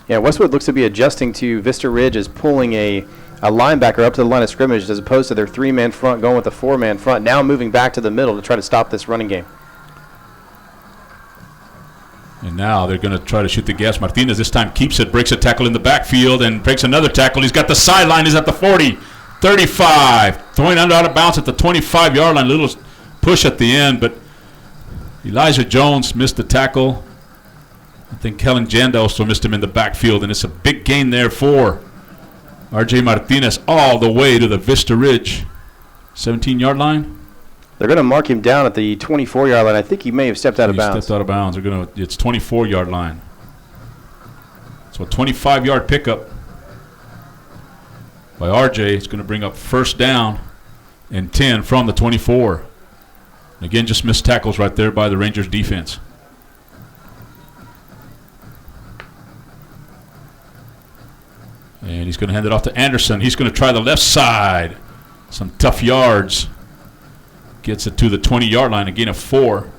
Yeah, Westwood looks to be adjusting to Vista Ridge as pulling a linebacker up to the line of scrimmage as opposed to their 3-man front going with a 4-man front, now moving back to the middle to try to stop this running game. And now they're going to try to shoot the gas. Martinez this time keeps it, breaks a tackle in the backfield, and breaks another tackle. He's got the sideline. He's at the 40, 35. Throwing out of bounds at the 25-yard line. A little push at the end, but Elijah Jones missed the tackle. I think Kellen Janda also missed him in the backfield, and it's a big gain there for R.J. Martinez all the way to the Vista Ridge 17-yard line. They're going to mark him down at the 24-yard line. I think he may have stepped out of bounds. Stepped out of bounds. It's 24-yard line. So a 25-yard pickup by R.J. It's going to bring up first down and 10 from the 24. And again, just missed tackles right there by the Rangers defense. And he's going to hand it off to Anderson. He's going to try the left side. Some tough yards. Gets it to the 20-yard line, a gain of 4.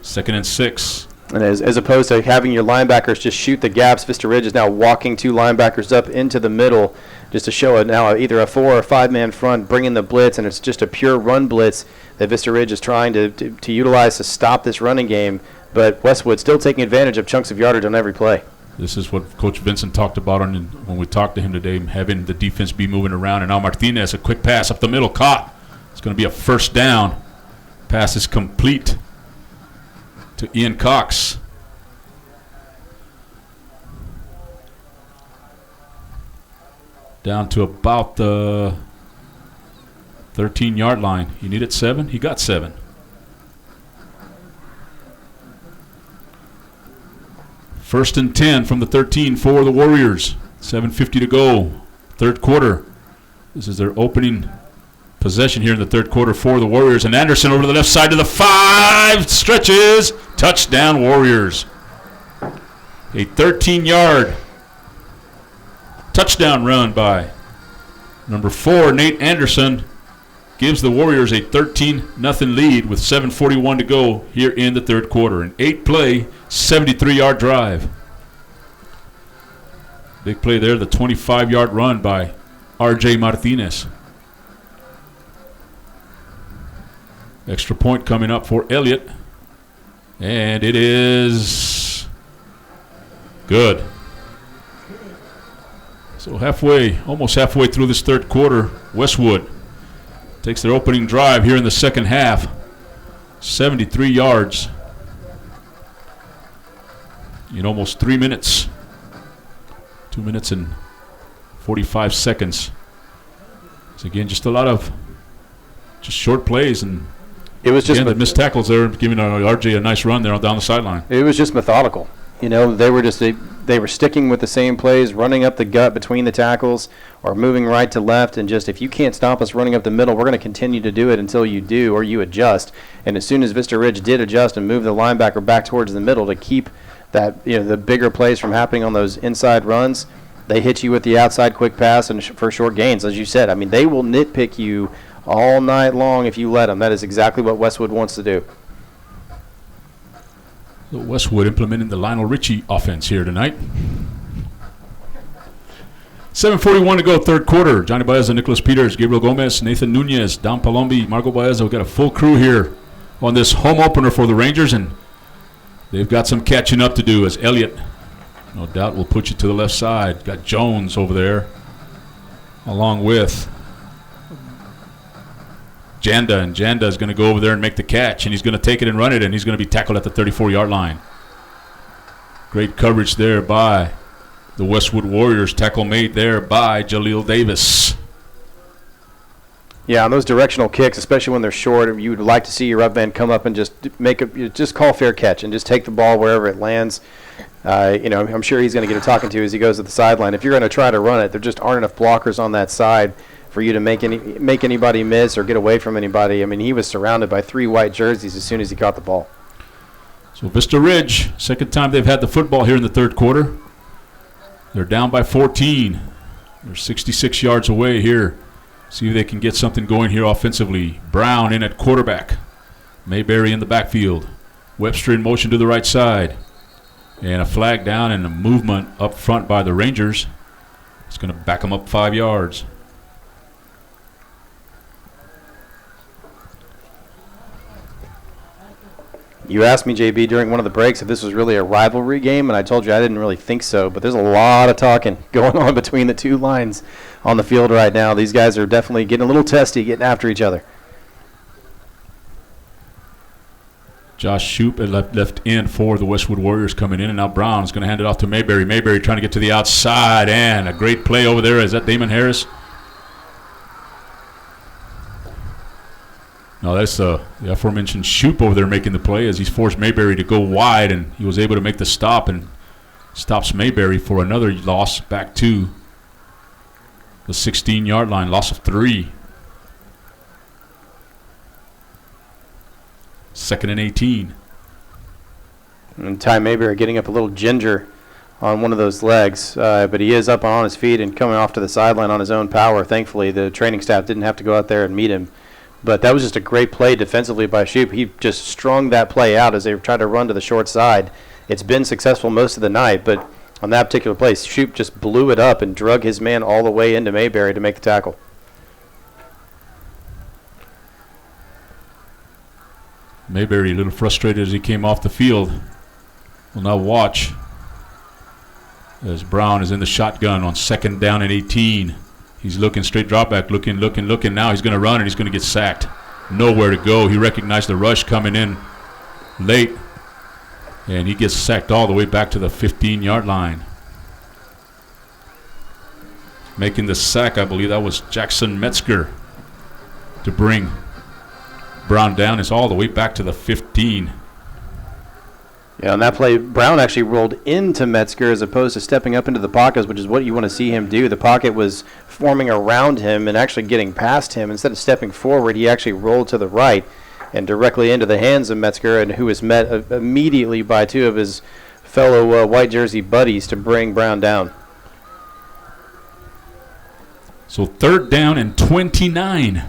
2nd and 6. And as opposed to having your linebackers just shoot the gaps, Vista Ridge is now walking 2 linebackers up into the middle just to show it now either a 4 or 5-man front, bringing the blitz, and it's just a pure run blitz that Vista Ridge is trying to utilize to stop this running game. But Westwood still taking advantage of chunks of yardage on every play. This is what Coach Vincent talked about when we talked to him today, having the defense be moving around. And now Martinez, a quick pass up the middle, caught. It's going to be a first down. Pass is complete to Ian Cox. Down to about the 13-yard line. He needed 7. He got 7. First and 10 from the 13 for the Warriors. 7:50 to go. Third quarter. This is their opening possession here in the third quarter for the Warriors. And Anderson over to the left side to the 5. Stretches. Touchdown, Warriors. A 13-yard touchdown run by number 4, Nate Anderson, gives the Warriors a 13-0 lead with 7:41 to go here in the third quarter. An 8-play, 73-yard drive. Big play there, the 25-yard run by R.J. Martinez. Extra point coming up for Elliott. And it is good. So almost halfway through this third quarter, Westwood takes their opening drive here in the second half. 73 yards in almost 3 minutes. 2 minutes and 45 seconds. So again, just a lot of short plays, and it was just the missed tackles there, giving RJ a nice run there down the sideline. It was just methodical. You know, they were sticking with the same plays, running up the gut between the tackles or moving right to left, and just, if you can't stop us running up the middle, we're going to continue to do it until you do or you adjust. And as soon as Vista Ridge did adjust and move the linebacker back towards the middle to keep that, the bigger plays from happening on those inside runs, they hit you with the outside quick pass and for short gains. As you said, I mean, they will nitpick you all night long if you let them. That is exactly what Westwood wants to do. So Westwood implementing the Lionel Richie offense here tonight. 7:41 to go, third quarter. Johnny Baeza, Nicholas Peters, Gabriel Gomez, Nathan Nunez, Don Palombi, Marco Baeza. We've got a full crew here on this home opener for the Rangers, and they've got some catching up to do as Elliott, no doubt, will put you to the left side. Got Jones over there along with Janda, and Janda is going to go over there and make the catch, and he's going to take it and run it, and he's going to be tackled at the 34-yard line. Great coverage there by the Westwood Warriors. Tackle made there by Jaleel Davis. Yeah, on those directional kicks, especially when they're short, you would like to see your up man come up and just call fair catch and just take the ball wherever it lands. I'm sure he's going to get a talking to as he goes to the sideline. If you're going to try to run it, there just aren't enough blockers on that side for you to make anybody miss or get away from anybody. I mean, he was surrounded by 3 white jerseys as soon as he caught the ball. So Vista Ridge, second time they've had the football here in the third quarter. They're down by 14. They're 66 yards away here. See if they can get something going here offensively. Brown in at quarterback. Mayberry in the backfield. Webster in motion to the right side. And a flag down and a movement up front by the Rangers. It's going to back them up 5 yards. You asked me, JB, during one of the breaks if this was really a rivalry game, and I told you I didn't really think so, but there's a lot of talking going on between the two lines on the field right now. These guys are definitely getting a little testy, getting after each other. Josh Shoup at left end for the Westwood Warriors coming in, and now Brown's going to hand it off to Mayberry. Mayberry trying to get to the outside, and a great play over there. Is that Damon Harris? No, that's the aforementioned Shoup over there making the play as he's forced Mayberry to go wide, and he was able to make the stop and stops Mayberry for another loss back to the 16-yard line, loss of 3. 2nd and 18. And Ty Mayberry getting up a little ginger on one of those legs, but he is up on his feet and coming off to the sideline on his own power. Thankfully, the training staff didn't have to go out there and meet him. But that was just a great play defensively by Shoup. He just strung that play out as they tried to run to the short side. It's been successful most of the night, but on that particular play, Shoup just blew it up and drug his man all the way into Mayberry to make the tackle. Mayberry a little frustrated as he came off the field. We'll now watch as Brown is in the shotgun on 2nd down and 18. He's looking, straight drop back, looking. Now he's going to run, and he's going to get sacked. Nowhere to go. He recognized the rush coming in late, and he gets sacked all the way back to the 15-yard line. Making the sack, I believe that was Jackson Metzger to bring Brown down. It's all the way back to the 15. Yeah, on that play, Brown actually rolled into Metzger as opposed to stepping up into the pocket, which is what you want to see him do. The pocket was forming around him and actually getting past him. Instead of stepping forward, he actually rolled to the right and directly into the hands of Metzger, and who was met immediately by 2 of his fellow white jersey buddies to bring Brown down. So 3rd down and 29.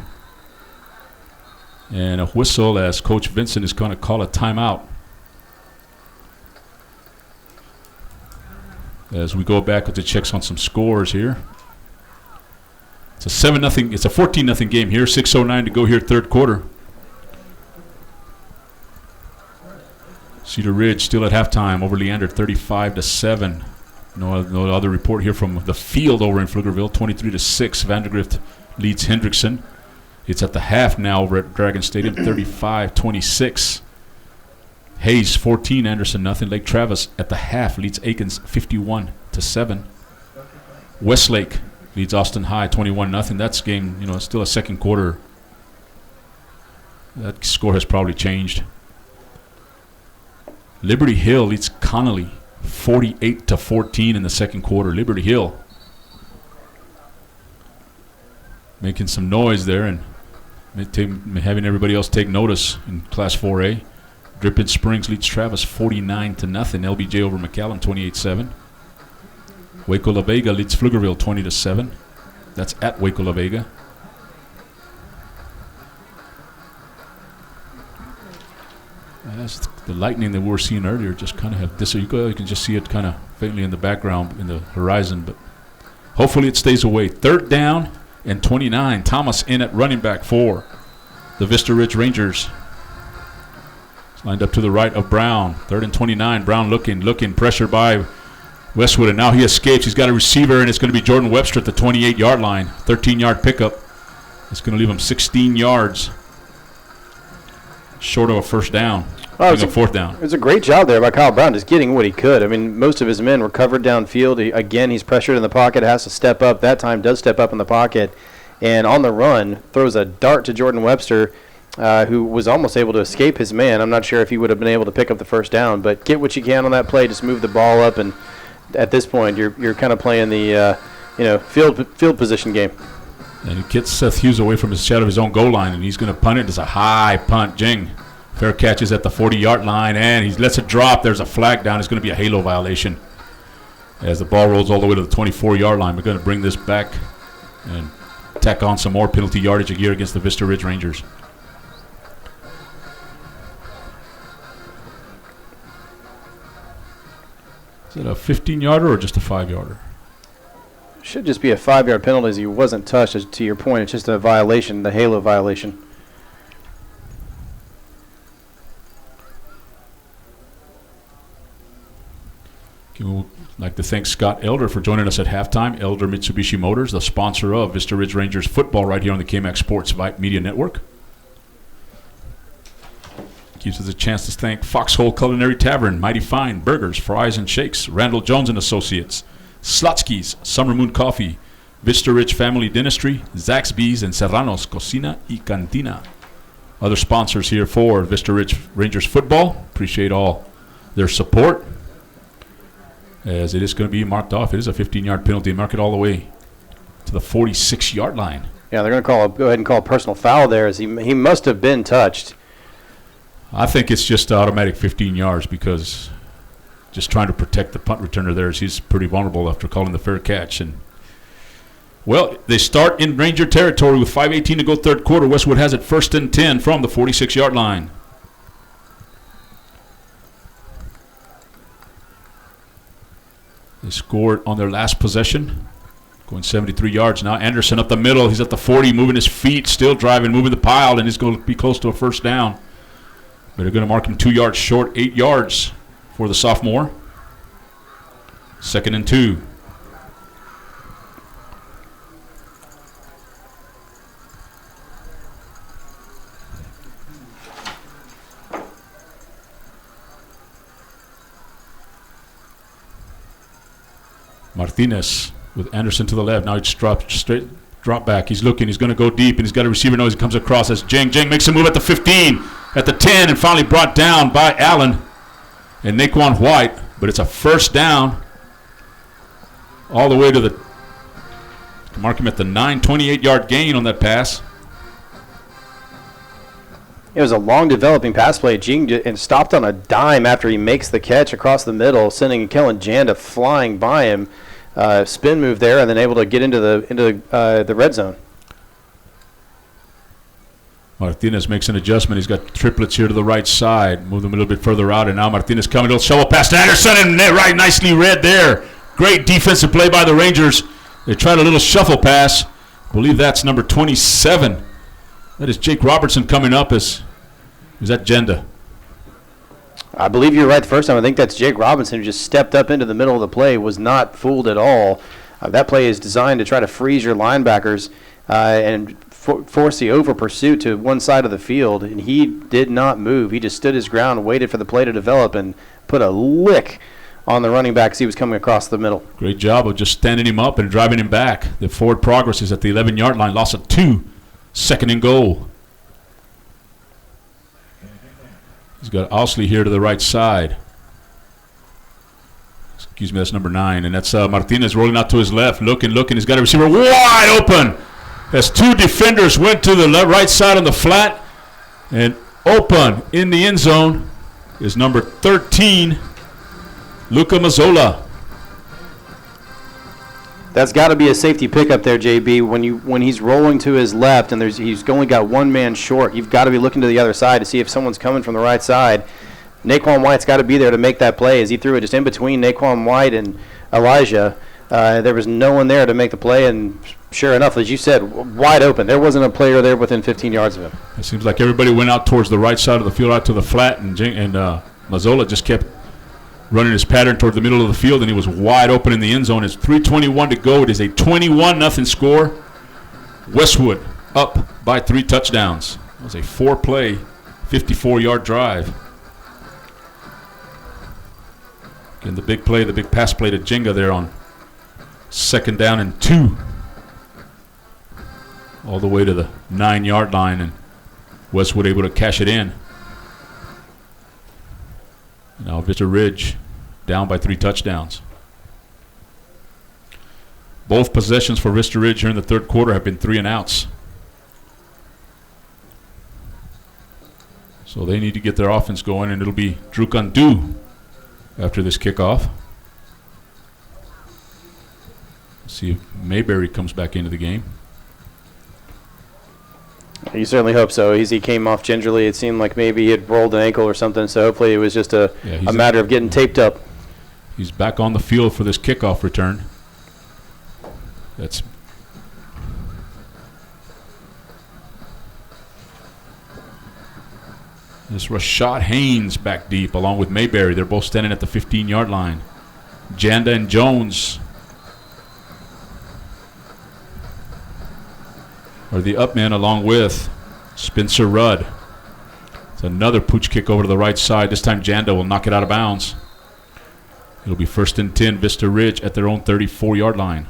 And a whistle as Coach Vincent is going to call a timeout. As we go back to checks on some scores here. It's a 7-0. It's a 14-0 game here. 6:09 to go here, 3rd quarter. Cedar Ridge still at halftime over Leander, 35-7. No other report here from the field over in Pflugerville, 23-6. Vandergrift leads Hendrickson. It's at the half now over at Dragon Stadium, 35-26. Hayes 14, Anderson nothing. Lake Travis at the half leads Aikens 51-7. Westlake leads Austin High 21-0. That's game, it's still a 2nd quarter. That score has probably changed. Liberty Hill leads Connolly 48-14 in the 2nd quarter. Liberty Hill making some noise there and having everybody else take notice in Class 4A. Dripping Springs leads Travis 49-0. LBJ over McAllen 28-7. Waco La Vega leads Pflugerville 20-7. That's at Waco La Vega. That's the lightning that we were seeing earlier just kind of have this. You can just see it kind of faintly in the background in the horizon, but hopefully it stays away. 3rd down and 29. Thomas in at running back for the Vista Ridge Rangers. Lined up to the right of Brown. 3rd and 29. Brown looking, pressure by Westwood, and now he escapes. He's got a receiver, and it's going to be Jordan Webster at the 28-yard line. 13-yard pickup. It's going to leave him 16 yards short of a 1st down. Oh, it was a 4th down. It was a great job there by Kyle Brown, just getting what he could. I mean, most of his men were covered downfield. He's pressured in the pocket, has to step up. That time does step up in the pocket, and on the run, throws a dart to Jordan Webster, who was almost able to escape his man. I'm not sure if he would have been able to pick up the 1st down, but get what you can on that play. Just move the ball up, and at this point, you're kind of playing the field position game. And he gets Seth Hughes away from his shadow of his own goal line, and he's going to punt it. It's a high punt. Jing. Fair catch is at the 40-yard line, and he lets it drop. There's a flag down. It's going to be a halo violation. As the ball rolls all the way to the 24-yard line, we're going to bring this back and tack on some more penalty yardage here against the Vista Ridge Rangers. Is it a 15-yarder or just a 5-yarder? Should just be a 5-yard penalty as he wasn't touched. As to your point, it's just a violation, the halo violation. We'd like to thank Scott Elder for joining us at halftime. Elder Mitsubishi Motors, the sponsor of Vista Ridge Rangers football right here on the KMAX Sports Vype Media Network. Gives us a chance to thank Foxhole Culinary Tavern, Mighty Fine Burgers, Fries and Shakes, Randall Jones and Associates, Slotsky's, Summer Moon Coffee, Vista Ridge Family Dentistry, Zaxby's, and Serrano's Cocina y Cantina. Other sponsors here for Vista Ridge Rangers football. Appreciate all their support. As it is going to be marked off. It is a 15-yard penalty. Mark it all the way to the 46-yard line. Yeah, they're going to go ahead and call a personal foul there, as he must have been touched. I think it's just automatic 15 yards because just trying to protect the punt returner there, as he's pretty vulnerable after calling the fair catch. And well, they start in Ranger territory with 5:18 to go, 3rd quarter. Westwood has it 1st and 10 from the 46-yard line. They scored on their last possession, going 73 yards now. Anderson up the middle. He's at the 40, moving his feet, still driving, moving the pile, and he's going to be close to a 1st down. But they're going to mark him 2 yards short, 8 yards for the sophomore. 2nd and 2. Martinez with Anderson to the left. Now it's straight drop back. He's looking. He's going to go deep, and he's got a receiver nose. He comes across as Jang. Jang makes a move at the 15, at the 10, and finally brought down by Allen and Naquan White. But it's a 1st down all the way to the mark him at the 9, 28-yard gain on that pass. It was a long developing pass play. Jing and stopped on a dime after he makes the catch across the middle, sending Kellen Janda flying by him. Spin move there, and then able to get into the red zone. Martinez makes an adjustment. He's got triplets here to the right side. Move them a little bit further out, and now Martinez coming. Little shovel pass to Anderson, and right, nicely read there. Great defensive play by the Rangers. They tried a little shuffle pass. I believe that's number 27. That is Jake Robertson coming up. Is that Jenda? I believe you're right the first time. I think that's Jake Robinson who just stepped up into the middle of the play, was not fooled at all. That play is designed to try to freeze your linebackers and force the over pursuit to one side of the field, and he did not move. He just stood his ground and waited for the play to develop and put a lick on the running back as he was coming across the middle. Great job of just standing him up and driving him back. The forward progress is at the 11-yard line. Loss of 2. Second and goal. He's got Ousley here to the right side. Excuse me, that's number 9. And that's Martinez rolling out to his left. Looking. He's got a receiver wide open. As 2 defenders went to the right side on the flat. And open in the end zone is number 13, Luca Mazzola. That's got to be a safety pickup there, JB. When he's rolling to his left and he's only got one man short, you've got to be looking to the other side to see if someone's coming from the right side. Naquan White's got to be there to make that play as he threw it just in between Naquan White and Elijah. There was no one there to make the play, and sure enough, as you said, wide open. There wasn't a player there within 15 yards of him. It seems like everybody went out towards the right side of the field, out to the flat, and Mazzola just kept running his pattern toward the middle of the field, and he was wide open in the end zone. It's 3:21 to go. It is a 21-0 score. Westwood up by 3 touchdowns. It was a 4-play, 54-yard drive. Again, the big play, the big pass play to Jenga there on 2nd down and 2. All the way to the 9-yard line, and Westwood able to cash it in. Now Vista Ridge down by 3 touchdowns. Both possessions for Vista Ridge here in the third quarter have been 3 and outs. So they need to get their offense going, and it'll be Drew Gandu after this kickoff. See if Mayberry comes back into the game. You certainly hope so. He came off gingerly. It seemed like maybe he had rolled an ankle or something, so hopefully it was just a matter of getting taped up. He's back on the field for this kickoff return. That's this Rashad Haynes back deep along with Mayberry. They're both standing at the 15-yard line. Janda and Jones are the up men along with Spencer Rudd. It's another pooch kick over to the right side. This time Janda will knock it out of bounds. It'll be 1st and 10, Vista Ridge at their own 34-yard line.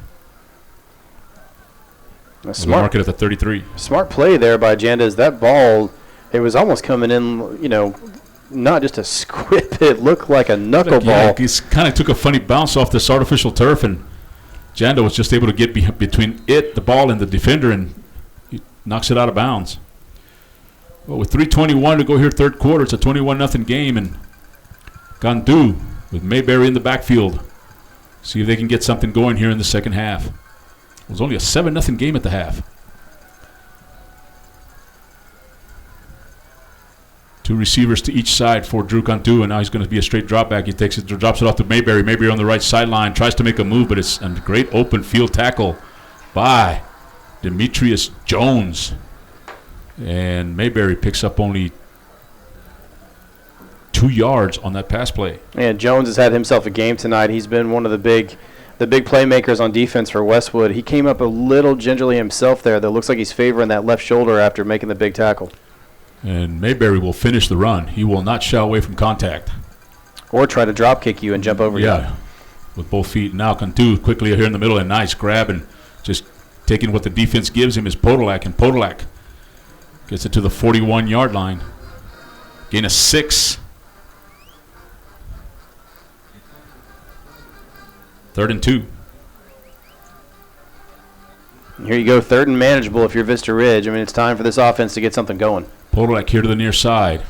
Mark it at the 33. Smart play there by Janda. As that ball, it was almost coming in, not just a squib. It looked like a knuckleball. Yeah, he kind of took a funny bounce off this artificial turf, and Janda was just able to get between the ball, and the defender, and he knocks it out of bounds. Well, with 3:21 to go here, third quarter, it's a 21-0 game, and Gandu with Mayberry in the backfield. See if they can get something going here in the second half. It was only a 7-0 game at the half. 2 receivers to each side for Drew Cantu, and now he's going to be a straight drop back. He takes it, drops it off to Mayberry. Mayberry on the right sideline, tries to make a move, but it's a great open field tackle by Demetrius Jones. And Mayberry picks up only 2 yards on that pass play. And Jones has had himself a game tonight. He's been one of the big playmakers on defense for Westwood. He came up a little gingerly himself there. That looks like he's favoring that left shoulder after making the big tackle. And Mayberry will finish the run. He will not shy away from contact. Or try to drop kick you and jump over you. Yeah, with both feet. Now Cantu quickly here in the middle, and nice grab, and just taking what the defense gives him is Podolak, and Podolak gets it to the 41-yard line. Gain of 6. 3rd and 2. Here you go, 3rd and manageable if you're Vista Ridge. I mean, it's time for this offense to get something going. Podolak here to the near side.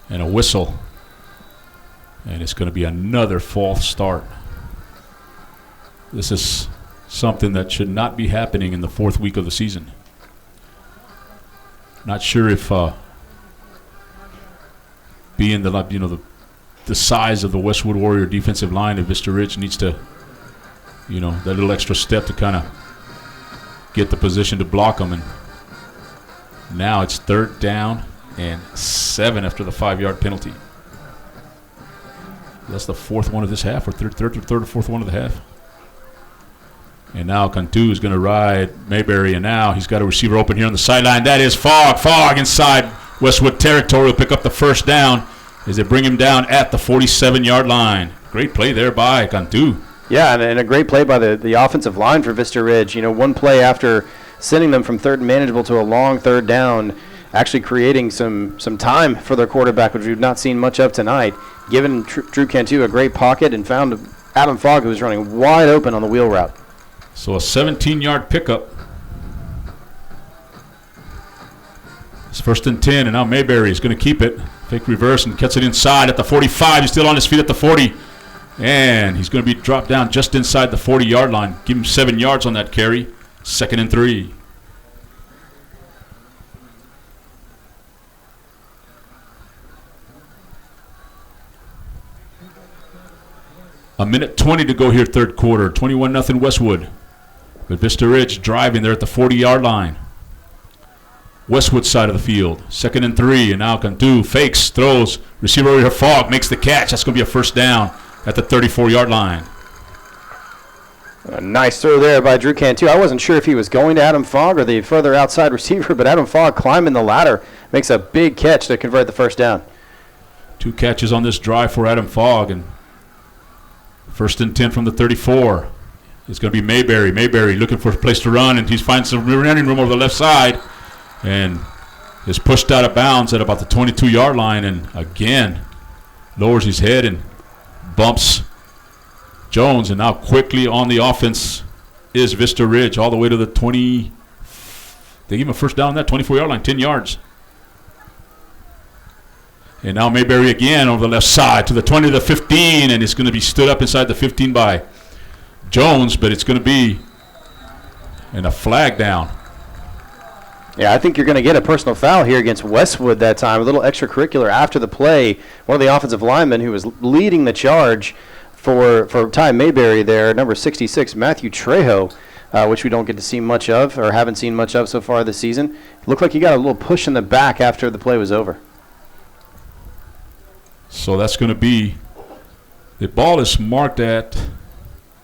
And a whistle. And it's going to be another false start. This is something that should not be happening in the 4th week of the season. Not sure if being the size of the Westwood Warrior defensive line, if Vista Ridge needs to, that little extra step to kind of get the position to block them. And now it's 3rd down and 7 after the 5-yard penalty. That's the 4th one of this half, or third or 4th one of the half. And now Cantu is going to ride Mayberry, and now he's got a receiver open here on the sideline. That is Fogg. Fogg inside Westwood territory will pick up the 1st down as they bring him down at the 47-yard line. Great play there by Cantu. Yeah, and a great play by the offensive line for Vista Ridge. One play after sending them from 3rd and manageable to a long 3rd down, actually creating some time for their quarterback, which we've not seen much of tonight, giving Drew Cantu a great pocket and found Adam Fogg, who was running wide open on the wheel route. So a 17-yard pickup. It's 1st and 10, and now Mayberry is going to keep it. Fake reverse and gets it inside at the 45. He's still on his feet at the 40. And he's going to be dropped down just inside the 40-yard line. Give him 7 yards on that carry. 2nd and 3. A minute 20 to go here, 3rd quarter. 21-0 Westwood. But Vista Ridge driving there at the 40-yard line. Westwood side of the field. 2nd and 3. And now Cantu fakes, throws. Receiver over here, Fogg makes the catch. That's going to be a 1st down at the 34-yard line. A nice throw there by Drew Cantu. I wasn't sure if he was going to Adam Fogg or the further outside receiver, but Adam Fogg climbing the ladder makes a big catch to convert the 1st down. 2 catches on this drive for Adam Fogg. And 1st and 10 from the 34. It's going to be Mayberry. Mayberry looking for a place to run, and he finds some running room over the left side and is pushed out of bounds at about the 22-yard line, and again lowers his head and bumps Jones. And now quickly on the offense is Vista Ridge all the way to the 20. They give him a 1st down on that 24-yard line, 10 yards. And now Mayberry again over the left side to the 20 to the 15, and it's going to be stood up inside the 15 by Jones, but it's going to be a flag down. Yeah, I think you're going to get a personal foul here against Westwood that time. A little extracurricular after the play. One of the offensive linemen who was leading the charge for Ty Mayberry there, number 66, Matthew Trejo, which we don't get to see much of or haven't seen much of so far this season. Looked like he got a little push in the back after the play was over. So that's going to be, the ball is marked at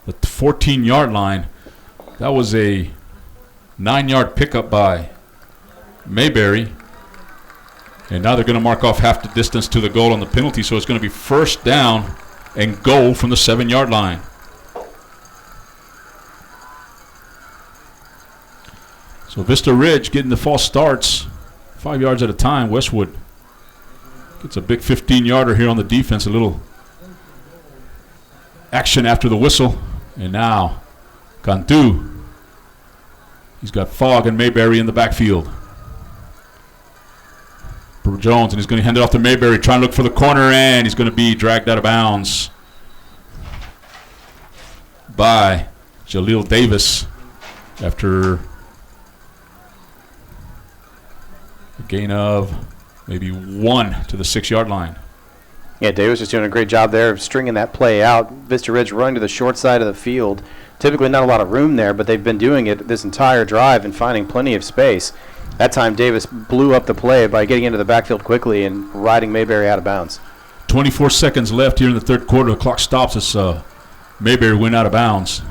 the 14-yard line. That was a 9-yard pickup by Mayberry. And now they're going to mark off half the distance to the goal on the penalty, so it's going to be 1st down and goal from the 7-yard line. So Vista Ridge getting the false starts 5 yards at a time. Westwood gets a big 15-yarder here on the defense. A little action after the whistle. And now Cantu. He's got Fogg and Mayberry in the backfield. Jones, and he's going to hand it off to Mayberry, trying to look for the corner, and he's going to be dragged out of bounds by Jaleel Davis after a gain of maybe 1 to the 6-yard line. Yeah, Davis is doing a great job there of stringing that play out. Vista Ridge running to the short side of the field. Typically not a lot of room there, but they've been doing it this entire drive and finding plenty of space. That time Davis blew up the play by getting into the backfield quickly and riding Mayberry out of bounds. 24 seconds left here in the 3rd quarter. The clock stops as Mayberry went out of bounds.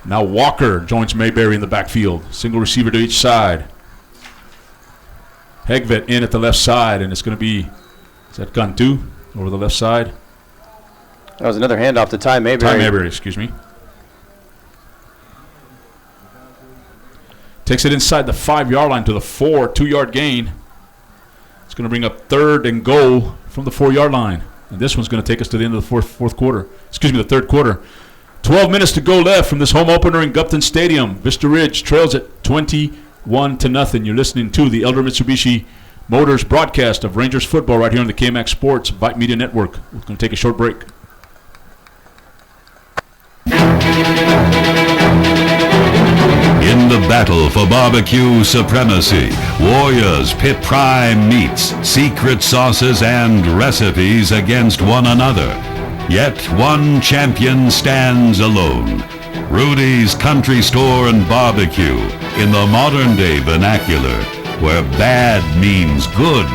Now Walker joins Mayberry in the backfield. Single receiver to each side. Hegvet in at the left side, and it's going to be, is that Cantu over the left side? That was another handoff to Ty Mayberry. Ty Mayberry, excuse me. Takes it inside the 5-yard line to the 2-yard gain. It's going to bring up 3rd and goal from the 4-yard line. And this one's going to take us to the end of the fourth quarter. Excuse me, the 3rd quarter. 12 minutes to go left from this home opener in Gupton Stadium. Vista Ridge trails it 21-0. You're listening to the Elder Mitsubishi Motors broadcast of Rangers football right here on the KMAX Sports Vype Media Network. We're going to take a short break. In the battle for barbecue supremacy, warriors pit prime meats, secret sauces, and recipes against one another. Yet one champion stands alone. Rudy's Country Store and Barbecue, in the modern-day vernacular, where bad means good.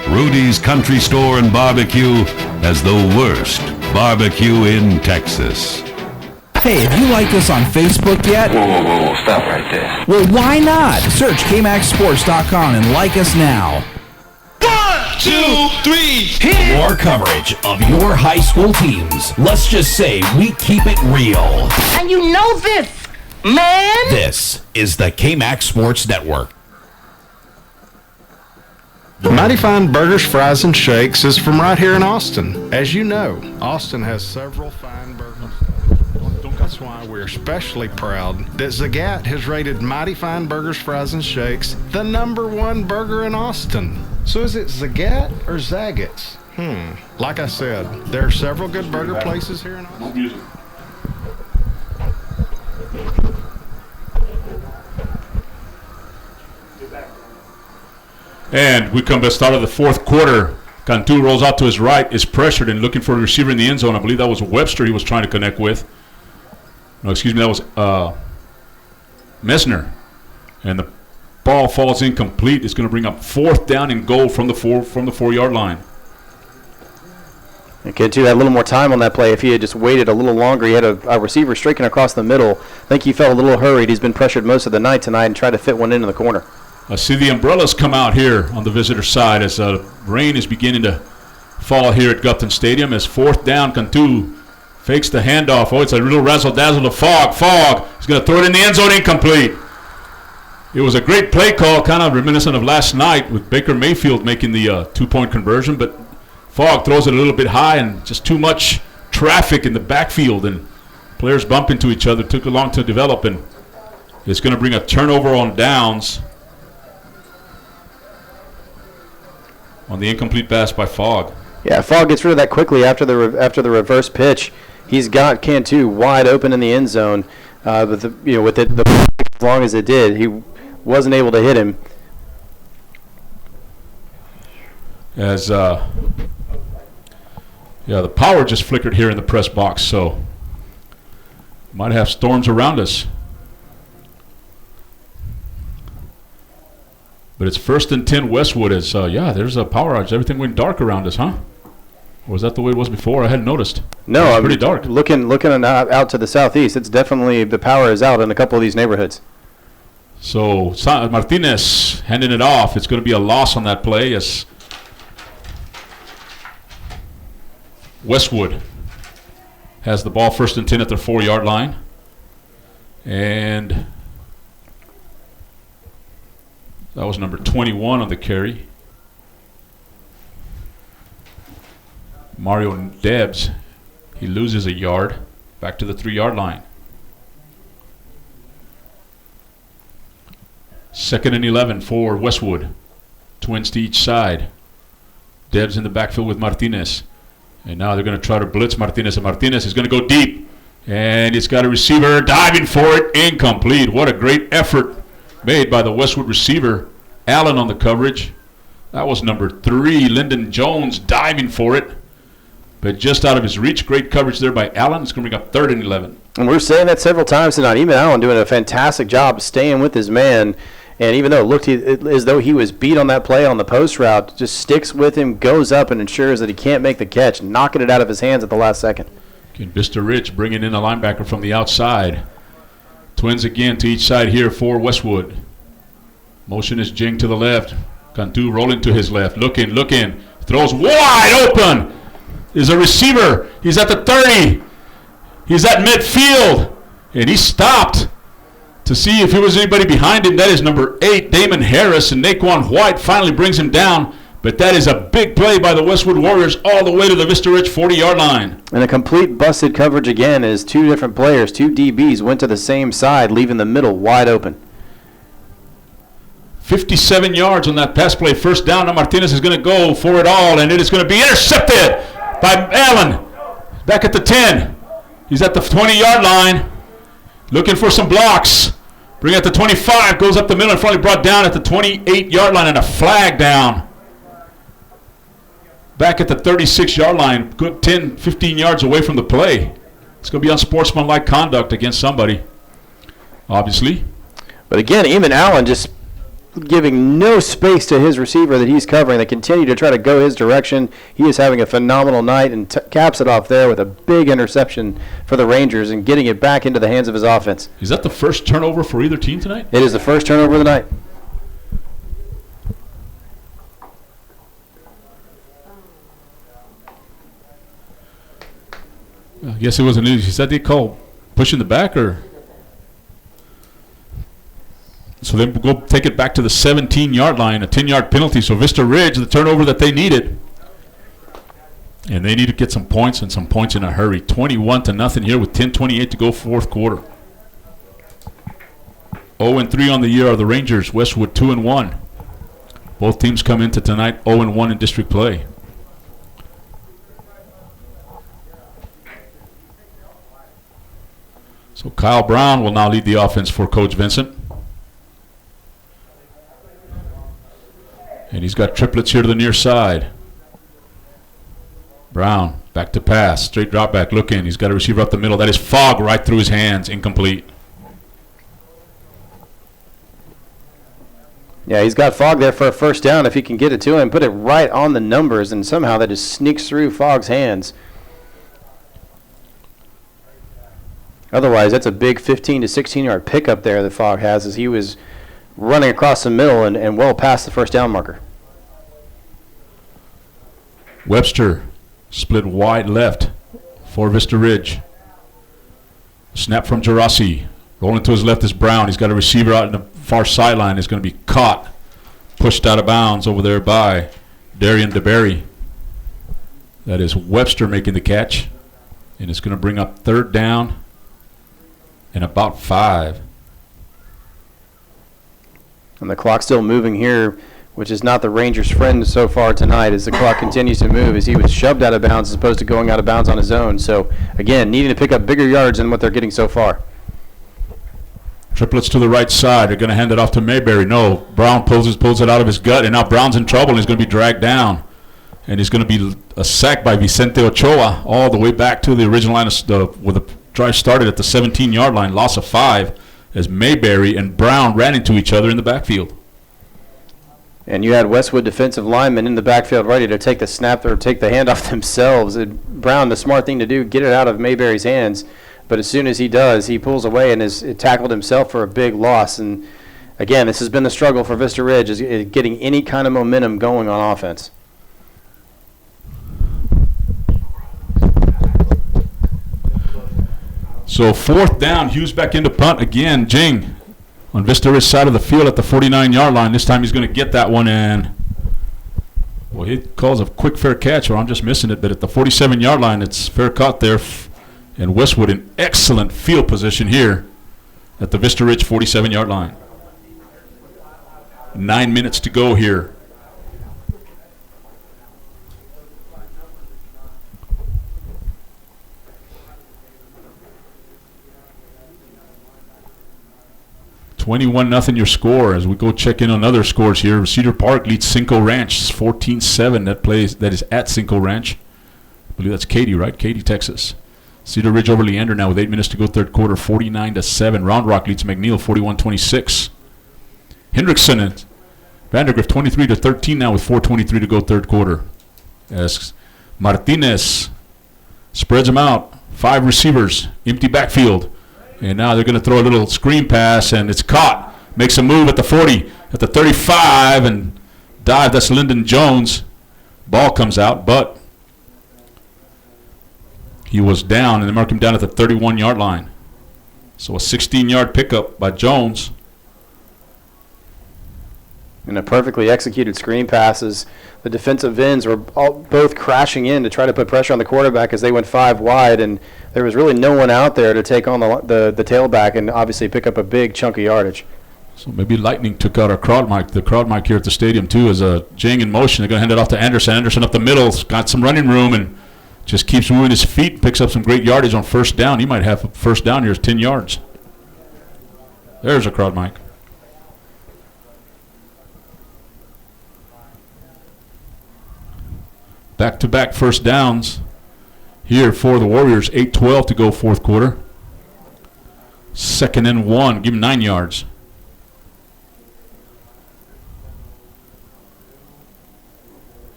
Rudy's Country Store and Barbecue has the worst barbecue in Texas. Hey, have you liked us on Facebook yet? Whoa, stop right there. Well, why not? Search KMAXSports.com and like us now. 1, 2, 3, hit! More coverage of your high school teams. Let's just say we keep it real. And you know this, man. This is the KMAX Sports Network. Mighty Fine Burgers, Fries, and Shakes is from right here in Austin. As you know, Austin has several fine burgers. That's why we're especially proud that Zagat has rated Mighty Fine Burgers, Fries, and Shakes the #1 burger in Austin. So is it Zagat or Zagat's? Like I said, there are several good burger places here in Austin. And we come to the start of the fourth quarter. Cantu rolls out to his right, is pressured and looking for a receiver in the end zone. I believe that was Webster he was trying to connect with. No, excuse me, that was Messner. And the ball falls incomplete. It's going to bring up 4th down and goal from the 4-yard line. And Cantu had a little more time on that play. If he had just waited a little longer, he had a receiver streaking across the middle. I think he felt a little hurried. He's been pressured most of the night tonight and tried to fit one into the corner. I see the umbrellas come out here on the visitor side as rain is beginning to fall here at Gupton Stadium. As 4th down, Cantu fakes the handoff. Oh, it's a little razzle-dazzle to Fogg. Fogg is going to throw it in the end zone, incomplete. It was a great play call, kind of reminiscent of last night with Baker Mayfield making the 2-point conversion, but Fogg throws it a little bit high and just too much traffic in the backfield, and players bump into each other. Took long to develop, and it's going to bring a turnover on downs on the incomplete pass by Fogg. Yeah, Fogg gets rid of that quickly after the reverse pitch. He's got Cantu wide open in the end zone, but with it as long as it did, he wasn't able to hit him. As the power just flickered here in the press box, so might have storms around us. But it's 1st and 10 Westwood. As there's a power outage. Everything went dark around us, huh? Or was that the way it was before? I hadn't noticed. No, pretty dark. Looking out to the southeast, it's definitely the power is out in a couple of these neighborhoods. So Martinez handing it off. It's going to be a loss on that play as Westwood has the ball 1st and 10 at their 4-yard line. And that was number 21 on the carry. Mario Debs, he loses a yard back to the 3-yard line. 2nd and 11 for Westwood. Twins to each side. Debs in the backfield with Martinez. And now they're going to try to blitz Martinez. And Martinez is going to go deep. And it's got a receiver diving for it. Incomplete. What a great effort made by the Westwood receiver. Allen on the coverage. That was number 3. Lyndon Jones diving for it. But just out of his reach. Great coverage there by Allen. It's going to bring up 3rd and 11. And we're saying that several times tonight. Even Allen doing a fantastic job staying with his man. And even though it looked as though he was beat on that play on the post route, just sticks with him, goes up and ensures that he can't make the catch, knocking it out of his hands at the last second. Again, Vista Ridge bringing in a linebacker from the outside. Twins again to each side here for Westwood. Motion is Jing to the left. Cantu rolling to his left. Looking. Throws wide open. Is a receiver. He's at the 30. He's at midfield. And he stopped to see if there was anybody behind him. That is number 8, Damon Harris. And Naquan White finally brings him down. But that is a big play by the Westwood Warriors all the way to the Vista Ridge 40-yard line. And a complete busted coverage again as 2 different players, 2 DBs, went to the same side, leaving the middle wide open. 57 yards on that pass play. First down. Now Martinez is going to go for it all, and it is going to be intercepted by Allen. Back at the 10. He's at the 20-yard line, looking for some blocks. Bring it to 25, goes up the middle and finally brought down at the 28-yard line, and a flag down. Back at the 36-yard line, good 10, 15 yards away from the play. It's going to be unsportsmanlike conduct against somebody, obviously. But again, even Allen just giving no space to his receiver that he's covering. They continue to try to go his direction. He is having a phenomenal night and caps it off there with a big interception for the Rangers and getting it back into the hands of his offense. Is that the first turnover for either team tonight? It is the first turnover of the night. I guess it wasn't easy. Is that they call pushing the back or? So then we'll go take it back to the 17-yard line, a 10-yard penalty. So Vista Ridge, the turnover that they needed. And they need to get some points and some points in a hurry. 21-0 here with 10:28 to go fourth quarter. 0-3 on the year are the Rangers. Westwood 2-1. Both teams come into tonight 0-1 in district play. So Kyle Brown will now lead the offense for Coach Vincent. And he's got triplets here to the near side. Brown, back to pass. Straight drop back, looking. He's got a receiver up the middle. That is Fogg right through his hands. Incomplete. Yeah, he's got Fogg there for a first down. If he can get it to him, put it right on the numbers, and somehow that just sneaks through Fogg's hands. Otherwise, that's a big 15 to 16-yard pickup there that Fogg has as he was running across the middle and well past the first down marker. Webster split wide left for Vista Ridge. Snap from Gerasi. Rolling to his left is Brown. He's got a receiver out in the far sideline. Is going to be caught, pushed out of bounds over there by Darian DeBerry. That is Webster making the catch. And it's going to bring up third down and about 5. And the clock's still moving here, which is not the Rangers' friend so far tonight as the clock continues to move as he was shoved out of bounds as opposed to going out of bounds on his own. So, again, needing to pick up bigger yards than what they're getting so far. Triplets to the right side. They're going to hand it off to Mayberry. No, Brown pulls it out of his gut, and now Brown's in trouble, and he's going to be dragged down. And he's going to be a sack by Vicente Ochoa all the way back to the original line where the drive started at the 17-yard line. Loss of 5 as Mayberry and Brown ran into each other in the backfield. And you had Westwood defensive linemen in the backfield ready to take the snap or take the handoff themselves. And Brown, the smart thing to do, get it out of Mayberry's hands. But as soon as he does, he pulls away and has tackled himself for a big loss. And, again, this has been the struggle for Vista Ridge, is getting any kind of momentum going on offense. So fourth down, Hughes back into punt again. Jing on Vista Ridge side of the field at the 49-yard line. This time he's going to get that one in. Well, he calls a quick fair catch, or I'm just missing it. But at the 47-yard line, it's fair caught there. And Westwood in excellent field position here at the Vista Ridge 47-yard line. 9 minutes to go here. $21-0 your score as we go check in on other scores here. Cedar Park leads Cinco Ranch 14-7. That is at Cinco Ranch. I believe that's Katy, right? Katy, Texas. Cedar Ridge over Leander now with 8 minutes to go third quarter, 49-7. Round Rock leads McNeil 41-26. Hendrickson and Vandergrift 23-13 now with 4:23 to go third quarter. As Martinez spreads them out, 5 receivers, empty backfield. And now they're going to throw a little screen pass, and it's caught. Makes a move at the 40, at the 35, and dive. That's Lyndon Jones. Ball comes out, but he was down, and they mark him down at the 31-yard line. So a 16-yard pickup by Jones. And a perfectly executed screen passes. The defensive ends were both crashing in to try to put pressure on the quarterback as they went 5 wide, and there was really no one out there to take on the tailback and obviously pick up a big chunk of yardage. So maybe lightning took out our crowd mic, the crowd mic here at the stadium too. As Jing in motion, they're going to hand it off to Anderson. Anderson up the middle, got some running room and just keeps moving his feet, picks up some great yardage on first down. He might have a first down here, 10 yards. There's a crowd mic. Back-to-back first downs here for the Warriors. 8:12 to go fourth quarter. 2nd and 1. Give him 9 yards.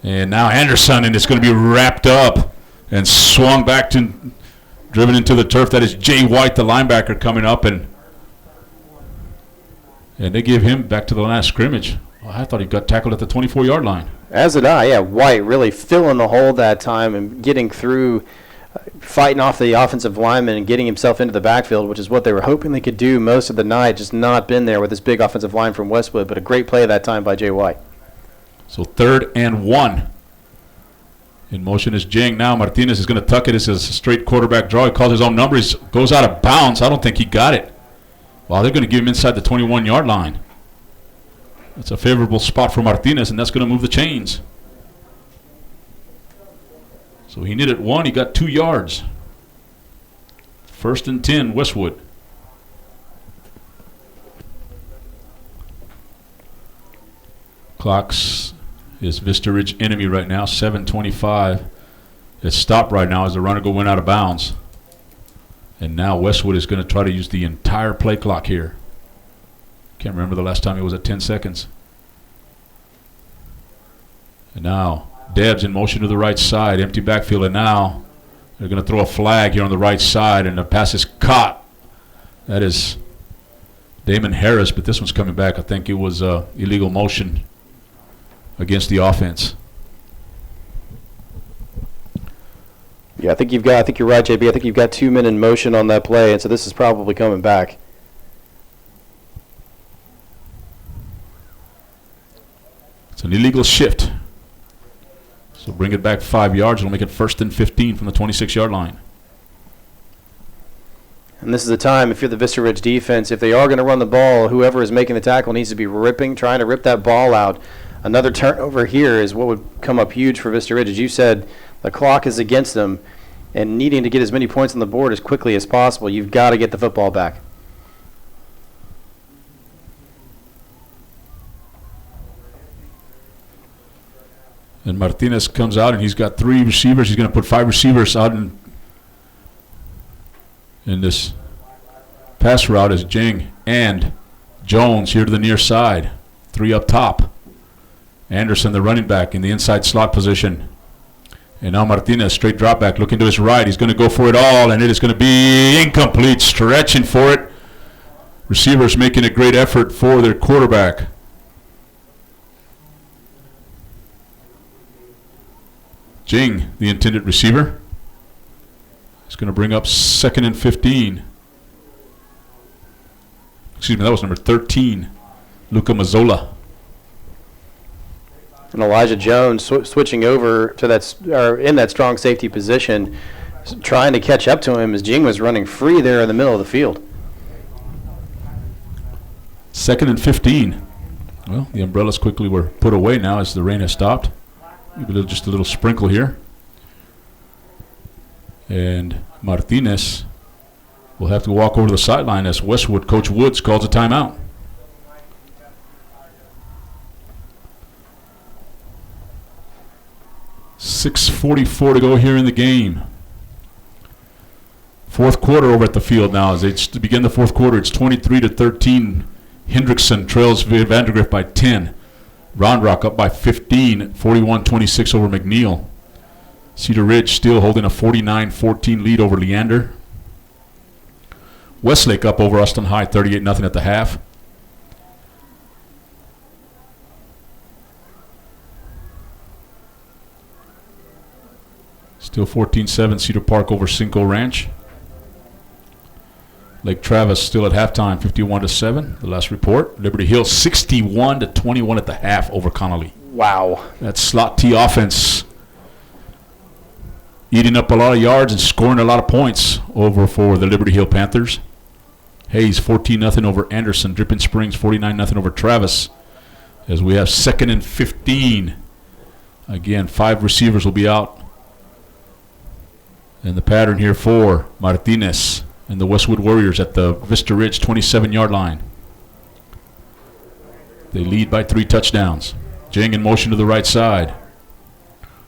And now Anderson, and it's going to be wrapped up and swung back to, driven into the turf. That is Jay White, the linebacker, coming up, and they give him back to the line of scrimmage. Well, I thought he got tackled at the 24-yard line. As did I, yeah. White really filling the hole that time and getting through, fighting off the offensive lineman and getting himself into the backfield, which is what they were hoping they could do most of the night. Just not been there with this big offensive line from Westwood, but a great play that time by Jay White. So 3rd and 1. In motion is Jing. Now Martinez is going to tuck it. This is a straight quarterback draw. He calls his own number. He goes out of bounds. I don't think he got it. Wow, they're going to give him inside the 21-yard line. That's a favorable spot for Martinez, and that's going to move the chains. So he needed 1. He got 2 yards. 1st and 10, Westwood. Clock's is Vista Ridge enemy right now, 7:25. It's stopped right now as the runner went out of bounds. And now Westwood is going to try to use the entire play clock here. Can't remember the last time it was at 10 seconds. And now Debs in motion to the right side, empty backfield, and now they're going to throw a flag here on the right side, and the pass is caught. That is Damon Harris, but this one's coming back. I think it was illegal motion against the offense. Yeah, I think you're right, JB. I think you've got 2 men in motion on that play, and so this is probably coming back. It's an illegal shift. So bring it back 5 yards. It'll make it 1st and 15 from the 26-yard line. And this is the time, if you're the Vista Ridge defense, if they are going to run the ball, whoever is making the tackle needs to be trying to rip that ball out. Another turnover here is what would come up huge for Vista Ridge. As you said, the clock is against them, and needing to get as many points on the board as quickly as possible, you've got to get the football back. And Martinez comes out, and he's got 3 receivers. He's going to put 5 receivers out in this pass route as Jing and Jones here to the near side. 3 up top. Anderson, the running back, in the inside slot position. And now Martinez, straight drop back, looking to his right. He's going to go for it all, and it is going to be incomplete, stretching for it. Receivers making a great effort for their quarterback. Jing, the intended receiver. He's going to bring up 2nd and 15. Excuse me, that was number 13, Luca Mazzola. And Elijah Jones switching over to in that strong safety position, trying to catch up to him as Jing was running free there in the middle of the field. 2nd and 15. Well, the umbrellas quickly were put away now as the rain has stopped. Maybe just a little sprinkle here. And Martinez will have to walk over to the sideline as Westwood, Coach Woods, calls a timeout. .6:44 to go here in the game. Fourth quarter over at the field now. As they begin the fourth quarter, it's 23-13. Hendrickson trails Vandergrift by 10. Round Rock up by 15, 41-26 over McNeil. Cedar Ridge still holding a 49-14 lead over Leander. Westlake up over Austin High, 38-0 at the half. Still 14-7 Cedar Park over Cinco Ranch. Lake Travis still at halftime, 51-7. The last report. Liberty Hill 61-21 at the half over Connolly. Wow. That slot T offense eating up a lot of yards and scoring a lot of points over for the Liberty Hill Panthers. Hayes 14-0 over Anderson. Dripping Springs 49-0 over Travis. As we have 2nd and 15. Again, 5 receivers will be out. And the pattern here for Martinez and the Westwood Warriors at the Vista Ridge 27-yard line. They lead by 3 touchdowns. Jang in motion to the right side.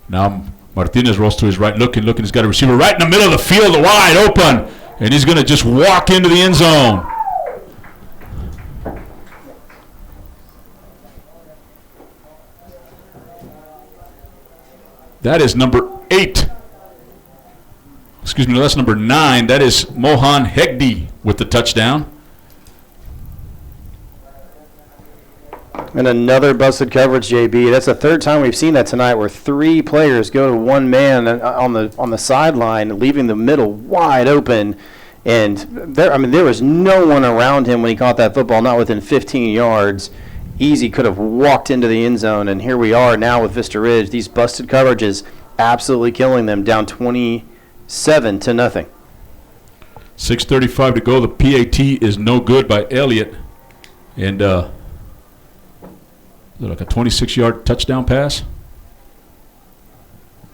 Now Martinez rolls to his right, looking. He's got a receiver right in the middle of the field, wide open. And he's going to just walk into the end zone. That is number 8. Excuse me, that's number 9. That is Mohan Hegde with the touchdown. And another busted coverage, JB. That's the 3rd time we've seen that tonight, where 3 players go to one man on the sideline, leaving the middle wide open. And there was no one around him when he caught that football, not within 15 yards. Easy could have walked into the end zone, and here we are now with Vista Ridge. These busted coverages absolutely killing them, down 27-0. 6:35 to go. The PAT is no good by Elliott. And like a 26-yard touchdown pass.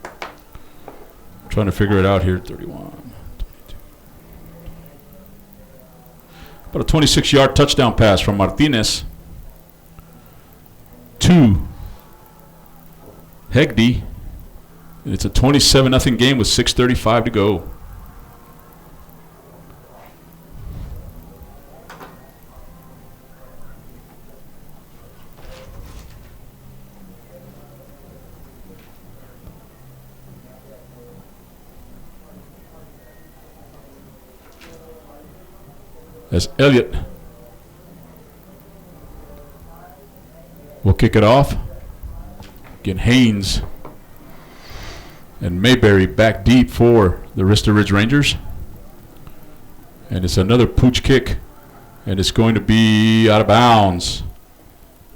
I'm trying to figure it out here. 31, 22. About a 26-yard touchdown pass from Martinez to Hegde. It's a 27-0 game with 6:35 to go. As Elliott will kick it off. Again, Haynes and Mayberry back deep for the Vista Ridge Rangers. And it's another pooch kick, and it's going to be out of bounds.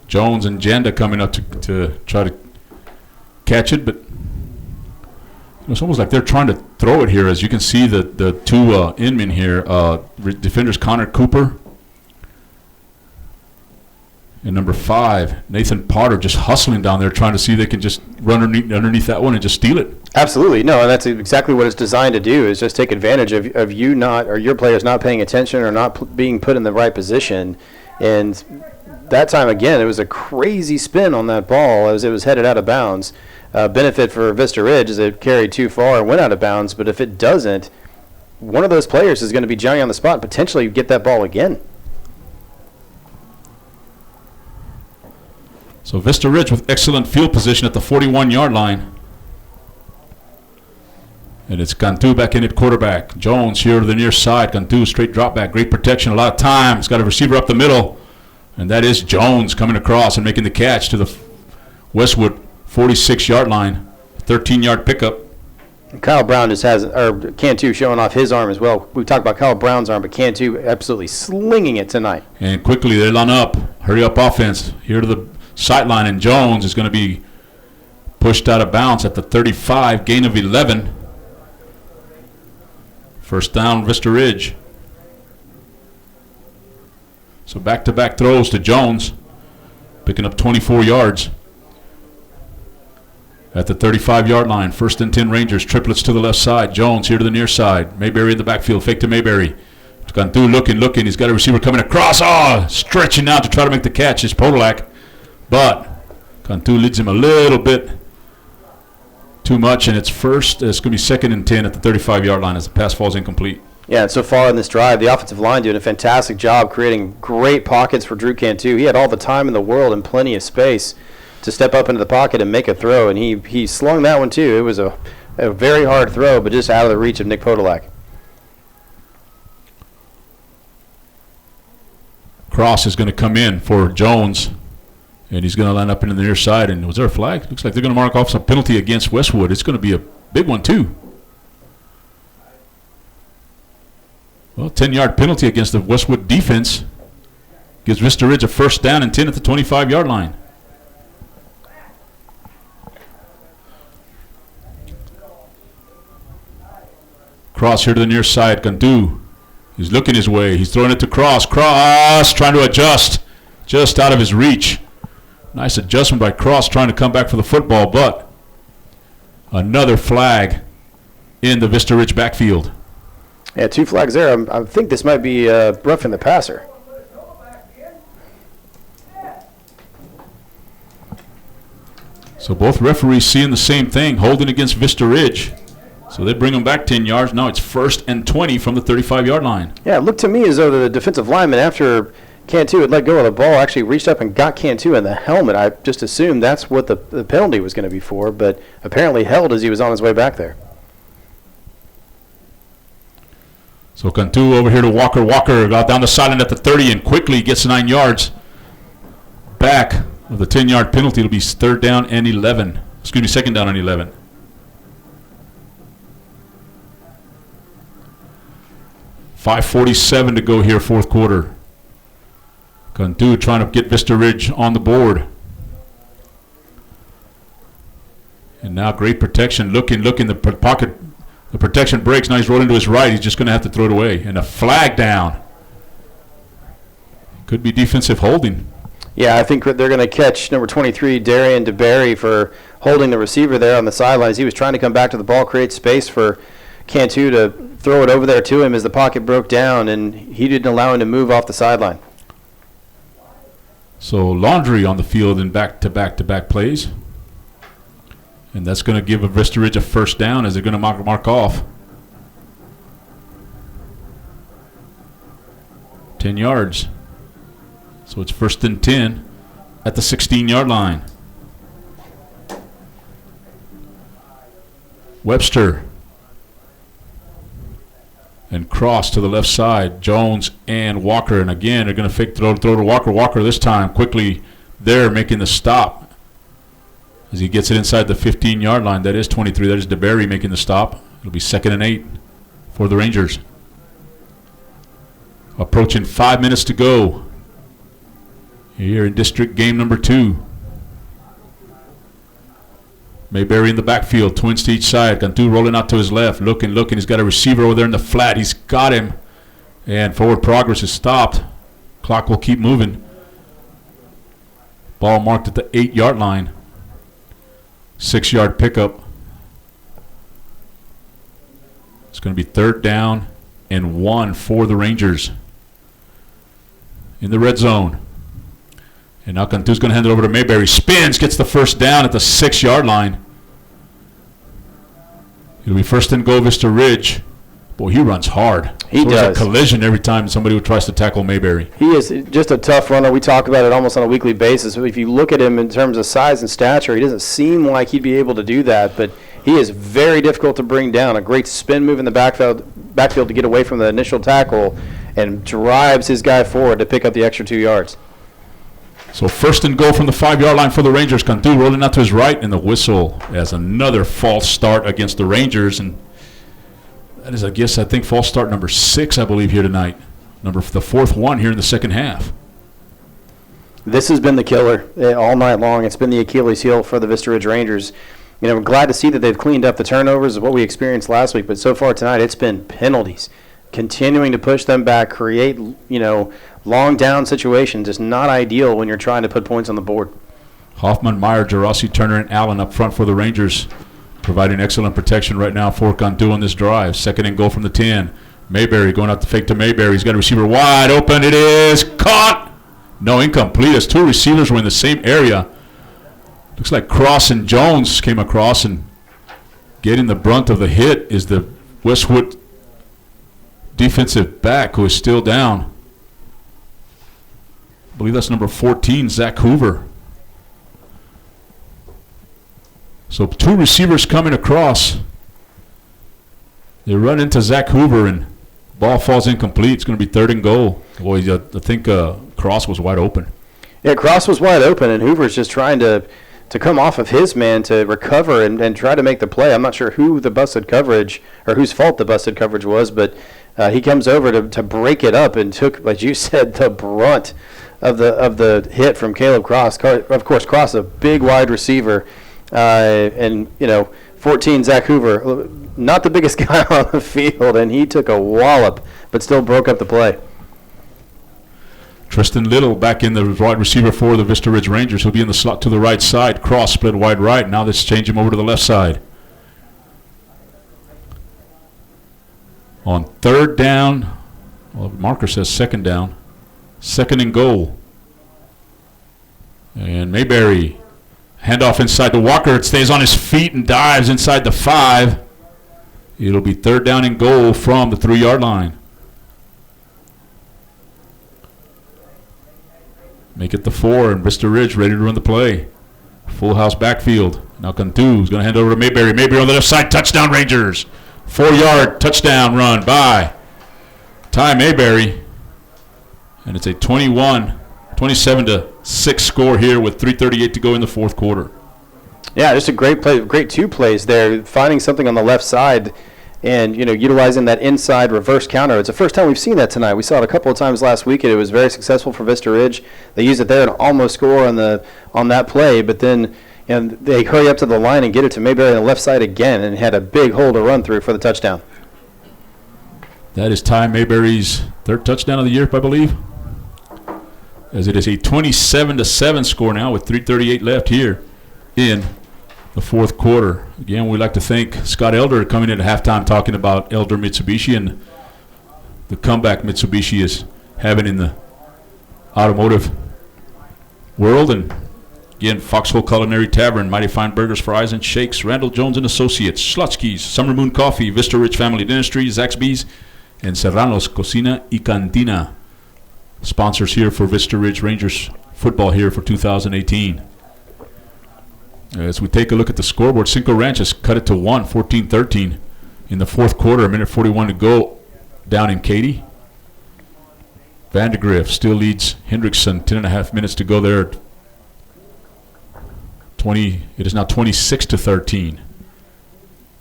Jones and Janda coming up to try to catch it, but it's almost like they're trying to throw it here. As you can see, the 2 inmen here, defenders Connor Cooper and number 5, Nathan Potter, just hustling down there, trying to see if they can just run underneath that one and just steal it. Absolutely. No, and that's exactly what it's designed to do, is just take advantage of you not, or your players not paying attention or not being put in the right position. And that time, again, it was a crazy spin on that ball as it was headed out of bounds. Benefit for Vista Ridge is it carried too far and went out of bounds, but if it doesn't, one of those players is going to be Johnny on the spot and potentially get that ball again. So Vista Ridge with excellent field position at the 41-yard line. And it's Cantu back in at quarterback. Jones here to the near side. Cantu straight drop back. Great protection. A lot of time. He's got a receiver up the middle. And that is Jones coming across and making the catch to the Westwood 46-yard line. 13-yard pickup. Kyle Brown just has, or Cantu showing off his arm as well. We talked about Kyle Brown's arm, but Cantu absolutely slinging it tonight. And quickly they line up. Hurry up offense. Here to the sideline, and Jones is going to be pushed out of bounds at the 35, gain of 11. First down, Vista Ridge. So back-to-back throws to Jones, picking up 24 yards. At the 35-yard line, 1st and 10 Rangers, triplets to the left side. Jones here to the near side. Mayberry in the backfield, fake to Mayberry. Cantu looking. He's got a receiver coming across. Stretching out to try to make the catch is Podolak. But Cantu leads him a little bit too much, and it's going to be 2nd and 10 at the 35-yard line as the pass falls incomplete. Yeah, and so far in this drive, the offensive line doing a fantastic job creating great pockets for Drew Cantu. He had all the time in the world and plenty of space to step up into the pocket and make a throw, and he slung that one too. It was a very hard throw, but just out of the reach of Nick Podolak. Cross is going to come in for Jones, and he's going to line up into the near side. And was there a flag? Looks like they're going to mark off some penalty against Westwood. It's going to be a big one too. Well, 10-yard penalty against the Westwood defense gives Vista Ridge a 1st down and 10 at the 25-yard line. Cross here to the near side. Cantu He's looking his way. He's throwing it to Cross. Cross trying to adjust. Just out of his reach. Nice adjustment by Cross trying to come back for the football, but another flag in the Vista Ridge backfield. Yeah, 2 flags there. I think this might be roughing the passer. So both referees seeing the same thing, holding against Vista Ridge. So they bring him back 10 yards. Now it's 1st and 20 from the 35-yard line. Yeah, it looked to me as though the defensive lineman, after Cantu had let go of the ball, actually reached up and got Cantu in the helmet. I just assumed that's what the penalty was going to be for, but apparently held as he was on his way back there. So Cantu over here to Walker. Walker got down the sideline at the 30 and quickly gets 9 yards back of the 10-yard penalty. It'll be 3rd down and 11. Excuse me, 2nd down and 11. .547 to go here, 4th quarter. Cantu trying to get Vista Ridge on the board. And now great protection. Looking, the pocket. The protection breaks. Now he's rolling to his right. He's just going to have to throw it away. And a flag down. Could be defensive holding. Yeah, I think they're going to catch number 23, Darian DeBerry, for holding the receiver there on the sidelines. He was trying to come back to the ball, create space for Cantu to throw it over there to him as the pocket broke down, and he didn't allow him to move off the sideline. So Laundry on the field in back-to-back plays. And that's going to give Vista Ridge a 1st down as they're going to mark off. 10 yards. So it's 1st and 10 at the 16-yard line. Webster and Cross to the left side. Jones and Walker. And again, they're going to fake throw to Walker. Walker this time quickly there making the stop as he gets it inside the 15-yard line. That is 23. That is DeBerry making the stop. It'll be 2nd and 8 for the Rangers. Approaching 5 minutes to go here in district game number 2. Mayberry in the backfield, twins to each side. Cantu rolling out to his left, looking. He's got a receiver over there in the flat. He's got him. And forward progress is stopped. Clock will keep moving. Ball marked at the 8-yard line. 6-yard pickup. It's going to be 3rd down and 1 for the Rangers in the red zone. And now Cantu's going to hand it over to Mayberry. Spins, gets the 1st down at the 6-yard line. It'll be 1st and goal, Vista Ridge. Boy, he runs hard. He does. There's a collision every time somebody tries to tackle Mayberry. He is just a tough runner. We talk about it almost on a weekly basis. If you look at him in terms of size and stature, he doesn't seem like he'd be able to do that, but he is very difficult to bring down. A great spin move in the backfield to get away from the initial tackle and drives his guy forward to pick up the extra 2 yards. So 1st and goal from the 5-yard line for the Rangers. Cantu rolling out to his right, and the whistle as another false start against the Rangers. And that is, I think, false start number 6, I believe, here tonight. The 4th one here in the 2nd half. This has been the killer all night long. It's been the Achilles heel for the Vista Ridge Rangers. You know, we're glad to see that they've cleaned up the turnovers of what we experienced last week, but so far tonight it's been penalties. Continuing to push them back, create, long down situations is not ideal when you're trying to put points on the board. Hoffman, Meyer, Gerasi, Turner, and Allen up front for the Rangers, providing excellent protection right now for Cantu on this drive. 2nd and goal from the 10. Mayberry going out to fake to Mayberry. He's got a receiver wide open. It is caught. No, incomplete as 2 receivers were in the same area. Looks like Cross and Jones came across, and getting the brunt of the hit is the Westwood defensive back, who is still down. I believe that's number 14, Zach Hoover. So 2 receivers coming across. They run into Zach Hoover, and ball falls incomplete. It's going to be 3rd and goal. Boy, I think Cross was wide open. Yeah, Cross was wide open, and Hoover's just trying to come off of his man to recover and try to make the play. I'm not sure who the busted coverage or whose fault the busted coverage was, but he comes over to break it up and took, like you said, the brunt of the hit from Caleb Cross. Of course, Cross, a big wide receiver, and 14, Zach Hoover, not the biggest guy on the field, and he took a wallop, but still broke up the play. Tristan Little back in the wide receiver for the Vista Ridge Rangers. He'll be in the slot to the right side. Cross split wide right. Now let's change him over to the left side. On third down, well, the marker says second down. Second and goal. And Mayberry, handoff inside to Walker. It stays on his feet and dives inside the 5. It'll be third down and goal from the 3-yard line. Make it the 4, and Vista Ridge ready to run the play. Full house backfield. Now Cantu is going to hand over to Mayberry. Mayberry on the left side. Touchdown Rangers. 4-yard touchdown run by Ty Mayberry. And it's a 27-6 score here with 3:38 to go in the fourth quarter. Yeah, just a great play, great 2 plays there. Finding something on the left side and, utilizing that inside reverse counter. It's the first time we've seen that tonight. We saw it a couple of times last week, and it was very successful for Vista Ridge. They used it there and almost score on that play, but then they hurry up to the line and get it to Mayberry on the left side again and had a big hole to run through for the touchdown. That is Ty Mayberry's 3rd touchdown of the year, I believe. As it is a 27-7 score now with 3:38 left here in the fourth quarter. Again, we'd like to thank Scott Elder coming in at halftime talking about Elder Mitsubishi and the comeback Mitsubishi is having in the automotive world. And again, Foxhole Culinary Tavern, Mighty Fine Burgers, Fries, and Shakes, Randall Jones and Associates, Schlotzky's, Summer Moon Coffee, Vista Ridge Family Dentistry, Zaxby's, and Serrano's Cocina y Cantina. Sponsors here for Vista Ridge Rangers football here for 2018. As we take a look at the scoreboard, Cinco Ranch has cut it to 1, 14-13 in the fourth quarter. 1:41 to go down in Katy. Vandergrift still leads Hendrickson. 10.5 minutes to go there. It is now 26-13.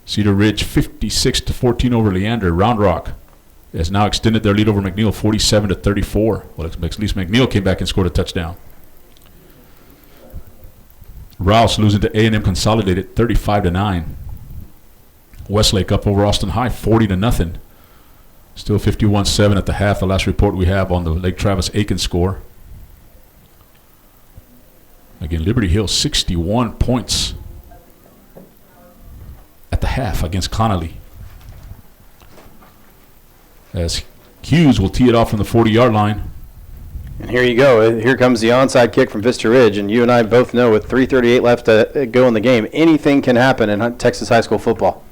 Cedar Ridge 56-14 over Leander. Round Rock has now extended their lead over McNeil 47-34. Well, at least McNeil came back and scored a touchdown. Rouse losing to A&M Consolidated 35-9. Westlake up over Austin High 40-0. Still 51-7 at the half. The last report we have on the Lake Travis Aiken score. Again, Liberty Hill 61 points at the half against Connolly. As Hughes will tee it off from the 40-yard line. And here you go. Here comes the onside kick from Vista Ridge, and you and I both know with 3:38 left to go in the game, anything can happen in Texas high school football.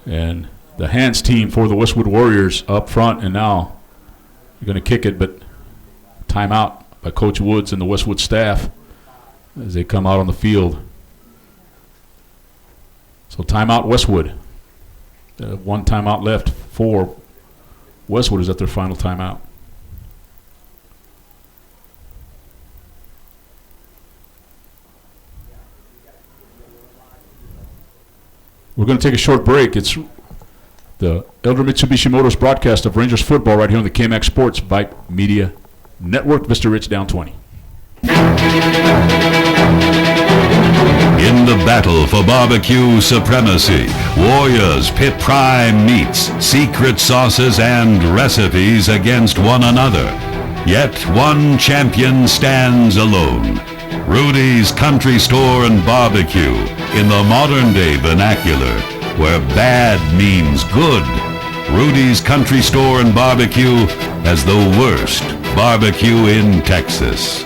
And the hands team for the Westwood Warriors up front, and now they're going to kick it, but timeout by Coach Woods and the Westwood staff as they come out on the field. So timeout Westwood. One timeout left for Westwood is at their final timeout. We're going to take a short break. It's the Elder Mitsubishi Motors broadcast of Rangers football right here on the KMX Sports Vype Media Network. Vista Ridge down 20. In the battle for barbecue supremacy, warriors pit prime meats, secret sauces, and recipes against one another. Yet one champion stands alone. Rudy's Country Store and Barbecue, in the modern-day vernacular, where bad means good. Rudy's Country Store and Barbecue has the worst barbecue in Texas.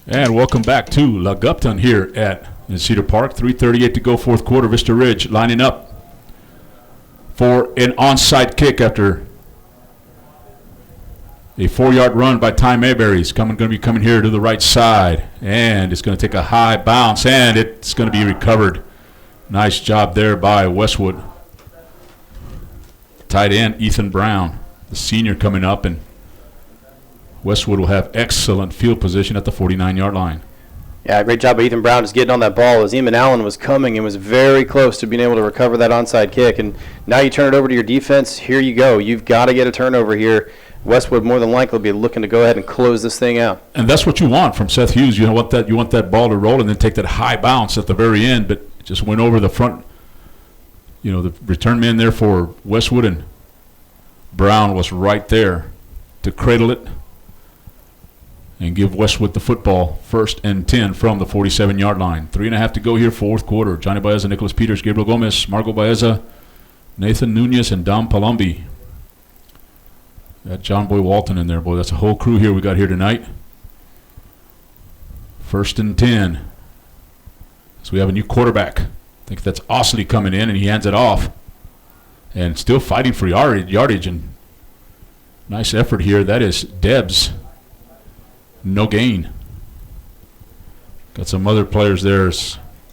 And welcome back to La Gupton here at Cedar Park. 3:38 to go, fourth quarter. Vista Ridge lining up for an onside kick after a 4-yard run by Ty Mayberry. He's going to be coming here to the right side, and it's going to take a high bounce, and it's going to be recovered. Nice job there by Westwood. Tight end Ethan Brown, the senior, coming up, and Westwood will have excellent field position at the 49-yard line. Yeah, great job by Ethan Brown just getting on that ball as Eamon Allen was coming and was very close to being able to recover that onside kick. And now you turn it over to your defense. Here you go. You've got to get a turnover here Westwood more than likely will be looking to go ahead and close this thing out. And that's what you want from Seth Hughes. You want that ball to roll and then take that high bounce at the very end, but it just went over the front. The return man there for Westwood, and Brown was right there to cradle it and give Westwood the football. 1st and 10 from the 47-yard line. 3.5 to go here, fourth quarter. Johnny Baeza, Nicholas Peters, Gabriel Gomez, Margo Baeza, Nathan Nunez, and Dom Palumbi. Got John Boy Walton in there, boy. That's a whole crew here we got here tonight. 1st and 10. So we have a new quarterback. I think that's Osley coming in, and he hands it off. And still fighting for yardage, and nice effort here. That is Debs. No gain. Got some other players there.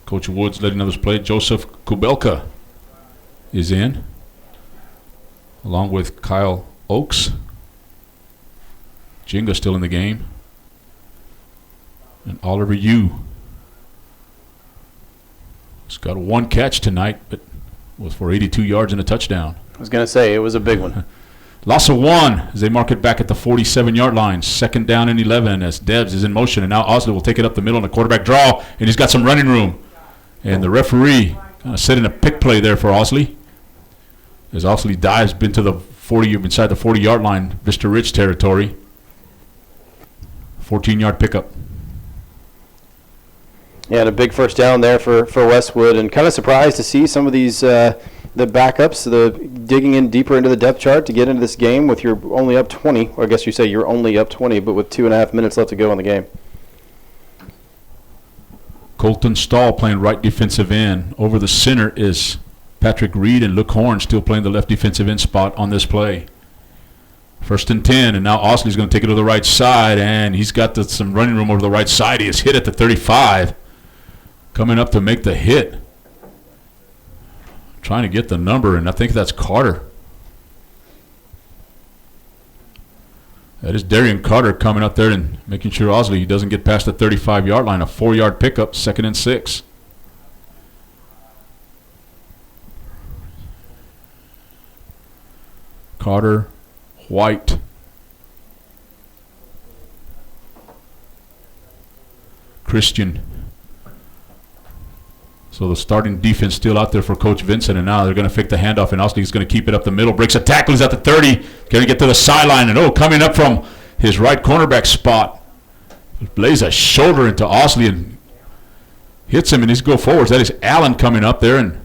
Coach Woods letting others play. Joseph Kubelka is in, along with Kyle Oakes. Jinga still in the game. And Oliver Yu. He's got one catch tonight, but was for 82 yards and a touchdown. I was going to say, it was a big one. Loss of 1 as they mark it back at the 47-yard line. 2nd down and 11 as Debs is in motion. And now Osley will take it up the middle on a quarterback draw, and he's got some running room. And the referee kind of set in a pick play there for Osley. As Osley dives into the 40, inside the 40-yard line, Vista Ridge territory. 14-yard pickup. Yeah, and a big first down there for Westwood, and kind of surprised to see some of these the backups, digging in deeper into the depth chart to get into this game with you're only up 20. Or I guess you say you're only up 20, but with 2.5 minutes left to go in the game. Colton Stahl playing right defensive end. Over the center is Patrick Reed, and Luke Horn still playing the left defensive end spot on this play. 1st and 10, and now Osley's going to take it to the right side, and he's got some running room over the right side. He is hit at the 35. Coming up to make the hit. Trying to get the number, and I think that's Carter. That is Darian Carter coming up there and making sure Osley doesn't get past the 35-yard line. A 4-yard pickup, 2nd and 6. Carter, White. Christian. So the starting defense still out there for Coach Vincent, and now they're going to fake the handoff, and Osley's going to keep it up the middle. Breaks a tackle, he's at the 30, going to get to the sideline, and coming up from his right cornerback spot, lays a shoulder into Osley and hits him, and he's go forwards. That is Allen coming up there, and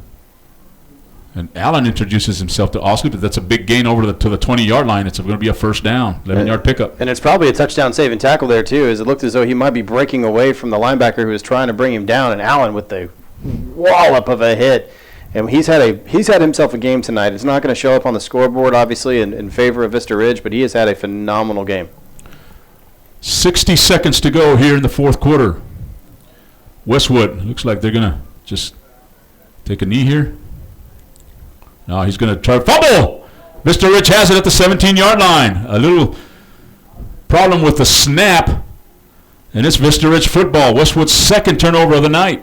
Allen introduces himself to Osley, but that's a big gain over to the 20-yard line. It's going to be a first down, 11-yard pickup. And it's probably a touchdown saving tackle there, too, as it looked as though he might be breaking away from the linebacker who was trying to bring him down, and Allen with the wallop of a hit. And he's had himself a game tonight. It's not going to show up on the scoreboard, obviously, in favor of Vista Ridge, but he has had a phenomenal game. 60 seconds to go here in the fourth quarter. Westwood, looks like they're going to just take a knee here. No, he's going to try fumble. Vista Ridge has it at the 17-yard line. A little problem with the snap, and it's Vista Ridge football. Westwood's second turnover of the night.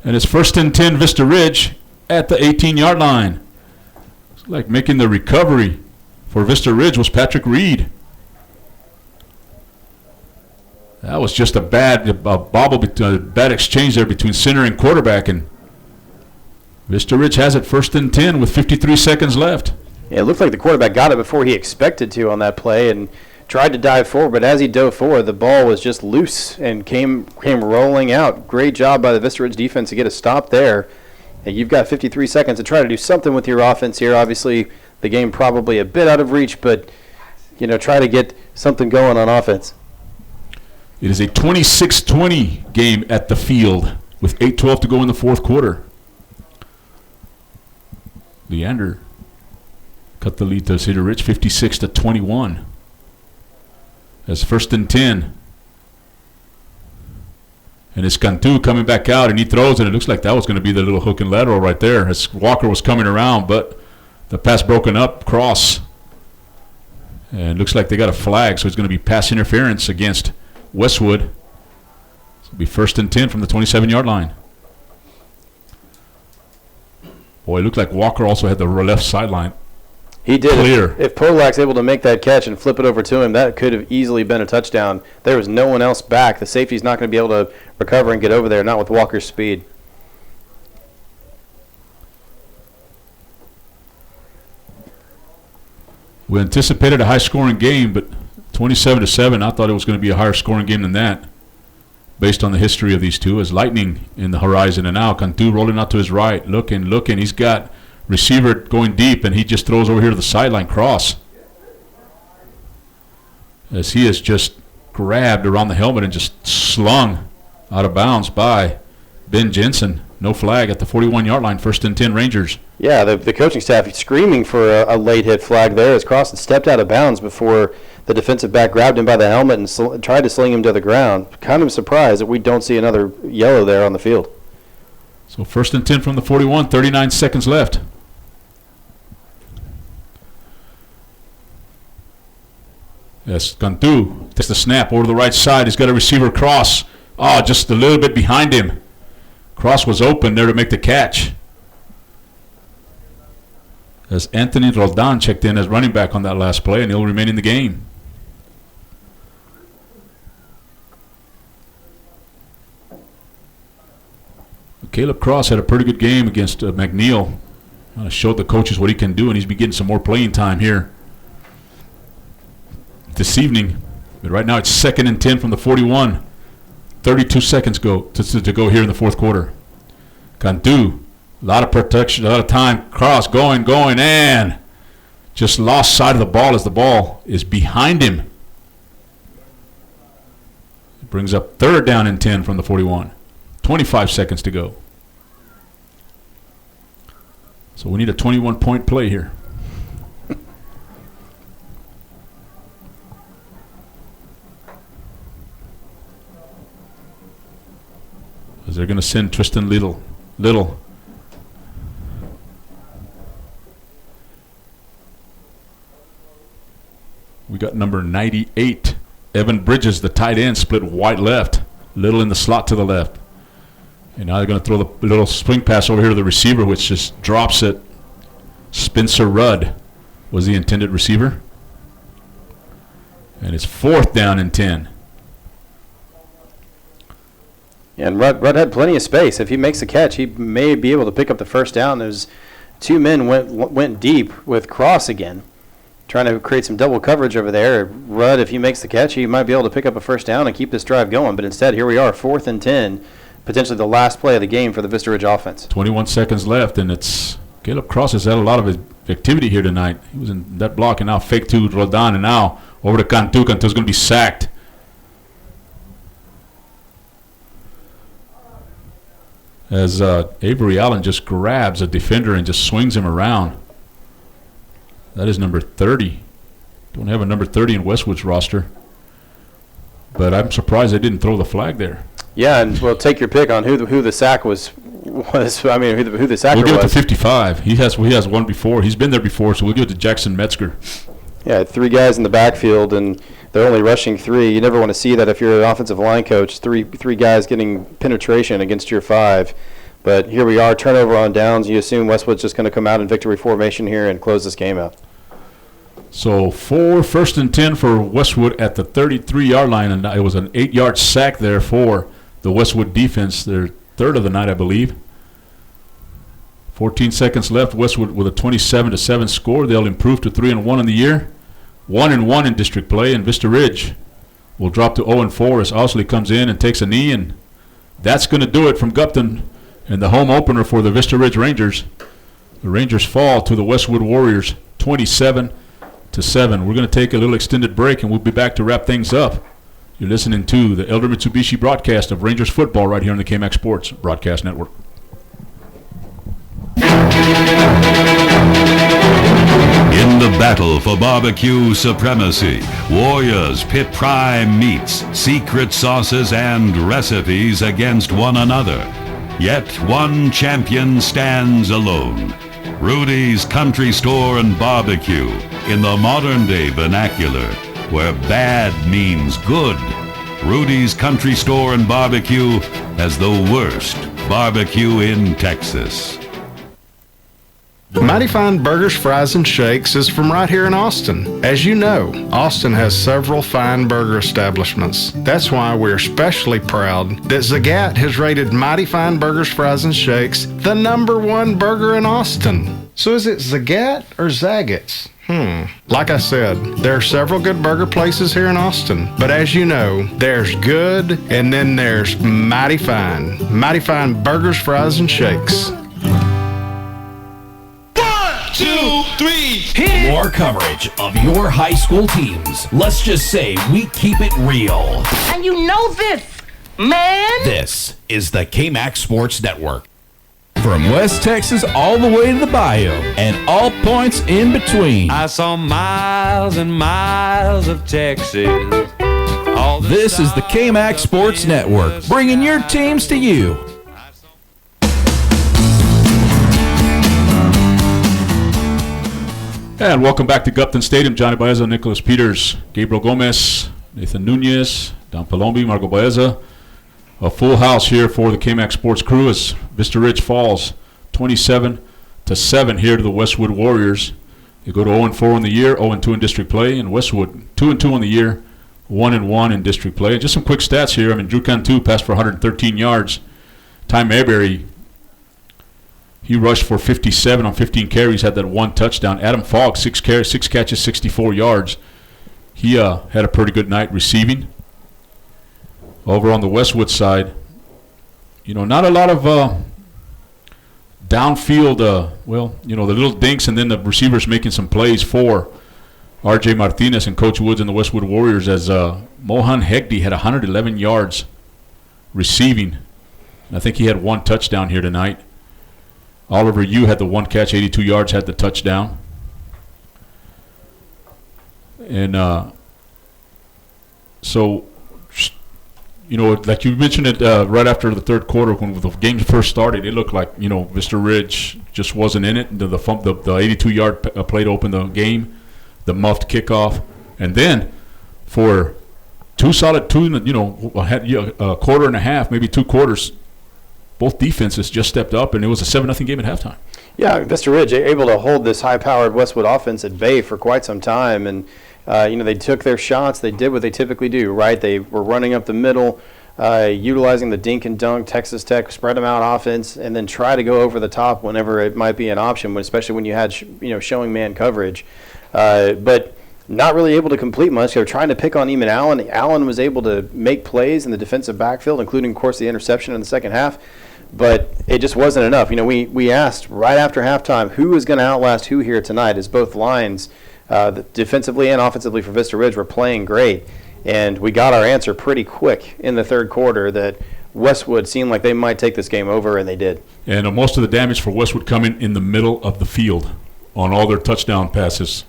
And it's 1st and 10 Vista Ridge at the 18-yard line. It's like making the recovery for Vista Ridge was Patrick Reed. That was just a bad exchange there between center and quarterback, and Vista Ridge has it 1st and 10 with 53 seconds left. Yeah, it looked like the quarterback got it before he expected to on that play and tried to dive forward, but as he dove forward, the ball was just loose and came rolling out. Great job by the Vista Ridge defense to get a stop there. And you've got 53 seconds to try to do something with your offense here. Obviously, the game probably a bit out of reach, but try to get something going on offense. It is a 26-20 game at the field with 8:12 to go in the fourth quarter. Leander cut the lead to Cedar Ridge 56-21. That's 1st and 10. And it's Cantu coming back out, and he throws it. It looks like that was going to be the little hook and lateral right there as Walker was coming around, but the pass broken up, cross. And it looks like they got a flag, so it's going to be pass interference against Westwood. So it'll be 1st and 10 from the 27-yard line. Boy, it looked like Walker also had the left sideline. He did. Clear. If Polak's able to make that catch and flip it over to him, that could have easily been a touchdown. There was no one else back. The safety's not going to be able to recover and get over there, not with Walker's speed. We anticipated a high-scoring game, but 27-7, I thought it was going to be a higher-scoring game than that, based on the history of these two, as lightning in the horizon. And now Cantu rolling out to his right, looking. He's got receiver going deep, and he just throws over here to the sideline cross. As he is just grabbed around the helmet and just slung out of bounds by Ben Jensen. No flag at the 41-yard line, 1st and 10 Rangers. Yeah, the coaching staff screaming for a late hit flag there as Cross had stepped out of bounds before the defensive back grabbed him by the helmet and tried to sling him to the ground. Kind of surprised that we don't see another yellow there on the field. So 1st and 10 from the 41, 39 seconds left. Yes, Cantu takes the snap over to the right side. He's got a receiver Cross. Oh, just a little bit behind him. Cross was open there to make the catch. As Anthony Roldan checked in as running back on that last play, and he'll remain in the game. Caleb Cross had a pretty good game against McNeil. Showed the coaches what he can do, and he's been getting some more playing time here this evening. But right now it's 2nd and 10 from the 41. 32 seconds to go here in the fourth quarter. Cantu, a lot of protection, a lot of time. Cross going, and just lost sight of the ball as the ball is behind him. It brings up 3rd down and 10 from the 41. 25 seconds to go. So we need a 21-point play here. As they're going to send Tristan Little. We got number 98, Evan Bridges, the tight end, split wide left. Little in the slot to the left. And now they're going to throw the little swing pass over here to the receiver, which just drops it. Spencer Rudd was the intended receiver. And it's 4th down and 10. Yeah, and Rudd had plenty of space. If he makes the catch, he may be able to pick up the first down. There's 2 men went deep with Cross again, trying to create some double coverage over there. Rudd, if he makes the catch, he might be able to pick up a first down and keep this drive going. But instead, here we are, 4th and 10, potentially the last play of the game for the Vista Ridge offense. 21 seconds left, and it's Caleb Cross has had a lot of his activity here tonight. He was in that block, and now fake to Roldan, and now over to Cantu. Cantu's going to be sacked. As Avery Allen just grabs a defender and just swings him around. That is number 30. Don't have a number 30 in Westwood's roster. But I'm surprised they didn't throw the flag there. Yeah, and we'll take your pick on who the sack was. I mean, who the sacker was. We'll give it to 55. He has one before. He's been there before, so we'll give it to Jackson Metzger. Yeah, 3 guys in the backfield, and they're only rushing 3. You never want to see that if you're an offensive line coach, three guys getting penetration against your 5. But here we are, turnover on downs. You assume Westwood's just going to come out in victory formation here and close this game out. So 1st and 10 for Westwood at the 33-yard line, and it was an 8-yard sack there for the Westwood defense, their 3rd of the night, I believe. 14 seconds left. Westwood with a 27-7 score. They'll improve to 3-1 in the year. 1-1 in district play, and Vista Ridge will drop to 0-4 as Osley comes in and takes a knee, and that's going to do it from Gupton in the home opener for the Vista Ridge Rangers. The Rangers fall to the Westwood Warriors 27-7. We're going to take a little extended break, and we'll be back to wrap things up. You're listening to the Elder Mitsubishi broadcast of Rangers football right here on the KMAX Sports Broadcast Network. In the battle for barbecue supremacy, warriors pit prime meats, secret sauces, and recipes against one another. Yet one champion stands alone. Rudy's Country Store and Barbecue, in the modern-day vernacular, where bad means good. Rudy's Country Store and Barbecue has the worst barbecue in Texas. Mighty Fine Burgers, Fries, and Shakes is from right here in Austin. As you know, Austin has several fine burger establishments. That's why we're especially proud that Zagat has rated Mighty Fine Burgers, Fries, and Shakes the #1 burger in Austin. So is it Zagat or Zagat's? Like I said, there are several good burger places here in Austin. But as you know, there's good and then there's Mighty Fine. Mighty Fine Burgers, Fries, and Shakes. 2, 3, hit! More coverage of your high school teams. Let's just say we keep it real. And you know this, man. This is the KMAX Sports Network. From West Texas all the way to the bayou and all points in between. I saw miles and miles of Texas. This is the KMAX Sports Network, bringing your teams to you. And welcome back to Gupton Stadium. Johnny Baeza, Nicholas Peters, Gabriel Gomez, Nathan Nunez, Don Palombi, Marco Baeza. A full house here for the KMAX Sports crew as Vista Ridge falls 27-7 here to the Westwood Warriors. They go to 0-4 on the year, 0-2 in district play, and Westwood 2-2 on the year, 1-1 in district play. And just some quick stats here. I mean, Drew Cantu passed for 113 yards. Ty Mayberry, he rushed for 57 on 15 carries, had that one touchdown. Adam Fogg, 6 catches, 64 yards. He had a pretty good night receiving. Over on the Westwood side, not a lot of downfield, the little dinks and then the receivers making some plays for R.J. Martinez and Coach Woods and the Westwood Warriors as Mohan Hegde had 111 yards receiving. I think he had one touchdown here tonight. Oliver Yu had the one catch, 82 yards, had the touchdown. And like you mentioned it right after the third quarter when the game first started, it looked like, Vista Ridge just wasn't in it. The 82-yard play to open the game, the muffed kickoff. And then for a quarter and a half, maybe 2 quarters, both defenses just stepped up, and it was a 7-0 game at halftime. Yeah, Vista Ridge able to hold this high-powered Westwood offense at bay for quite some time, and they took their shots. They did what they typically do, right? They were running up the middle, utilizing the dink and dunk, Texas Tech spread them out offense, and then try to go over the top whenever it might be an option, especially when you had showing man coverage. But not really able to complete much. They were trying to pick on Eamon Allen. Allen was able to make plays in the defensive backfield, including, of course, the interception in the second half. But it just wasn't enough. We asked right after halftime who is going to outlast who here tonight, as both lines, defensively and offensively for Vista Ridge, were playing great. And we got our answer pretty quick in the third quarter that Westwood seemed like they might take this game over, and they did. And most of the damage for Westwood coming in the middle of the field on all their touchdown passes.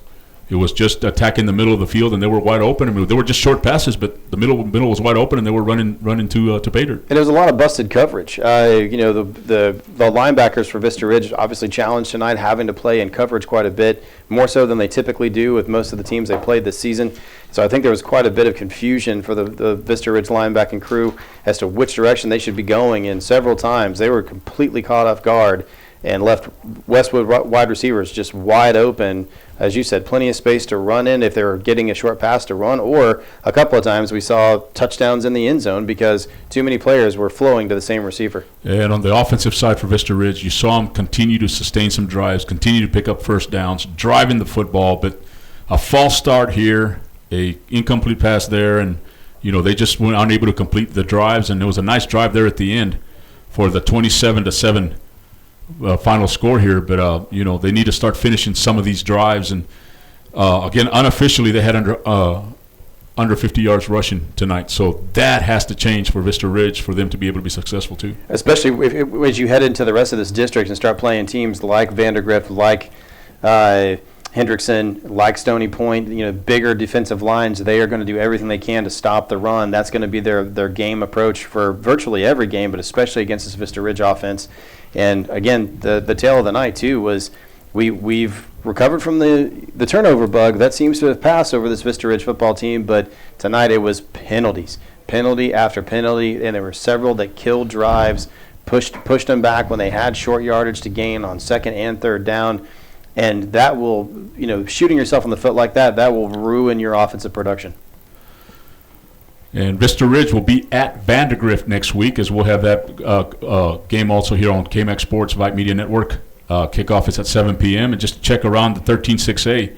It was just attacking the middle of the field, and they were wide open. I mean, they were just short passes, but the middle was wide open, and they were running to pay dirt. And there was a lot of busted coverage. The linebackers for Vista Ridge obviously challenged tonight, having to play in coverage quite a bit, more so than they typically do with most of the teams they played this season. So I think there was quite a bit of confusion for the Vista Ridge linebacking crew as to which direction they should be going, and several times they were completely caught off guard and left Westwood wide receivers just wide open. As you said, plenty of space to run in if they were getting a short pass to run, or a couple of times we saw touchdowns in the end zone because too many players were flowing to the same receiver. And on the offensive side for Vista Ridge, you saw them continue to sustain some drives, continue to pick up first downs, driving the football, but a false start here, a incomplete pass there, and they just were unable to complete the drives, and there was a nice drive there at the end for the 27-7 final score here, but they need to start finishing some of these drives. And again, unofficially, they had under 50 yards rushing tonight, so that has to change for Vista Ridge for them to be able to be successful too. Especially as you head into the rest of this district and start playing teams like Vandergrift, like Hendrickson, like Stony Point, bigger defensive lines. They are going to do everything they can to stop the run. That's going to be their game approach for virtually every game, but especially against this Vista Ridge offense. And again, the tale of the night too was we've recovered from the turnover bug that seems to have passed over this Vista Ridge football team, but tonight it was penalty after penalty, and there were several that killed drives, pushed them back when they had short yardage to gain on second and third down. And that will, shooting yourself in the foot like that will ruin your offensive production. And Vista Ridge will be at Vandergrift next week, as we'll have that game also here on KMAX Sports Vype Media Network. Kickoff is at 7 p.m. And just to check around the 13-6A,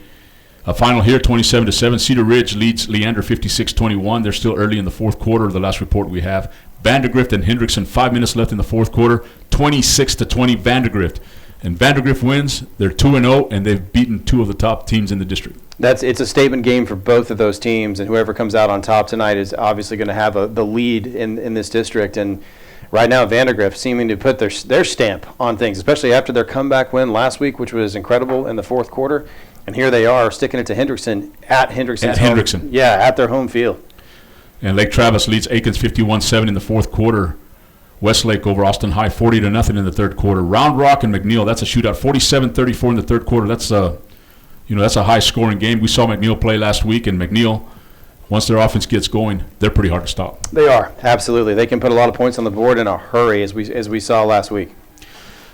final here, 27-7. Cedar Ridge leads Leander 56-21. They're still early in the fourth quarter, the last report we have. Vandergrift and Hendrickson, 5 minutes left in the fourth quarter, 26-20 Vandergrift. And Vandergrift wins. They're 2-0, and they've beaten two of the top teams in the district. It's a statement game for both of those teams, and whoever comes out on top tonight is obviously going to have the lead in this district. And right now, Vandergrift seeming to put their stamp on things, especially after their comeback win last week, which was incredible in the fourth quarter. And here they are sticking it to Hendrickson at Hendrickson. Yeah, at their home field. And Lake Travis leads Aikens 51-7 in the fourth quarter. Westlake over Austin High 40-0 in the third quarter. Round Rock and McNeil, that's a shootout, 47-34 in the third quarter. That's a high-scoring game. We saw McNeil play last week, and McNeil, once their offense gets going, they're pretty hard to stop. They are, absolutely. They can put a lot of points on the board in a hurry, as we saw last week.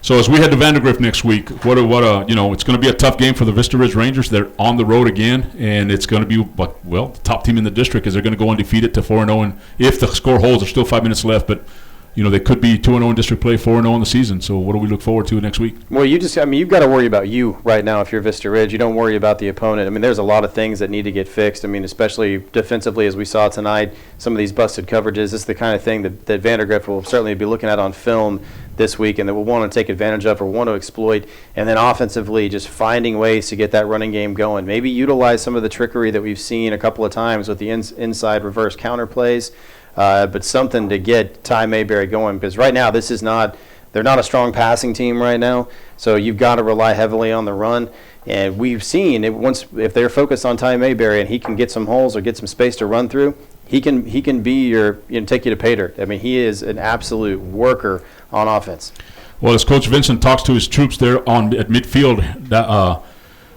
So as we head to Vandergrift next week, it's going to be a tough game for the Vista Ridge Rangers. They're on the road again, and it's going to be, the top team in the district. Is they're going to go undefeated to 4-0, and if the score holds, there's still 5 minutes left, but they could be 2-0 in district play, 4-0 in the season. So what do we look forward to next week? Well, you've got to worry about you right now if you're Vista Ridge. You don't worry about the opponent. There's a lot of things that need to get fixed. Especially defensively, as we saw tonight, some of these busted coverages. This is the kind of thing that Vandergrift will certainly be looking at on film this week, and that we'll want to take advantage of or want to exploit. And then offensively, just finding ways to get that running game going. Maybe utilize some of the trickery that we've seen a couple of times with the inside reverse counter plays. But something to get Ty Mayberry going, because right now they're not a strong passing team right now, so you've got to rely heavily on the run. And we've seen if they're focused on Ty Mayberry and he can get some holes or get some space to run through, he can be take you to pay dirt. He is an absolute worker on offense. Well, as Coach Vincent talks to his troops there at midfield,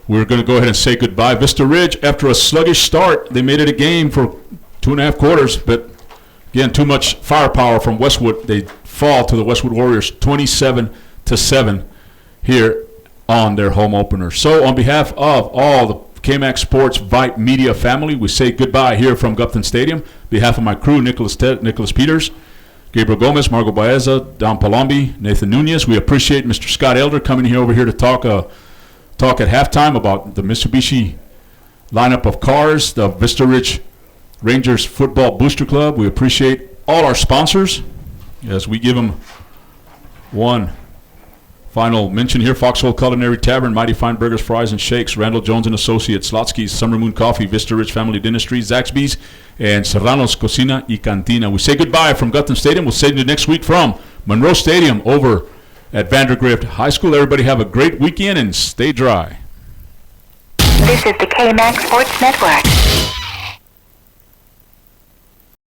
we're going to go ahead and say goodbye. Vista Ridge, after a sluggish start, they made it a game for 2.5 quarters, but again, too much firepower from Westwood. They fall to the Westwood Warriors 27-7 here on their home opener. So on behalf of all the KMAX Sports Vype Media family, we say goodbye here from Gupton Stadium. On behalf of my crew, Nicholas Peters, Gabriel Gomez, Margo Baeza, Don Palombi, Nathan Nunez. We appreciate Mr. Scott Elder coming over here to talk at halftime about the Mitsubishi lineup of cars, the Vista Ridge Rangers Football Booster Club. We appreciate all our sponsors as we give them one final mention here. Foxhole Culinary Tavern, Mighty Fine Burgers, Fries, and Shakes, Randall Jones and Associates, Slotsky's, Summer Moon Coffee, Vista Ridge Family Dentistry, Zaxby's, and Serrano's Cocina y Cantina. We say goodbye from Gutton Stadium. We'll see you next week from Monroe Stadium over at Vandergrift High School. Everybody have a great weekend and stay dry. This is the KMAX Sports Network.